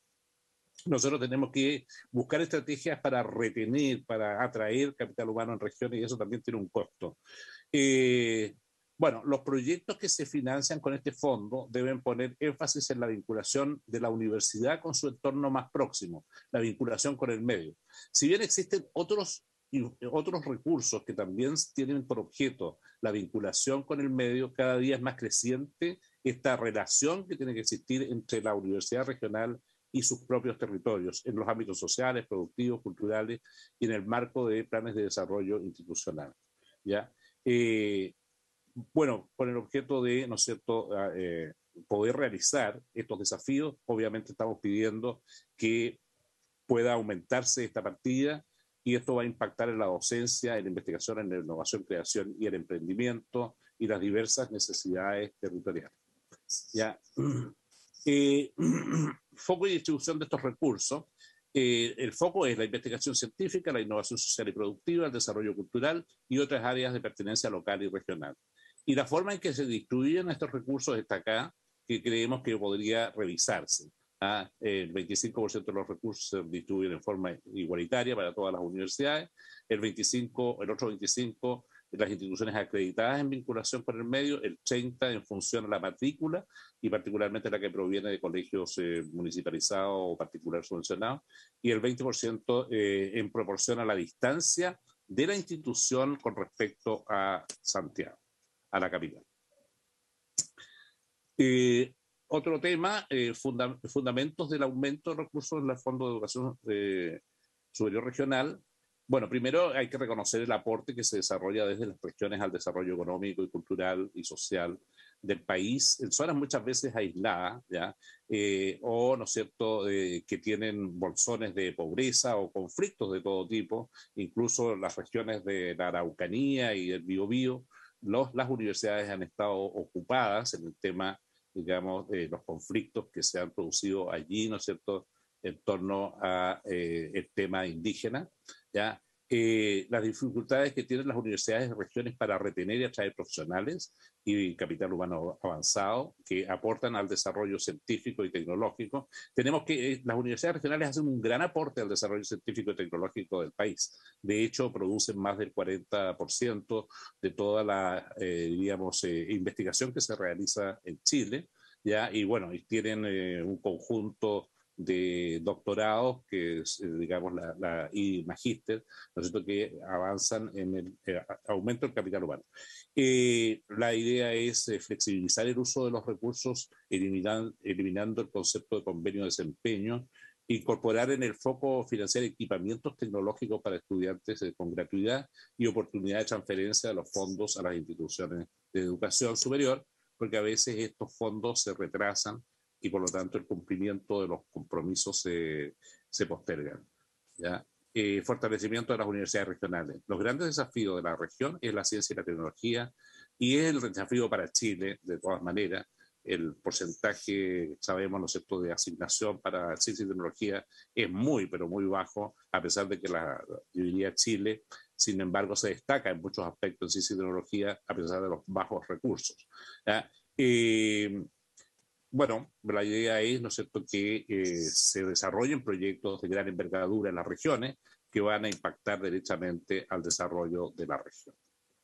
Speaker 9: Nosotros tenemos que buscar estrategias para retener, para atraer capital humano en regiones, y eso también tiene un costo. Bueno, los proyectos que se financian con este fondo deben poner énfasis en la vinculación de la universidad con su entorno más próximo, la vinculación con el medio. Si bien existen otros recursos que también tienen por objeto la vinculación con el medio, cada día es más creciente esta relación que tiene que existir entre la universidad regional y sus propios territorios, en los ámbitos sociales, productivos, culturales y en el marco de planes de desarrollo institucional. ¿Ya? Bueno, con el objeto de, ¿no es cierto?, poder realizar estos desafíos, obviamente estamos pidiendo que pueda aumentarse esta partida, y esto va a impactar en la docencia, en la investigación, en la innovación, creación y el emprendimiento y las diversas necesidades territoriales. ¿Ya? Foco y distribución de estos recursos. El foco es la investigación científica, la innovación social y productiva, el desarrollo cultural y otras áreas de pertenencia local y regional. Y la forma en que se distribuyen estos recursos está acá, que creemos que podría revisarse. El 25% de los recursos se distribuyen en forma igualitaria para todas las universidades, el otro 25% las instituciones acreditadas en vinculación con el medio, el 30% en función a la matrícula, y particularmente la que proviene de colegios municipalizados o particular subvencionados, y el 20% en proporción a la distancia de la institución con respecto a Santiago, a la capital. Otro tema, fundamentos del aumento de recursos en el Fondo de Educación Superior Regional. Bueno, primero hay que reconocer el aporte que se desarrolla desde las regiones al desarrollo económico y cultural y social del país, en zonas muchas veces aisladas, ¿ya? O, ¿no es cierto?, que tienen bolsones de pobreza o conflictos de todo tipo, incluso las regiones de la Araucanía y el Biobío. Las universidades han estado ocupadas en el tema, digamos, de los conflictos que se han producido allí, ¿no es cierto?, en torno a el tema indígena, ¿ya? las dificultades que tienen las universidades de regiones para retener y atraer profesionales y capital humano avanzado que aportan al desarrollo científico y tecnológico. Tenemos que las universidades regionales hacen un gran aporte al desarrollo científico y tecnológico del país. De hecho, producen más del 40% de toda la, investigación que se realiza en Chile, ¿ya? Y bueno, y tienen un conjunto de doctorados, que es, digamos, y magíster, ¿no es cierto?, que avanzan en el aumento del capital humano. La idea es flexibilizar el uso de los recursos, eliminando el concepto de convenio de desempeño, incorporar en el foco financiar equipamientos tecnológicos para estudiantes con gratuidad y oportunidad de transferencia de los fondos a las instituciones de educación superior, porque a veces estos fondos se retrasan y por lo tanto el cumplimiento de los compromisos se postergan, ¿ya? Fortalecimiento de las universidades regionales. Los grandes desafíos de la región es la ciencia y la tecnología, y es el desafío para Chile, de todas maneras. El porcentaje, sabemos, ¿no es cierto?, de asignación para ciencia y tecnología es muy, pero muy bajo, a pesar de que yo diría Chile, sin embargo, se destaca en muchos aspectos en ciencia y tecnología, a pesar de los bajos recursos, ¿ya? Bueno, la idea es, ¿no es cierto?, que se desarrollen proyectos de gran envergadura en las regiones que van a impactar derechamente al desarrollo de la región,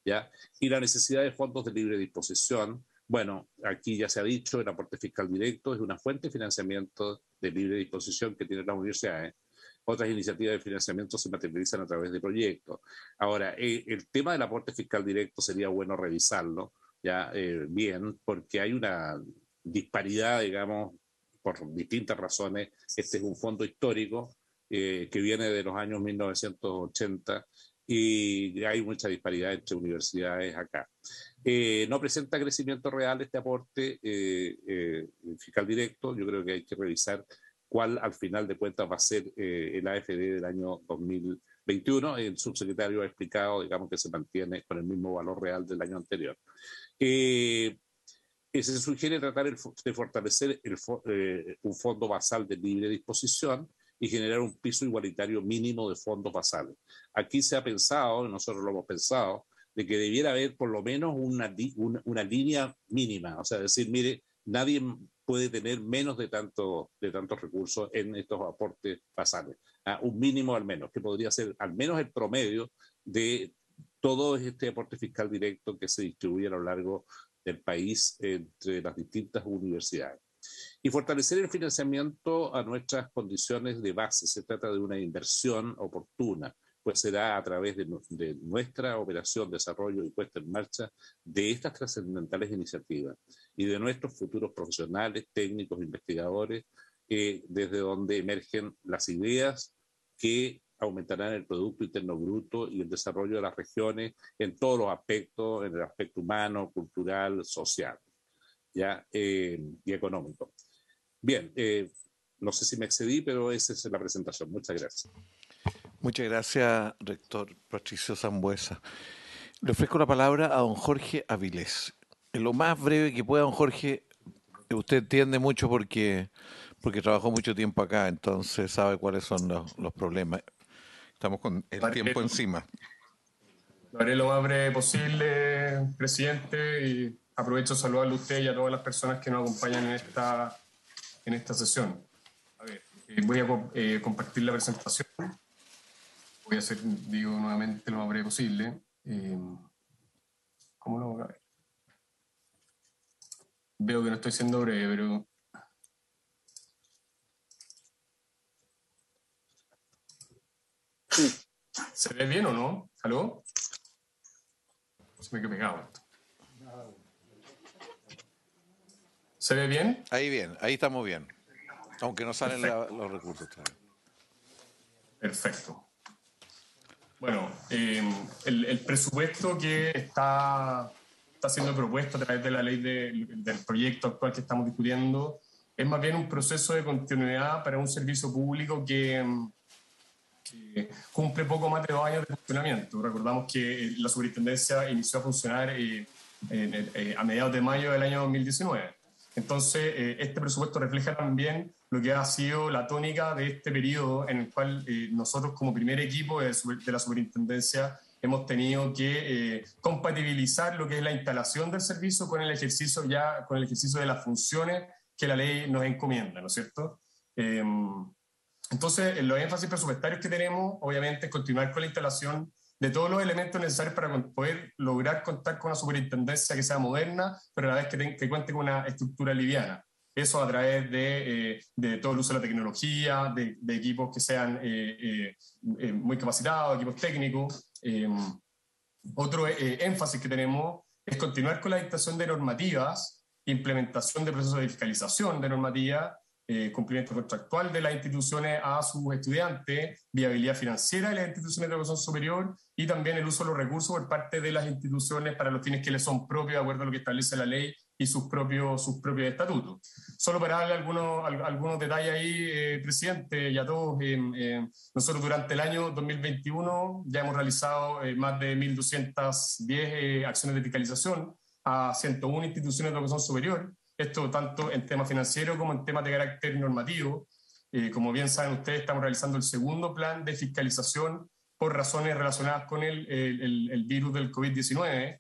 Speaker 9: ¿ya? Y la necesidad de fondos de libre disposición. Bueno, aquí ya se ha dicho, el aporte fiscal directo es una fuente de financiamiento de libre disposición que tienen las universidades. Otras iniciativas de financiamiento se materializan a través de proyectos. Ahora, el tema del aporte fiscal directo sería bueno revisarlo, ya bien, porque hay una disparidad, digamos, por distintas razones. Este es un fondo histórico que viene de los años 1980 y hay mucha disparidad entre universidades acá. No presenta crecimiento real este aporte fiscal directo. Yo creo que hay que revisar cuál al final de cuentas va a ser el AFD del año 2021. El subsecretario ha explicado, digamos, que se mantiene con el mismo valor real del año anterior. Se sugiere tratar de fortalecer un fondo basal de libre disposición y generar un piso igualitario mínimo de fondos basales. Aquí se ha pensado, nosotros lo hemos pensado, de que debiera haber por lo menos una línea mínima, o sea, decir, mire, nadie puede tener menos de tantos recursos en estos aportes basales, un mínimo al menos, que podría ser al menos el promedio de todo este aporte fiscal directo que se distribuye a lo largo del país entre las distintas universidades. Y fortalecer el financiamiento a nuestras condiciones de base. Se trata de una inversión oportuna, pues será a través de nuestra operación, desarrollo y puesta en marcha de estas trascendentales iniciativas y de nuestros futuros profesionales, técnicos, investigadores, desde donde emergen las ideas que aumentarán el Producto Interno Bruto y el desarrollo de las regiones en todos los aspectos, en el aspecto humano, cultural, social, ¿ya? Y económico. Bien, no sé si me excedí, pero esa es la presentación. Muchas gracias.
Speaker 1: Muchas gracias, rector Patricio Sambueza. Le ofrezco la palabra a don Jorge Avilés. En lo más breve que pueda, don Jorge, usted entiende mucho porque trabajó mucho tiempo acá, entonces sabe cuáles son los problemas. Estamos con el tiempo encima.
Speaker 10: Lo haré lo más breve posible, presidente, y aprovecho de saludarle a usted y a todas las personas que nos acompañan en esta sesión. A ver, voy a compartir la presentación. Voy a hacer, digo nuevamente, lo más breve posible. ¿Cómo lo voy a ver? Veo que no estoy siendo breve, pero... ¿Se ve bien o no? ¿Aló? Se me quedó pegado esto. ¿Se ve bien?
Speaker 1: Ahí bien, ahí estamos bien. Aunque no salen los recursos.
Speaker 10: Perfecto. Bueno, el presupuesto que está siendo propuesto a través de la ley del proyecto actual que estamos discutiendo es más bien un proceso de continuidad para un servicio público que cumple poco más de 2 años de funcionamiento. Recordamos que la superintendencia inició a funcionar a mediados de mayo del año 2019. Entonces, este presupuesto refleja también lo que ha sido la tónica de este periodo en el cual nosotros como primer equipo de la superintendencia hemos tenido que compatibilizar lo que es la instalación del servicio con el ejercicio de las funciones que la ley nos encomienda, ¿no es cierto? Entonces, los énfasis presupuestarios que tenemos, obviamente, es continuar con la instalación de todos los elementos necesarios para poder lograr contar con una superintendencia que sea moderna, pero a la vez que cuente con una estructura liviana. Eso a través de todo el uso de la tecnología, de equipos que sean muy capacitados, equipos técnicos. Otro énfasis que tenemos es continuar con la dictación de normativas, implementación de procesos de fiscalización de normativas, cumplimiento contractual de las instituciones a sus estudiantes, viabilidad financiera de las instituciones de educación superior y también el uso de los recursos por parte de las instituciones para los fines que les son propios de acuerdo a lo que establece la ley y sus propios estatutos. Solo para darle algunos detalles ahí, presidente, y a todos, nosotros durante el año 2021 ya hemos realizado más de 1.210 acciones de fiscalización a 101 instituciones de educación superior. Esto tanto en temas financieros como en temas de carácter normativo. Como bien saben ustedes, estamos realizando el segundo plan de fiscalización por razones relacionadas con el virus del COVID-19.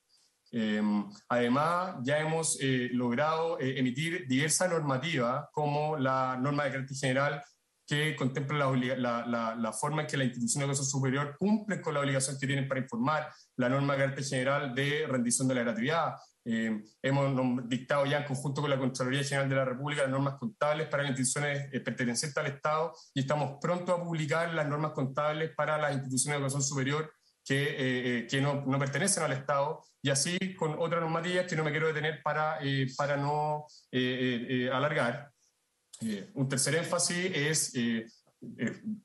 Speaker 10: Además, ya hemos logrado emitir diversas normativas, como la norma de carácter general que contempla la forma en que la institución de educación superior cumple con la obligación que tienen para informar, la norma de carácter general de rendición de la gratuidad. Hemos dictado ya en conjunto con la Contraloría General de la República las normas contables para las instituciones pertenecientes al Estado y estamos prontos a publicar las normas contables para las instituciones de educación superior que no pertenecen al Estado, y así con otras normativas que no me quiero detener para no alargar. Un tercer énfasis es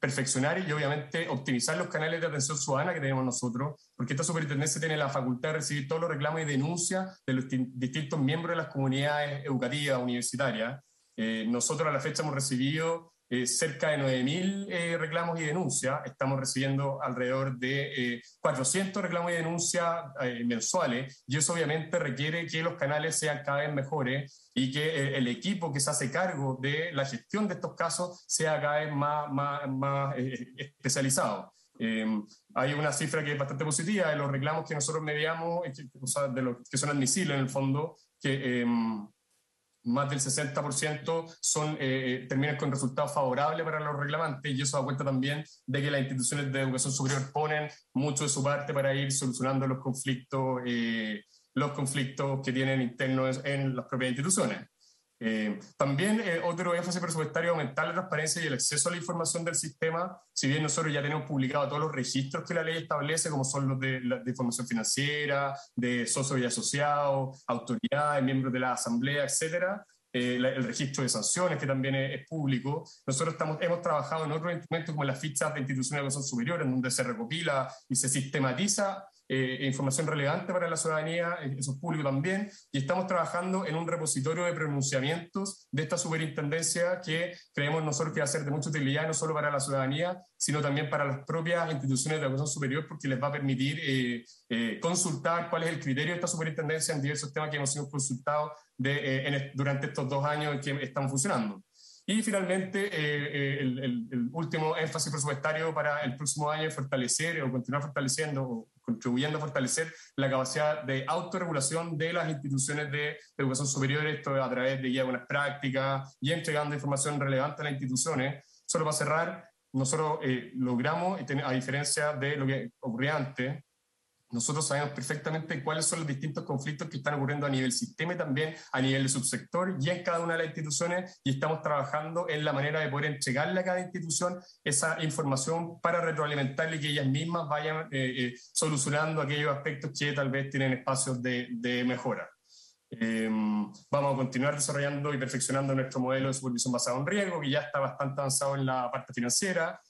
Speaker 10: perfeccionar y obviamente optimizar los canales de atención ciudadana que tenemos nosotros, porque esta superintendencia tiene la facultad de recibir todos los reclamos y denuncias de los distintos miembros de las comunidades educativas, universitarias. Nosotros a la fecha hemos recibido cerca de 9.000 reclamos y denuncias. Estamos recibiendo alrededor de 400 reclamos y denuncias mensuales, y eso obviamente requiere que los canales sean cada vez mejores y que el equipo que se hace cargo de la gestión de estos casos sea cada vez más especializado. Hay una cifra que es bastante positiva de los reclamos que nosotros mediamos, o sea, de los que son admisibles en el fondo, que más del 60% terminan con resultados favorables para los reclamantes, y eso da cuenta también de que las instituciones de educación superior ponen mucho de su parte para ir solucionando los conflictos que tienen internos en las propias instituciones. También otro énfasis presupuestario es aumentar la transparencia y el acceso a la información del sistema. Si bien nosotros ya tenemos publicados todos los registros que la ley establece, como son los de información financiera, de socios y asociados, autoridades, miembros de la asamblea, etcétera, el registro de sanciones, que también es público. Nosotros hemos trabajado en otros instrumentos como las fichas de instituciones de educación superior, en donde se recopila y se sistematiza información relevante para la ciudadanía, eso es público también, y estamos trabajando en un repositorio de pronunciamientos de esta superintendencia que creemos nosotros que va a ser de mucha utilidad no solo para la ciudadanía, sino también para las propias instituciones de educación superior, porque les va a permitir consultar cuál es el criterio de esta superintendencia en diversos temas que hemos sido consultados durante estos 2 años en que estamos funcionando. Y finalmente, el último énfasis presupuestario para el próximo año es fortalecer o continuar fortaleciendo o contribuyendo a fortalecer la capacidad de autorregulación de las instituciones de educación superior, esto a través de guías de buenas prácticas y entregando información relevante a las instituciones. Solo para cerrar, nosotros logramos, a diferencia de lo que ocurría antes, nosotros sabemos perfectamente cuáles son los distintos conflictos que están ocurriendo a nivel sistema y también a nivel de subsector y en cada una de las instituciones, y estamos trabajando en la manera de poder entregarle a cada institución esa información para retroalimentarle y que ellas mismas vayan solucionando aquellos aspectos que tal vez tienen espacios de mejora. Vamos a continuar desarrollando y perfeccionando nuestro modelo de supervisión basado en riesgo, que ya está bastante avanzado en la parte financiera.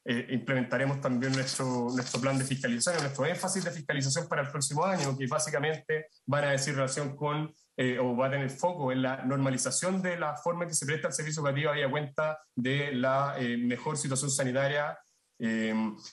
Speaker 10: Implementaremos también nuestro plan de fiscalización, nuestro énfasis de fiscalización para el próximo año, que básicamente van a decir relación con o va a tener foco en la normalización de la forma en que se presta el servicio educativo, habida cuenta de la mejor situación sanitaria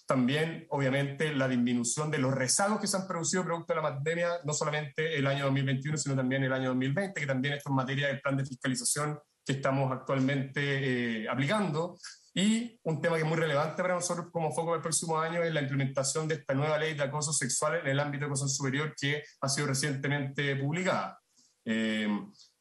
Speaker 10: También, obviamente, la disminución de los rezagos que se han producido producto de la pandemia, no solamente el año 2021, sino también el año 2020, que también esto en materia del plan de fiscalización que estamos actualmente aplicando. Y un tema que es muy relevante para nosotros como foco del próximo año es la implementación de esta nueva ley de acoso sexual en el ámbito de educación superior que ha sido recientemente publicada.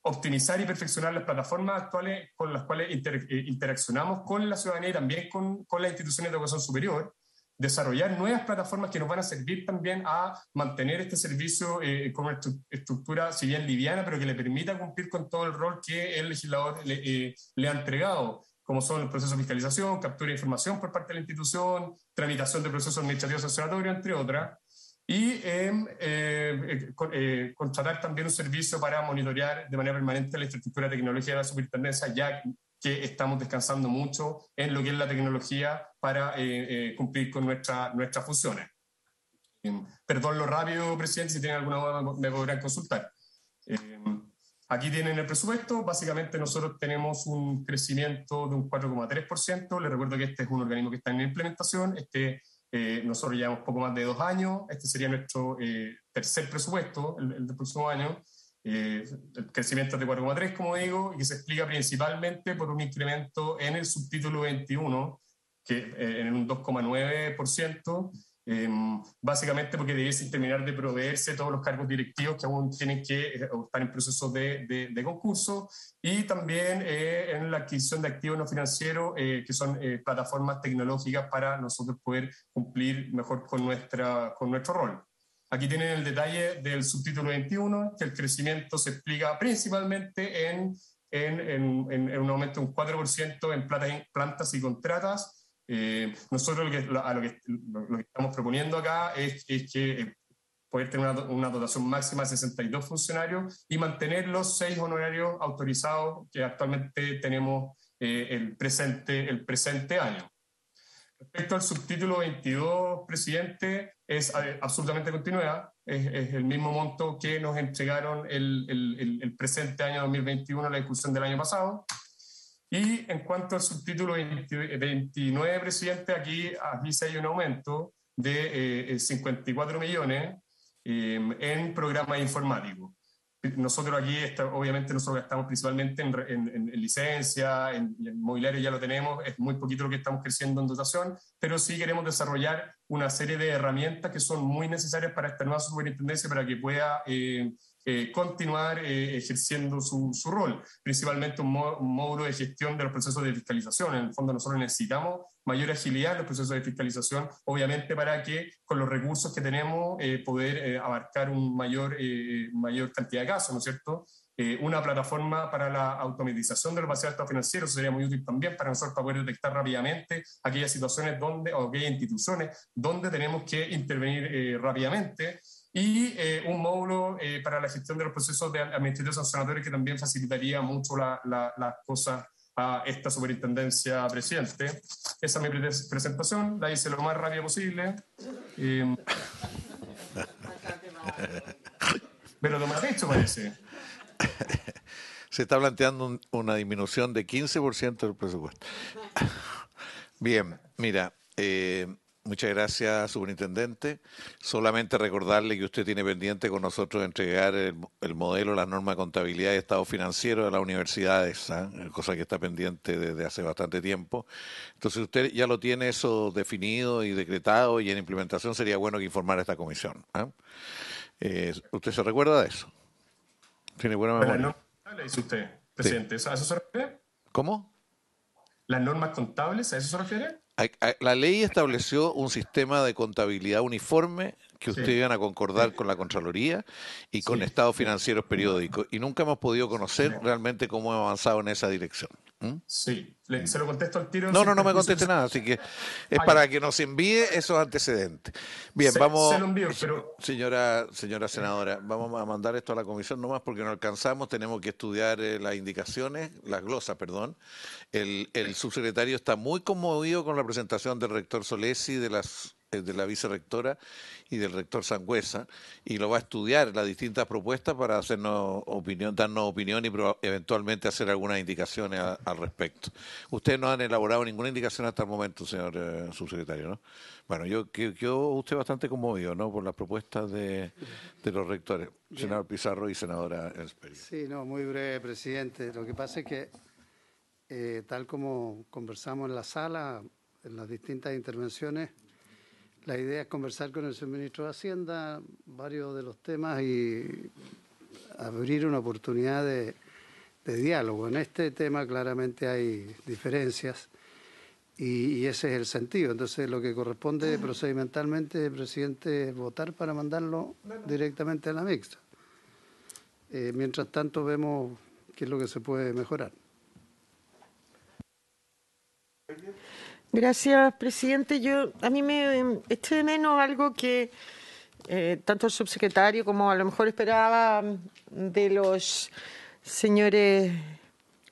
Speaker 10: Optimizar y perfeccionar las plataformas actuales con las cuales interaccionamos con la ciudadanía y también con las instituciones de educación superior, desarrollar nuevas plataformas que nos van a servir también a mantener este servicio con una estructura, si bien liviana, pero que le permita cumplir con todo el rol que el legislador le ha entregado, como son los procesos de fiscalización, captura de información por parte de la institución, tramitación de procesos administrativos sancionatorios, entre otras. Y contratar también un servicio para monitorear de manera permanente la infraestructura tecnológica de la superintendencia, ya que estamos descansando mucho en lo que es la tecnología para cumplir con nuestras funciones. Perdón lo rápido, presidente, si tienen alguna duda me podrán consultar. Aquí tienen el presupuesto. Básicamente nosotros tenemos un crecimiento de un 4,3%. Les recuerdo que este es un organismo que está en implementación. Nosotros llevamos poco más de 2 años. Este sería nuestro tercer presupuesto, el del próximo año. El crecimiento es de 4,3, como digo, y que se explica principalmente por un incremento en el subtítulo 21, que en un 2,9%, básicamente porque debiesen terminar de proveerse todos los cargos directivos que aún tienen que estar en proceso de concurso, y también en la adquisición de activos no financieros, que son plataformas tecnológicas para nosotros poder cumplir mejor con nuestro rol. Aquí tienen el detalle del subtítulo 21, que el crecimiento se explica principalmente en un aumento de un 4% en plantas y contratas. Nosotros lo que estamos proponiendo acá es que poder tener una dotación máxima de 62 funcionarios y mantener los 6 honorarios autorizados que actualmente tenemos el presente año. Respecto al subtítulo 22, presidente, es absolutamente continuidad, es el mismo monto que nos entregaron el presente año 2021, la discusión del año pasado. Y en cuanto al subtítulo 29, presidente, aquí se hay un aumento de 54 millones en programas informáticos. Nosotros aquí, obviamente, nosotros gastamos principalmente en licencia, en mobiliario ya lo tenemos, es muy poquito lo que estamos creciendo en dotación, pero sí queremos desarrollar una serie de herramientas que son muy necesarias para esta nueva superintendencia para que pueda continuar ejerciendo su rol, principalmente un módulo de gestión de los procesos de fiscalización. En el fondo nosotros necesitamos mayor agilidad en los procesos de fiscalización, obviamente para que con los recursos que tenemos poder abarcar mayor cantidad de casos, ¿no es cierto? Una plataforma para la automatización de los vaciados de estados financieros sería muy útil también para nosotros, para poder detectar rápidamente aquellas situaciones o aquellas instituciones donde tenemos que intervenir rápidamente. Y un módulo para la gestión de los procesos de administrativos sancionatorios que también facilitaría mucho las cosas a esta superintendencia, presidente. Esa es mi presentación, la hice lo más rápido posible. Pero lo más dicho parece.
Speaker 1: Se está planteando una disminución de 15% del presupuesto. Bien, mira, muchas gracias, superintendente. Solamente recordarle que usted tiene pendiente con nosotros entregar el modelo, las normas de contabilidad y estado financiero de las universidades, cosa que está pendiente desde hace bastante tiempo. Entonces usted ya lo tiene eso definido y decretado, y en implementación sería bueno que informara a esta comisión. ¿Usted se recuerda de eso? ¿Tiene buena memoria?
Speaker 10: ¿Le dice usted, presidente? Sí. ¿A eso se refiere?
Speaker 1: ¿Cómo?
Speaker 10: ¿Las normas contables? ¿A eso se refiere?
Speaker 1: La ley estableció un sistema de contabilidad uniforme que ustedes iban a concordar con la Contraloría y con estados financieros periódicos, y nunca hemos podido conocer realmente cómo hemos avanzado en esa dirección.
Speaker 10: Sí, se lo contesto al tiro.
Speaker 1: No me conteste nada, así que es para que nos envíe esos antecedentes. Bien, vamos.
Speaker 10: Se lo envío, pero...
Speaker 1: Señora senadora, vamos a mandar esto a la comisión nomás porque no alcanzamos, tenemos que estudiar las indicaciones, las glosas, perdón. El subsecretario está muy conmovido con la presentación del rector Solesi de las de la vicerrectora y del rector Sangüesa, y lo va a estudiar las distintas propuestas para darnos opinión y eventualmente hacer algunas indicaciones al respecto. Ustedes no han elaborado ninguna indicación hasta el momento, señor subsecretario, ¿no? Bueno, yo usted bastante conmovido, ¿no?, por las propuestas de los rectores. Bien. Senador Pizarro y senadora Elsperi.
Speaker 6: Sí, no, muy breve, presidente. Lo que pasa es que, tal como conversamos en la sala, en las distintas intervenciones, la idea es conversar con el señor ministro de Hacienda varios de los temas y abrir una oportunidad de diálogo. En este tema claramente hay diferencias y ese es el sentido. Entonces, lo que corresponde procedimentalmente, presidente, es votar para mandarlo directamente a la mixta. Mientras tanto, vemos qué es lo que se puede mejorar.
Speaker 4: Gracias, presidente. A mí me eché de menos algo que tanto el subsecretario como a lo mejor esperaba de los señores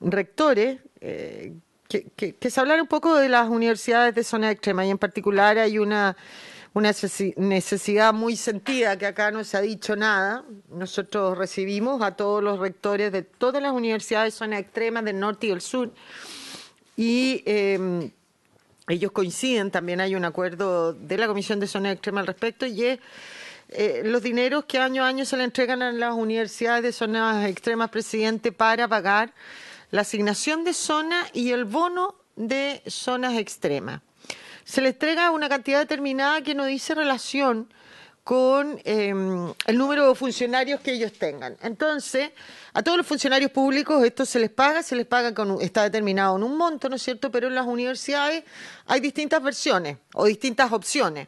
Speaker 4: rectores, que se hablara un poco de las universidades de zona extrema, y en particular hay una necesidad muy sentida que acá no se ha dicho nada. Nosotros recibimos a todos los rectores de todas las universidades de zona extrema del norte y del sur, y ellos coinciden, también hay un acuerdo de la Comisión de Zona Extrema al respecto, y es los dineros que año a año se le entregan a las universidades de zonas extremas, presidente, para pagar la asignación de zona y el bono de zonas extremas. Se le entrega una cantidad determinada que no dice relación con el número de funcionarios que ellos tengan. Entonces, a todos los funcionarios públicos esto se les paga está determinado en un monto, ¿no es cierto? Pero en las universidades hay distintas versiones o distintas opciones.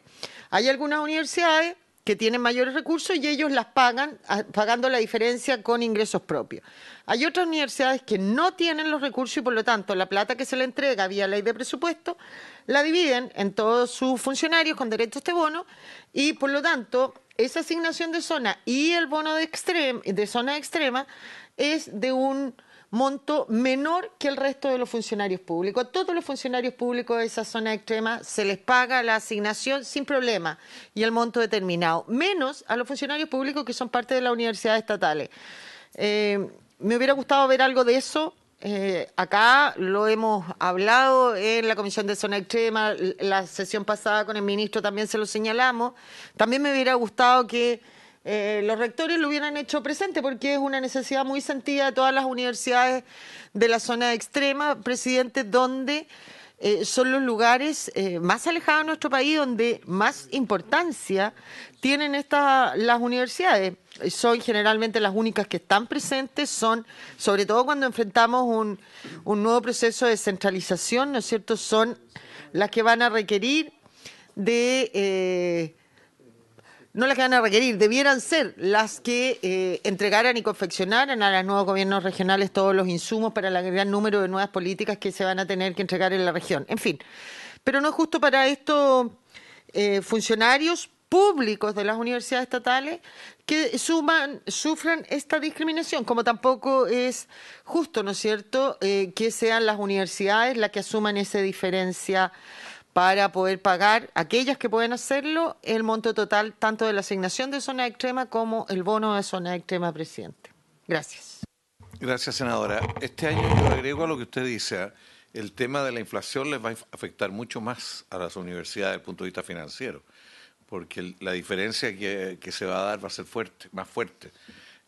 Speaker 4: Hay algunas universidades que tienen mayores recursos y ellos las pagan pagando la diferencia con ingresos propios. Hay otras universidades que no tienen los recursos y por lo tanto la plata que se le entrega vía ley de presupuesto la dividen en todos sus funcionarios con derecho a este bono, y por lo tanto esa asignación de zona y el bono de zona extrema es de un monto menor que el resto de los funcionarios públicos. A todos los funcionarios públicos de esa zona extrema se les paga la asignación sin problema y el monto determinado, menos a los funcionarios públicos que son parte de las universidades estatales. Me hubiera gustado ver algo de eso. Acá lo hemos hablado en la Comisión de Zona Extrema, la sesión pasada con el ministro también se lo señalamos. También me hubiera gustado que los rectores lo hubieran hecho presente, porque es una necesidad muy sentida de todas las universidades de la zona extrema, presidente, donde son los lugares más alejados de nuestro país, donde más importancia tienen las universidades. Son generalmente las únicas que están presentes, sobre todo cuando enfrentamos un nuevo proceso de descentralización, ¿no es cierto? Son las que van a requerir debieran ser las que entregaran y confeccionaran a los nuevos gobiernos regionales todos los insumos para el gran número de nuevas políticas que se van a tener que entregar en la región. En fin, pero no es justo para estos funcionarios públicos de las universidades estatales que sufran esta discriminación, como tampoco es justo, ¿no es cierto?, que sean las universidades las que asuman esa diferencia para poder pagar, aquellas que pueden hacerlo, el monto total tanto de la asignación de zona extrema como el bono de zona extrema, presidente. Gracias.
Speaker 1: Gracias, senadora. Este año yo agrego a lo que usted dice, el tema de la inflación les va a afectar mucho más a las universidades desde el punto de vista financiero, porque la diferencia que se va a dar va a ser más fuerte.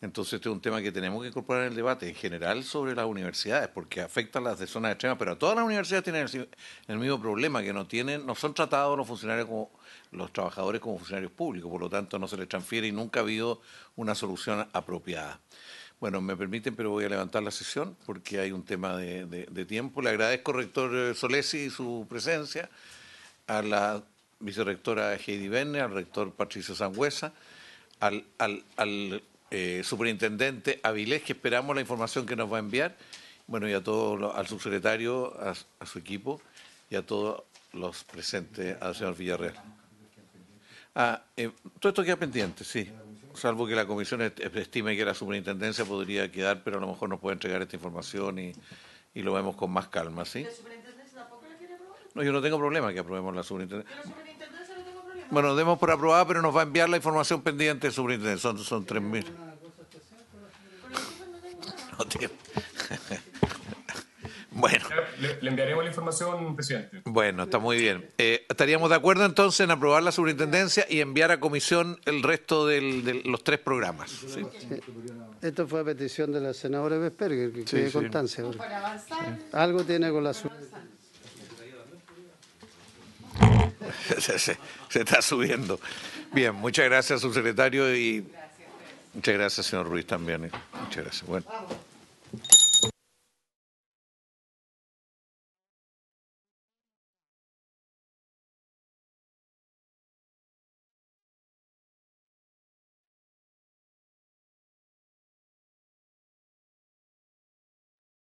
Speaker 1: Entonces, este es un tema que tenemos que incorporar en el debate en general sobre las universidades, porque afecta a las de zonas extremas, pero a todas las universidades tienen el mismo problema, que no son tratados los funcionarios los trabajadores como funcionarios públicos, por lo tanto no se les transfiere y nunca ha habido una solución apropiada. Bueno, me permiten, pero voy a levantar la sesión porque hay un tema de tiempo. Le agradezco, rector Solesi, su presencia, a la vicerrectora Heidi Verne, al rector Patricio Sangüesa, al superintendente Avilés, que esperamos la información que nos va a enviar, bueno, y a todo, al subsecretario, a su equipo, y a todos los presentes, al señor Villarreal. Todo esto queda pendiente, sí, salvo que la comisión estime que la superintendencia podría quedar, pero a lo mejor nos puede entregar esta información y lo vemos con más calma, ¿sí? ¿La superintendencia tampoco la quiere aprobar? No, yo no tengo problema que aprobemos la superintendencia. Bueno, demos por aprobada, pero nos va a enviar la información pendiente de superintendente. Son 3.000. No tiene. Bueno.
Speaker 10: Le enviaremos la información, presidente.
Speaker 1: Bueno, está muy bien. ¿Estaríamos de acuerdo entonces en aprobar la superintendencia y enviar a comisión el resto de los 3 programas? ¿Sí?
Speaker 6: Esto fue a petición de la senadora Vesperger, que quede constancia. Algo tiene con la
Speaker 1: se está subiendo. Bien, muchas gracias, subsecretario, y muchas gracias, señor Ruiz, también. Muchas gracias. Bueno.